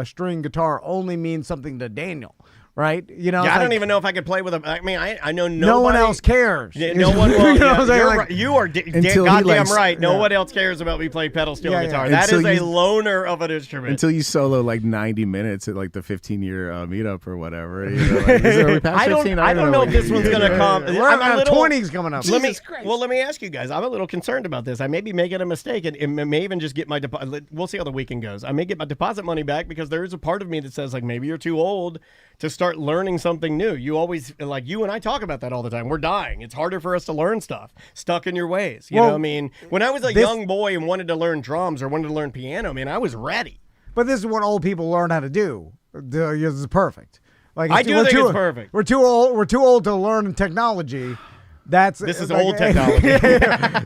string guitar only means something to Daniel, right? You know, Yeah, I like, don't even know if I could play with a. I mean, I know no one else cares. Yeah, no one will. You know what I'm saying? You're Like, right. You are Until he goddamn likes- right. No yeah. one else cares about me playing pedal steel Yeah, guitar. yeah. That is Until a you- loner of an instrument. Until you solo like 90 minutes at like the 15-year meetup or whatever. You know, like, are we past I don't 15? know if this one's gonna come. We're I'm a at little- 20s coming up. Let me ask you guys. I'm a little concerned about this. I may be making a mistake, and may even just get my deposit. We'll see how the weekend goes. I may get my deposit money back because there is a part of me that says like maybe you're too old to start learning something new. You always like you and I talk about that all the time. We're dying. It's harder for us to learn stuff. Stuck in your ways. You know what I mean? When I was a young boy and wanted to learn drums or wanted to learn piano, man, I was ready. But this is what old people learn how to do. This is perfect. Like I do think it's perfect. We're too old. We're too old to learn technology. This is old technology.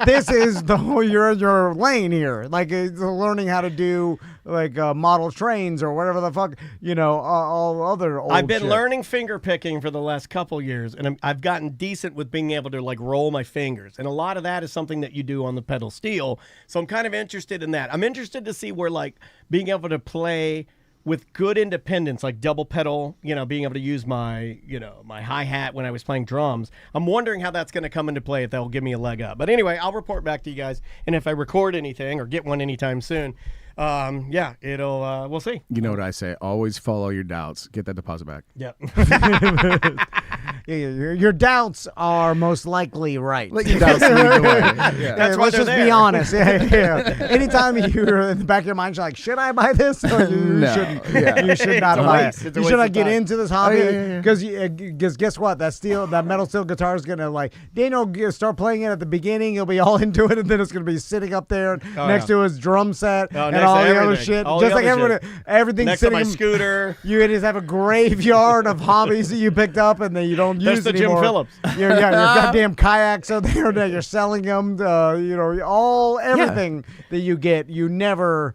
This is you're in your lane here. Like it's learning how to do like model trains or whatever the fuck, you know, all other old I've been shit. learning finger picking for the last couple years, and I've gotten decent with being able to like roll my fingers. And a lot of that is something that you do on the pedal steel. So I'm kind of interested in that. I'm interested to see where like being able to play with good independence, like double pedal, you know, being able to use my, you know, my hi-hat when I was playing drums. I'm wondering how that's going to come into play, if that will give me a leg up. But anyway, I'll report back to you guys. And if I record anything or get one anytime soon, yeah, it'll, we'll see. You know what I say? Always follow your doubts. Get that deposit back. Yep. Your doubts are most likely right. Let your doubts lead the way. Yeah. That's why let's they're just be there. honest. Yeah. Anytime you're in the back of your mind, you're like, should I buy this? Or you No. shouldn't. Yeah. You should not It's a buy waste. it. It's a You waste should not of get time. into this hobby yeah. because guess what? That metal steel guitar is gonna like Daniel start playing it at the beginning. He'll be all into it, and then it's gonna be sitting up there next to his drum set and next all to the other everything. shit. All Just the like other everything's Next to sitting my in- scooter. You just have a graveyard of hobbies that you picked up and that you don't That's use the Jim anymore. Phillips. Your goddamn kayaks are there that you're selling them. You know, everything that you get, you never,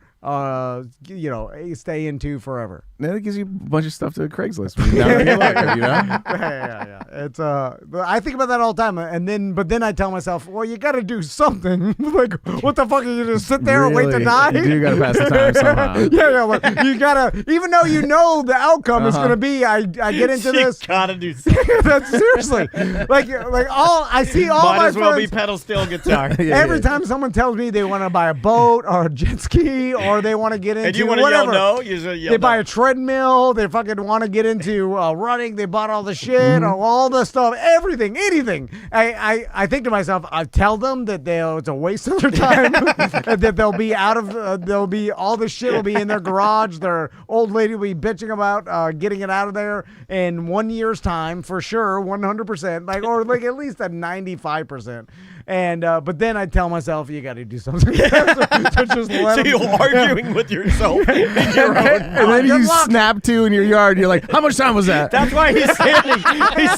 stay into forever. Then it gives you a bunch of stuff to Craigslist. When you're down on your luck, you know? Yeah. It's I think about that all the time, but then I tell myself, well, you got to do something. Like, what the fuck are you just sit there and wait to Really? die? You do got to pass the time somehow. Yeah. Like, you gotta, even though you know the outcome is gonna be, I get into this. You gotta do something. That's seriously like I see all Might my as well be friends. pedal steel guitar. Every time someone tells me they want to buy a boat or a jet ski or they want to get into And you want to yell whatever, no? You just yell they buy no. a treadmill. They fucking want to get into running. They bought all the shit, or all the stuff, everything, anything. I think to myself, I tell them that it's a waste of their time, and that they'll be all the shit will be in their garage. Their old lady will be bitching about getting it out of there in 1 year's time for sure, 100%, like or like at least a 95%. And but then I tell myself, you got to do something. So just let So them- you're arguing with yourself in your own. And then you snap to in your yard. You're like, how much time was that? That's why he's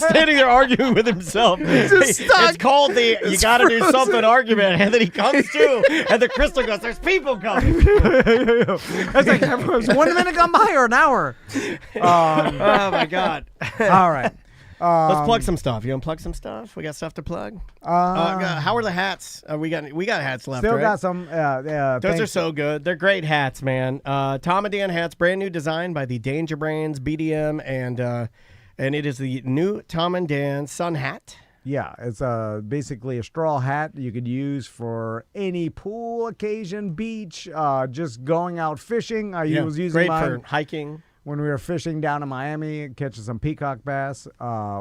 standing there arguing with himself. It's called the you got to do something argument. And then he comes to, and the crystal goes, there's people coming. It's like, was 1 minute gone by or an hour? Oh, my God. All right. Let's plug some stuff. You want to plug some stuff? We got stuff to plug? How are the hats? We got hats left, Still right? got some. Those are so good. They're great hats, man. Tom and Dan hats, brand new design by the Danger Brands, BDM, and it is the new Tom and Dan Sun Hat. Yeah, it's basically a straw hat you could use for any pool occasion, beach, just going out fishing. I was using great mine for hiking. when we were fishing down in Miami, catching some peacock bass,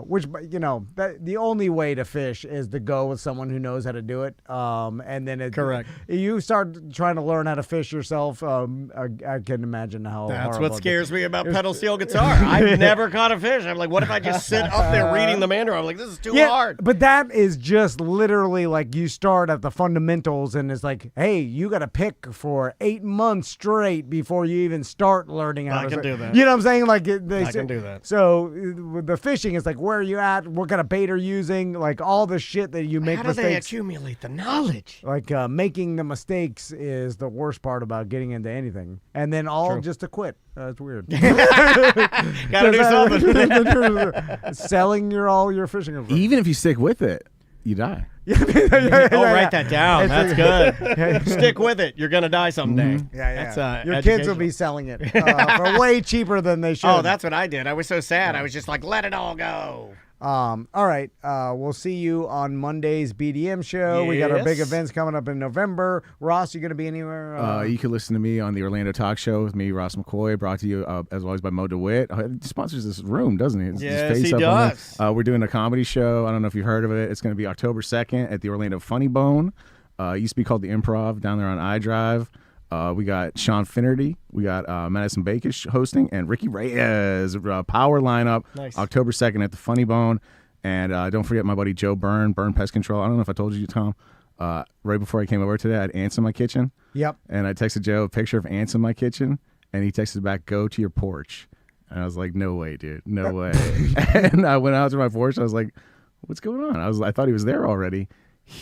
which, you know, the only way to fish is to go with someone who knows how to do it. And then Correct. You start trying to learn how to fish yourself. I can imagine how That's horrible what it scares me about pedal steel guitar. I've never caught a fish. I'm like, what if I just sit up there reading the manual? I'm like, this is too hard. But that is just literally like you start at the fundamentals and it's like, hey, you got to pick for 8 months straight before you even start learning how I to can do that. You know what I'm saying? Like I can do that. So with the fishing is like, where are you at? What kind of bait are you using? Like all the shit that you make How do mistakes. they accumulate the knowledge? Like making the mistakes is the worst part about getting into anything, and then all just to quit. That's weird. Gotta do something. Selling all your fishing equipment. Even if you stick with it, You die. Write that down. That's good. Stick with it. You're gonna die someday. That's, your kids will be selling it for way cheaper than they should. Oh, that's what I did. I was so sad. I was just like, let it all go. All right. We'll see you on Monday's BDM show. We got our big events coming up in November. Ross, you going to be anywhere? You can listen to me on the Orlando Talk Show with me, Ross McCoy, brought to you, as always, by Mo DeWitt. He sponsors this room, doesn't he? Yes, he does. We're doing a comedy show. I don't know if you've heard of it. It's going to be October 2nd at the Orlando Funny Bone. It used to be called the Improv down there on iDrive. We got Sean Finnerty, we got Madison Bakish hosting, and Ricky Reyes, power lineup, October 2nd at the Funny Bone. And don't forget my buddy Joe Byrne Pest Control. I don't know if I told you, Tom, right before I came over today, I had ants in my kitchen. Yep. And I texted Joe a picture of ants in my kitchen, and he texted back, go to your porch. And I was like, no way, dude, no way. And I went out to my porch, and I was like, what's going on? I thought he was there already.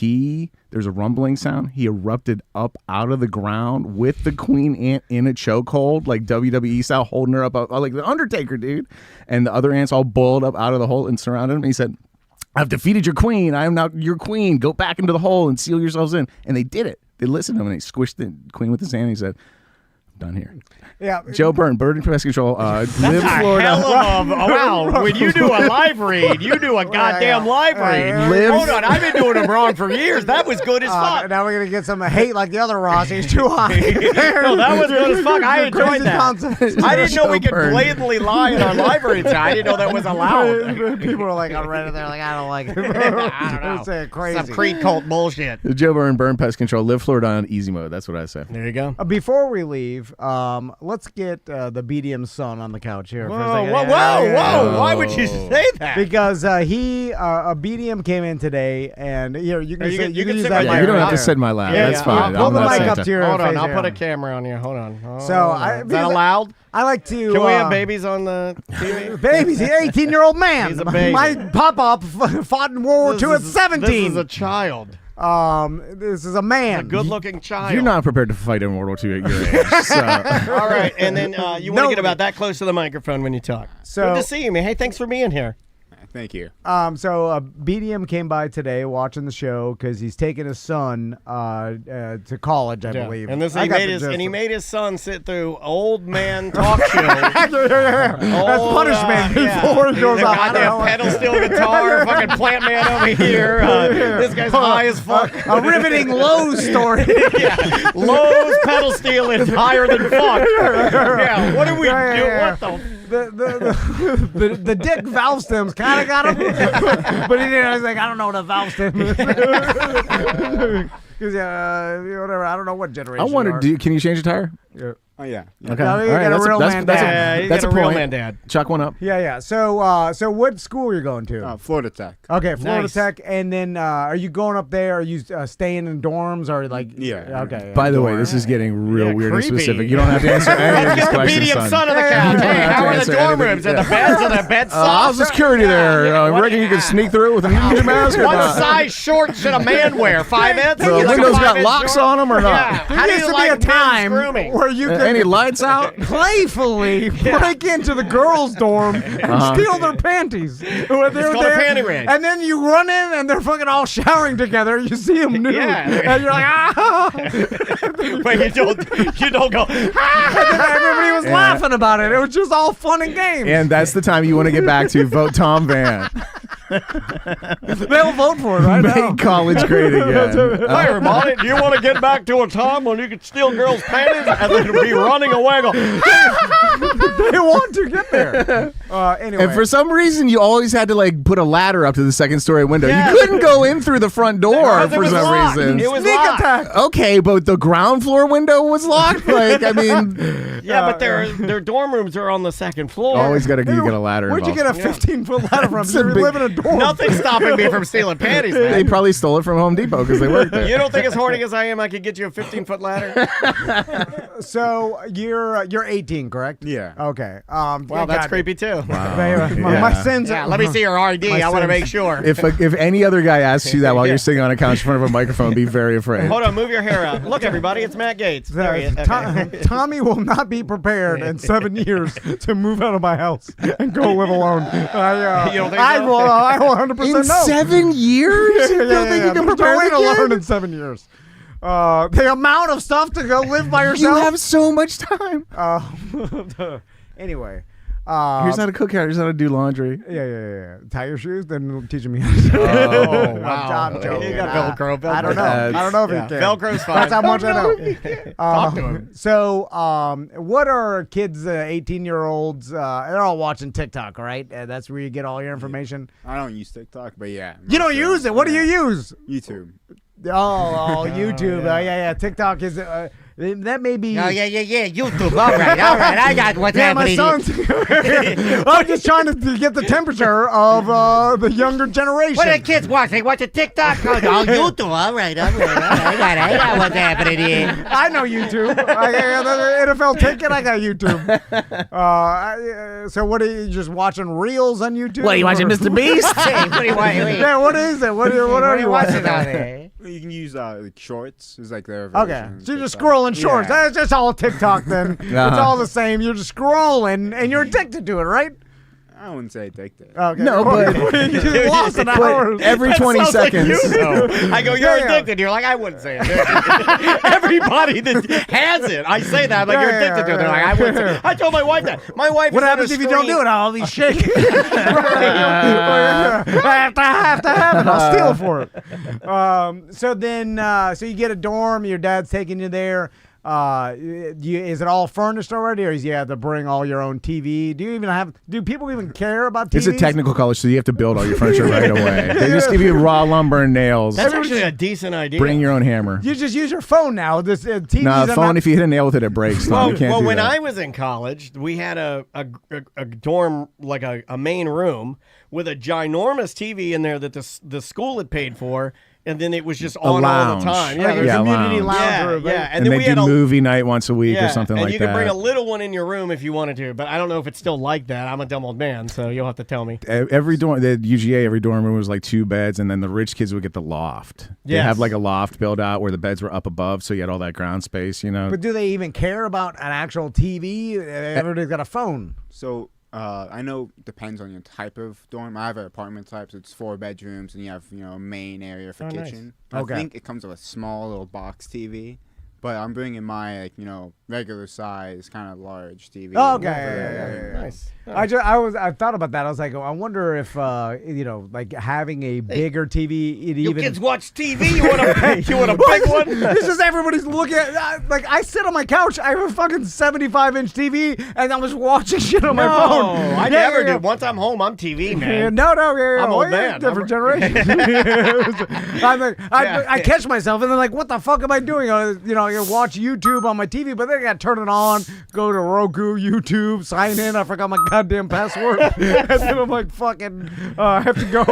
There's a rumbling sound. He erupted up out of the ground with the queen ant in a chokehold, like WWE style, holding her up like the Undertaker, dude. And the other ants all boiled up out of the hole and surrounded him. And he said, I've defeated your queen. I am now your queen. Go back into the hole and seal yourselves in. And they did it. They listened to him, and they squished the queen with his hand. And he said, I'm done here. Yeah. Joe Byrne, Bird and Pest Control. That's a hell of wow. When you do a live read, you do a goddamn live read. Hold on, I've been doing them wrong for years. That was good as fuck. Now we're gonna get some hate like the other Ross. He's too high. No, that was good as fuck. I enjoyed that. I didn't know we could blatantly lie in our live reads. I didn't know that was allowed. People are like on Reddit. They're like, I don't like it. I don't know. Crazy. Some Creed cult bullshit. Joe Byrne, Burn Pest Control. Live Florida on easy mode. That's what I say. There you go. Before we leave, let's get the BDM son on the couch here. Whoa. Why would you say that? Because a BDM came in today, and you can use that. Yeah, you don't have to sit in my lap. That's fine. Pull the mic up to your Hold on, face. I'll put a camera on you. Hold on. Is that allowed? I like to. Can we have babies on the TV? Babies, he's an 18-year-old man. He's a baby. My pop-up fought in World War II at 17. This is a child. This is a man. A good-looking child. You're not prepared to fight in World War II at your age. So. All right, and then you want to get about that close to the microphone when you talk. So, good to see you, man. Hey, thanks for being here. Thank you. So BDM came by today watching the show because he's taking his son to college, I believe. And he made his son sit through old man talk show. That's punishment before he goes off. Goddamn pedal steel guitar, fucking plant man over here. This guy's high as fuck. A riveting Lowe's story. Yeah, Lowe's pedal steel is higher than fuck. Yeah, what do we do? What the dick valve stems kind of got him, but he didn't. I was like, I don't know what a valve stem is. Because whatever, I don't know what generation. I wonder, can you change the tire? Yeah. Oh, yeah. Okay. All right, a real man dad. That's a real point. man dad. Chuck one up. Yeah. So what school are you going to? Florida Tech. Okay, Florida Nice. Tech. And then are you going up there? Are you staying in dorms or like? Yeah. Okay. By the way, this is getting real weird creepy. and specific. You don't have to answer any of these questions, Medium son son. of the couch. Hey, how are the answer dorm anything. rooms? And the beds? Are the beds soft? How's the security there? You reckon you can sneak through with a ninja mask or What not? size shorts should a man wear? 5'8"? The windows got locks on them or not? There used to be a time where you could Any lights out? playfully break into the girls' dorm and steal their panties. It's called a panty raid. And then you run in and they're fucking all showering together. You see them nude. And you're like, ah! But you don't go, And then everybody was laughing about it. It was just all fun and games. And that's the time you want to get back to. Vote Tom Van. They'll vote for it right now. Make college great again. Hey, everybody, do you want to get back to a time when you could steal girls' panties and then be running away going, They want to get there. Anyway. And for some reason, you always had to like put a ladder up to the second story window. You couldn't go in through the front door for some reason. It was sneak locked. attack. Okay, but the ground floor window was locked. Like, I mean, Yeah, but their dorm rooms are on the second floor. always got to get a ladder. Where'd you get a 15-foot ladder from? You live in a dorm. Nothing's stopping me from stealing panties, man. They probably stole it from Home Depot because they work there. You don't think as horny as I am, I could get you a 15-foot ladder? So you're 18, correct? Yeah. Okay. Wow, that's creepy too. Wow. My sins. Yeah, let me see your ID. I want to make sure. If any other guy asks you that while you're sitting on a couch in front of a microphone, be very afraid. Hold on, move your hair out. Look, everybody, it's Matt Gates. There he is. Okay. Tommy will not be prepared in 7 years to move out of my house and go live alone. You don't think I so? will 100% In no. 7 years? You don't think you can prepare Going the alone kid? in 7 years. The amount of stuff to go live by yourself. You have so much time. Anyway. Here's how to cook. Here's how to do laundry. Yeah. Tie your shoes, then teaching me. Oh, wow. I'm joking. You got Velcro. I don't know. I don't know if he can. Velcro's fine. That's how much I know. Talk to him. So, what are kids, 18-year-olds? They're all watching TikTok, right? That's where you get all your information. I don't use TikTok, but yeah. You don't use it. What do you use? YouTube. Oh, YouTube. Yeah. TikTok is. That may be. Oh, yeah. YouTube. All right. I got what's happening. My son's. I'm just trying to get the temperature of the younger generation. What do the kids watch? They watch a TikTok? Oh, YouTube. All right. I got what's happening here. I know YouTube. I got the NFL ticket. I got YouTube. So what are you just watching reels on YouTube? What are you watching, Mr. Beast? Hey, what are you watching? Yeah, what is it? What are you watching out there? You can use like shorts. It's like their Okay, version so you're just TikTok. scrolling shorts. Yeah. That's just all TikTok then. It's all the same. You're just scrolling and you're addicted to it, right? I wouldn't say addicted. Okay. No, but you lost an hour. every 20 seconds. I go, you're addicted. You're like, I wouldn't say it. Everybody that has it, I say that. I'm like, you're addicted to it. They're like, I wouldn't say it. I told my wife that. My wife. What happens if you don't do it? I'll be shaking. I have to have it. I'll steal for it. So then, so you get a dorm. Your dad's taking you there. Is it all furnished already, or you have to bring all your own TV? Do people even care about TVs? It's a technical college, so you have to build all your furniture right away. They just give you raw lumber and nails. That's actually a decent idea. Bring your own hammer. You just use your phone now. This TVs. No, phone. If you hit a nail with it, it breaks. Tom. You can't well, do when that. I was in college, we had a dorm, like a main room with a ginormous TV in there that the school had paid for. And then it was just on all the time. Like a community lounge room. Yeah. And then we had a movie night once a week or something like that. And you could bring a little one in your room if you wanted to, but I don't know if it's still like that. I'm a dumb old man, so you'll have to tell me. Every dorm, the UGA, every dorm room was like 2 beds, and then the rich kids would get the loft. They have like a loft built out where the beds were up above, so you had all that ground space, you know. But do they even care about an actual TV? Everybody's got a phone. So I know it depends on your type of dorm. I have an apartment type, so it's 4 bedrooms, and you have a main area for kitchen. Nice. Okay. I think it comes with a small little box TV, but I'm bringing my regular size, kind of large TV. Oh, okay. Yeah. Nice. I thought about that. I was like, I wonder if like having a bigger TV. You kids watch TV. You want a big one? It's just everybody's looking at. Like I sit on my couch. I have a fucking 75-inch TV, and I'm just watching shit on my phone. I never do. Once I'm home, I'm TV man. No. I'm old man. Different generation. I'm like, I catch myself, and then like, what the fuck am I doing? I watch YouTube on my TV, but then I got to turn it on, go to Roku, YouTube, sign in. I forgot my goddamn password, and then I'm like, fucking, I have to go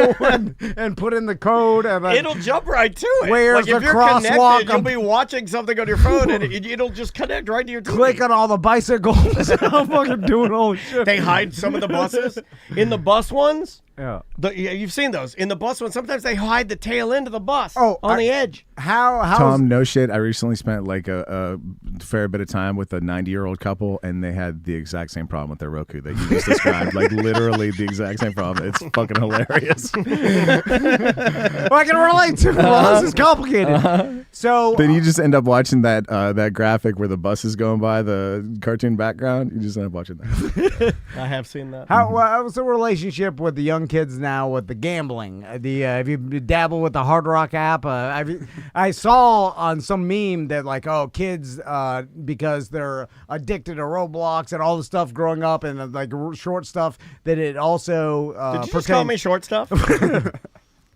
and put in the code, and it'll jump right to it. Where's like, the if you're crosswalk? Connected, you'll be watching something on your phone, and it'll just connect right to your TV. Click on all the bicycles. I'm fucking doing all the shit. They hide some of the buses in the bus ones. Yeah. You've seen those in the bus ones. Sometimes they hide the tail end of the bus. Oh, on the edge. How Tom, no shit. I recently spent like a fair bit of time with a 90-year-old couple, and they had the exact same problem with their Roku that you just described. Like literally the exact same problem. It's fucking hilarious. Well, I can relate to. Well, this is complicated. So then you just end up watching that graphic where the bus is going by the cartoon background. You just end up watching that. I have seen that. How's the relationship with the young kids now with the gambling? Have you dabbled with the Hard Rock app? I saw on some meme that like, kids because they're addicted to Roblox and all the stuff growing up and like short stuff, that it also did you just call me short stuff?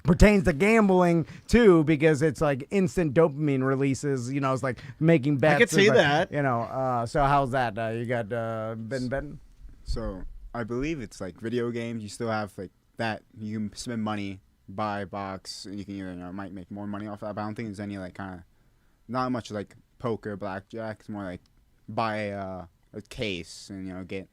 Pertains to gambling too, because it's like instant dopamine releases. It's like making bets. I could see that. So how's that? You got been betting? So I believe it's like video games. You still have like that. You can spend money, buy a box, and you can either might make more money off that. But I don't think there's any like kind of not much like poker, blackjack. It's more like buy a case and get.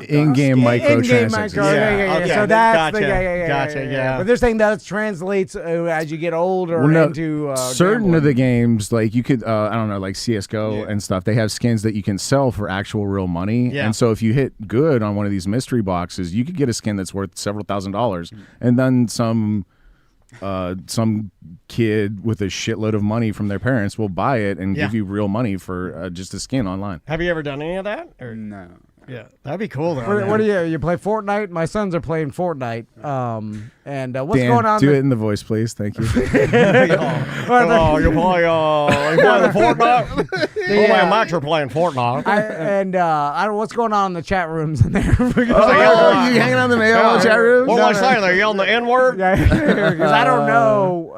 In-game microtransactions. Yeah. Okay. So that's Gotcha. yeah. Yeah. But they're saying that translates as you get older into certain gambling. of the games, like you could, I don't know, like CS:GO and stuff. They have skins that you can sell for actual real money. Yeah. And so if you hit good on one of these mystery boxes, you could get a skin that's worth several $1,000s, and then some kid with a shitload of money from their parents will buy it and give you real money for just a skin online. Have you ever done any of that? Or? No. Yeah, that'd be cool though. What do you play Fortnite? My sons are playing Fortnite. And what's Dan, going on? do it in the voice, please. Thank you. Oh, you play Fortnite? I'm actually playing Fortnite. What's going on in the chat rooms in there? You hanging on the mail chat room? What was I saying? They're yelling the N-word? Because I don't know,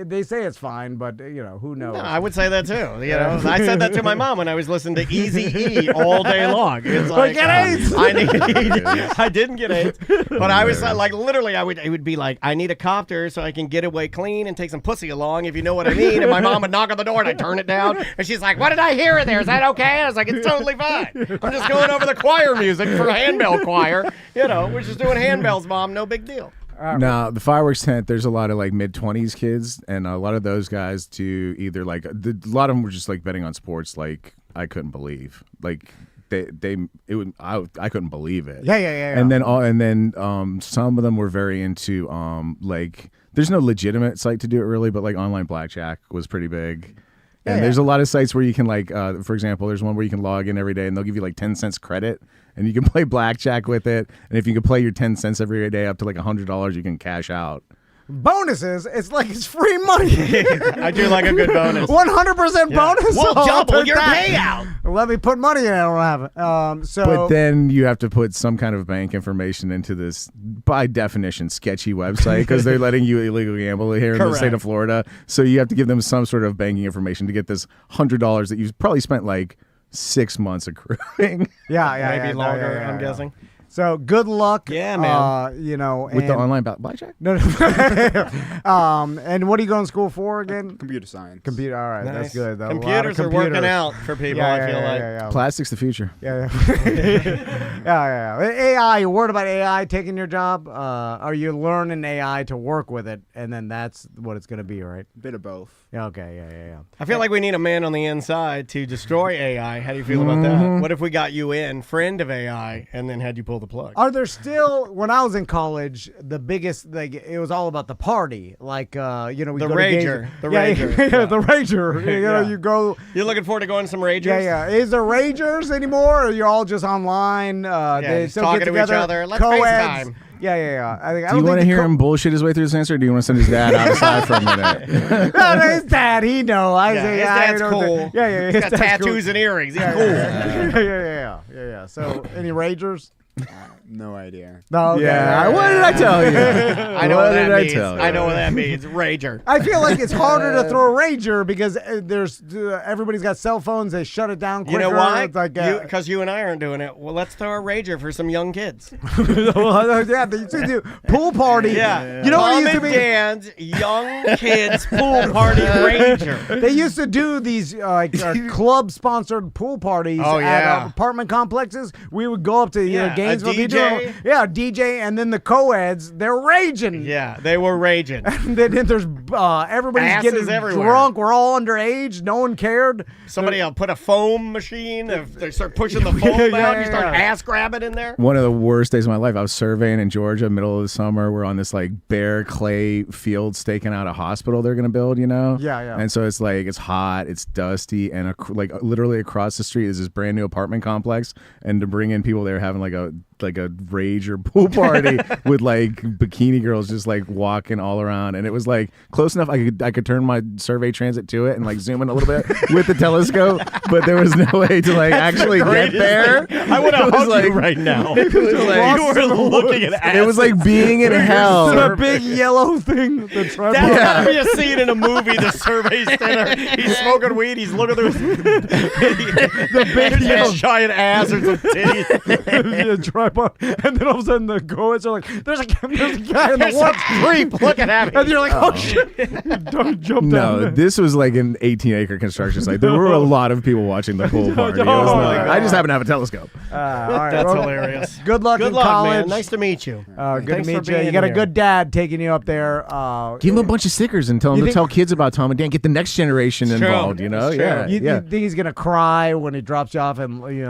they say it's fine, but, who knows? I would say that too. I said that to my mom when I was listening to Eazy-E all day long. It's like, get AIDS! I need I didn't get AIDS, but I was like, literally, it would be like, I need a copter so I can get away clean and take some pussy along, if you know what I mean. And my mom would knock on the door and I'd turn it down, and she's like, "What did I hear in there? Is that okay?" I was like, "It's totally fine. I'm just going over the choir music for a handbell choir. We're just doing handbells, Mom. No big deal." Now, the fireworks tent, there's a lot of like mid-20s kids, and a lot of those guys do either like a lot of them were just like betting on sports, like I couldn't believe, like I couldn't believe it. Yeah. And then some of them were very into like there's no legitimate site to do it really, but like online blackjack was pretty big. And there's a lot of sites where you can like, for example, there's one where you can log in every day and they'll give you like 10 cents credit and you can play blackjack with it. And if you can play your 10 cents every day up to like $100, you can cash out. Bonuses, it's like it's free money. I do like a good bonus. 100% bonus. We'll I'll double take your that. payout. Let me put money in. I don't have it. But then you have to put some kind of bank information into this, by definition, sketchy website because they're letting you illegally gamble here in the state of Florida. So you have to give them some sort of banking information to get this $100 that you've probably spent like 6 months accruing. Maybe longer. I'm guessing. So good luck. Yeah, man. With the online blackjack? No. And what are you going to school for again? Computer science. Computer. All right, Nice. that's good. Computers are working out for people. I feel like. Plastic's the future. Yeah. AI. Word about AI taking your job? Are you learning AI to work with it, and then that's what it's going to be, right? Bit of both. Okay. Yeah. I feel like we need a man on the inside to destroy AI. How do you feel about that? What if we got you in, friend of AI, and then had you pull the plug? Are there still, when I was in college, the biggest, like, it was all about the party. Like, we the go to Rager. games. The Rager. The Rager. You go. You're looking forward to going to some Ragers? Yeah. Is there Ragers anymore? Or you're all just online? They just still talking get to together. each other. Let's Co-eds. FaceTime. Yeah. Do you want to hear him bullshit his way through this answer, or do you want to send his dad outside for a minute? No, his dad, he know. His dad's cool. Yeah. He's got tattoos and earrings. He's cool. Yeah. So, any Ragers? No idea. No. Okay. Yeah. What did I tell you? I know what that means. I know what that means. Rager. I feel like it's harder to throw a Rager because there's everybody's got cell phones. They shut it down quicker. You know why? It's like, because you and I aren't doing it. Well, let's throw a Rager for some young kids. Yeah, they used to do pool party. Yeah. You know what Mom it used to and be? Dan's young kids pool party Rager. They used to do these club-sponsored pool parties at apartment complexes. We would go up to Gainesville. DJ. DJ, and then the co-eds, they're raging. Yeah, they were raging. And then there's everybody's Asses getting everywhere. drunk. We're all underage. No one cared. Somebody will put a foam machine. If they start pushing the foam out, you start ass grabbing in there. One of the worst days of my life. I was surveying in Georgia, middle of the summer. We're on this like bare clay field staking out a hospital they're gonna build. Yeah. And so it's like it's hot, it's dusty, and like literally across the street is this brand new apartment complex. And to bring in people, they're having like a rage or pool party with like bikini girls just like walking all around, and it was like close enough I could turn my survey transit to it and like zoom in a little bit with the telescope, but there was no way to like actually get there. I would have hugged you right now. It was like, you were looking at ass. it was like being in hell. The big yellow thing. That's gotta be a scene in a movie. The survey center. He's smoking weed. He's looking through his giant ass or some titties. tripod, and then all of a sudden the co-eds are like, there's a guy in the one creep looking at me. and you're like, oh shit, don't jump down. No, this was like an 18-acre construction site. There were a lot of people watching the pool party. It was not, I just happen to have a telescope. All right, That's hilarious. Good luck in luck, college. man. Nice to meet you. Good Thanks to for meet you. being You got a here. good dad taking you up there. Give him a bunch of stickers and tell him You to think- tell kids about Tom and Dan. Get the next generation True. involved. You know, It's true. yeah, You yeah. think he's gonna cry when he drops you off, and Probably.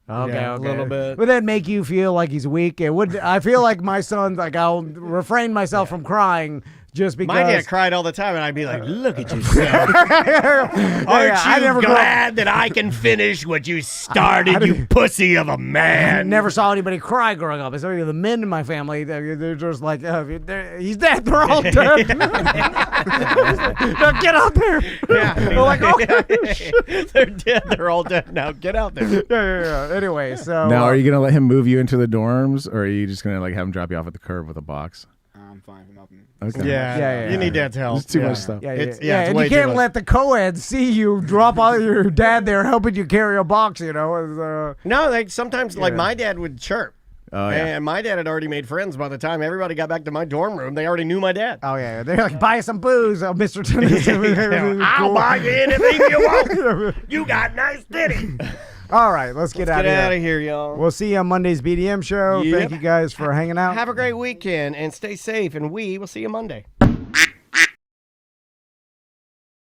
Okay, Yeah, a okay. little bit. Would that make you feel like he's weak? It would. I feel like my son. Like I'll refrain myself from crying just because. My dad cried all the time, and I'd be like, "Look at yourself! I Aren't never you glad that I can finish what you started, you pussy of a I man?" never saw anybody cry growing up. Especially the men in my family. They're just like, he's dead. They're all dead. Now get out there. Yeah, They're like, okay. they're dead. They're all dead now. Get out there. Yeah. Anyway, so Now, are you gonna let him move you into the dorms, or are you just gonna like have him drop you off at the curb with a box? I'm fine for nothing. Okay. Yeah, you need dad's help. It's too Yeah. much stuff. Yeah, It's and way you too can't much. let the co-eds see you drop out your dad there helping you carry a box. No, like sometimes, like my dad would chirp. Oh yeah. And my dad had already made friends by the time everybody got back to my dorm room. They already knew my dad. Oh yeah, they're like, buy some booze, Mr. Tennyson. I'll buy you anything you want. You got nice titty. All right, let's get out Get out of of here, y'all. We'll see you on Monday's BDM show. Yep. Thank you guys for hanging out. Have a great weekend and stay safe. And we will see you Monday.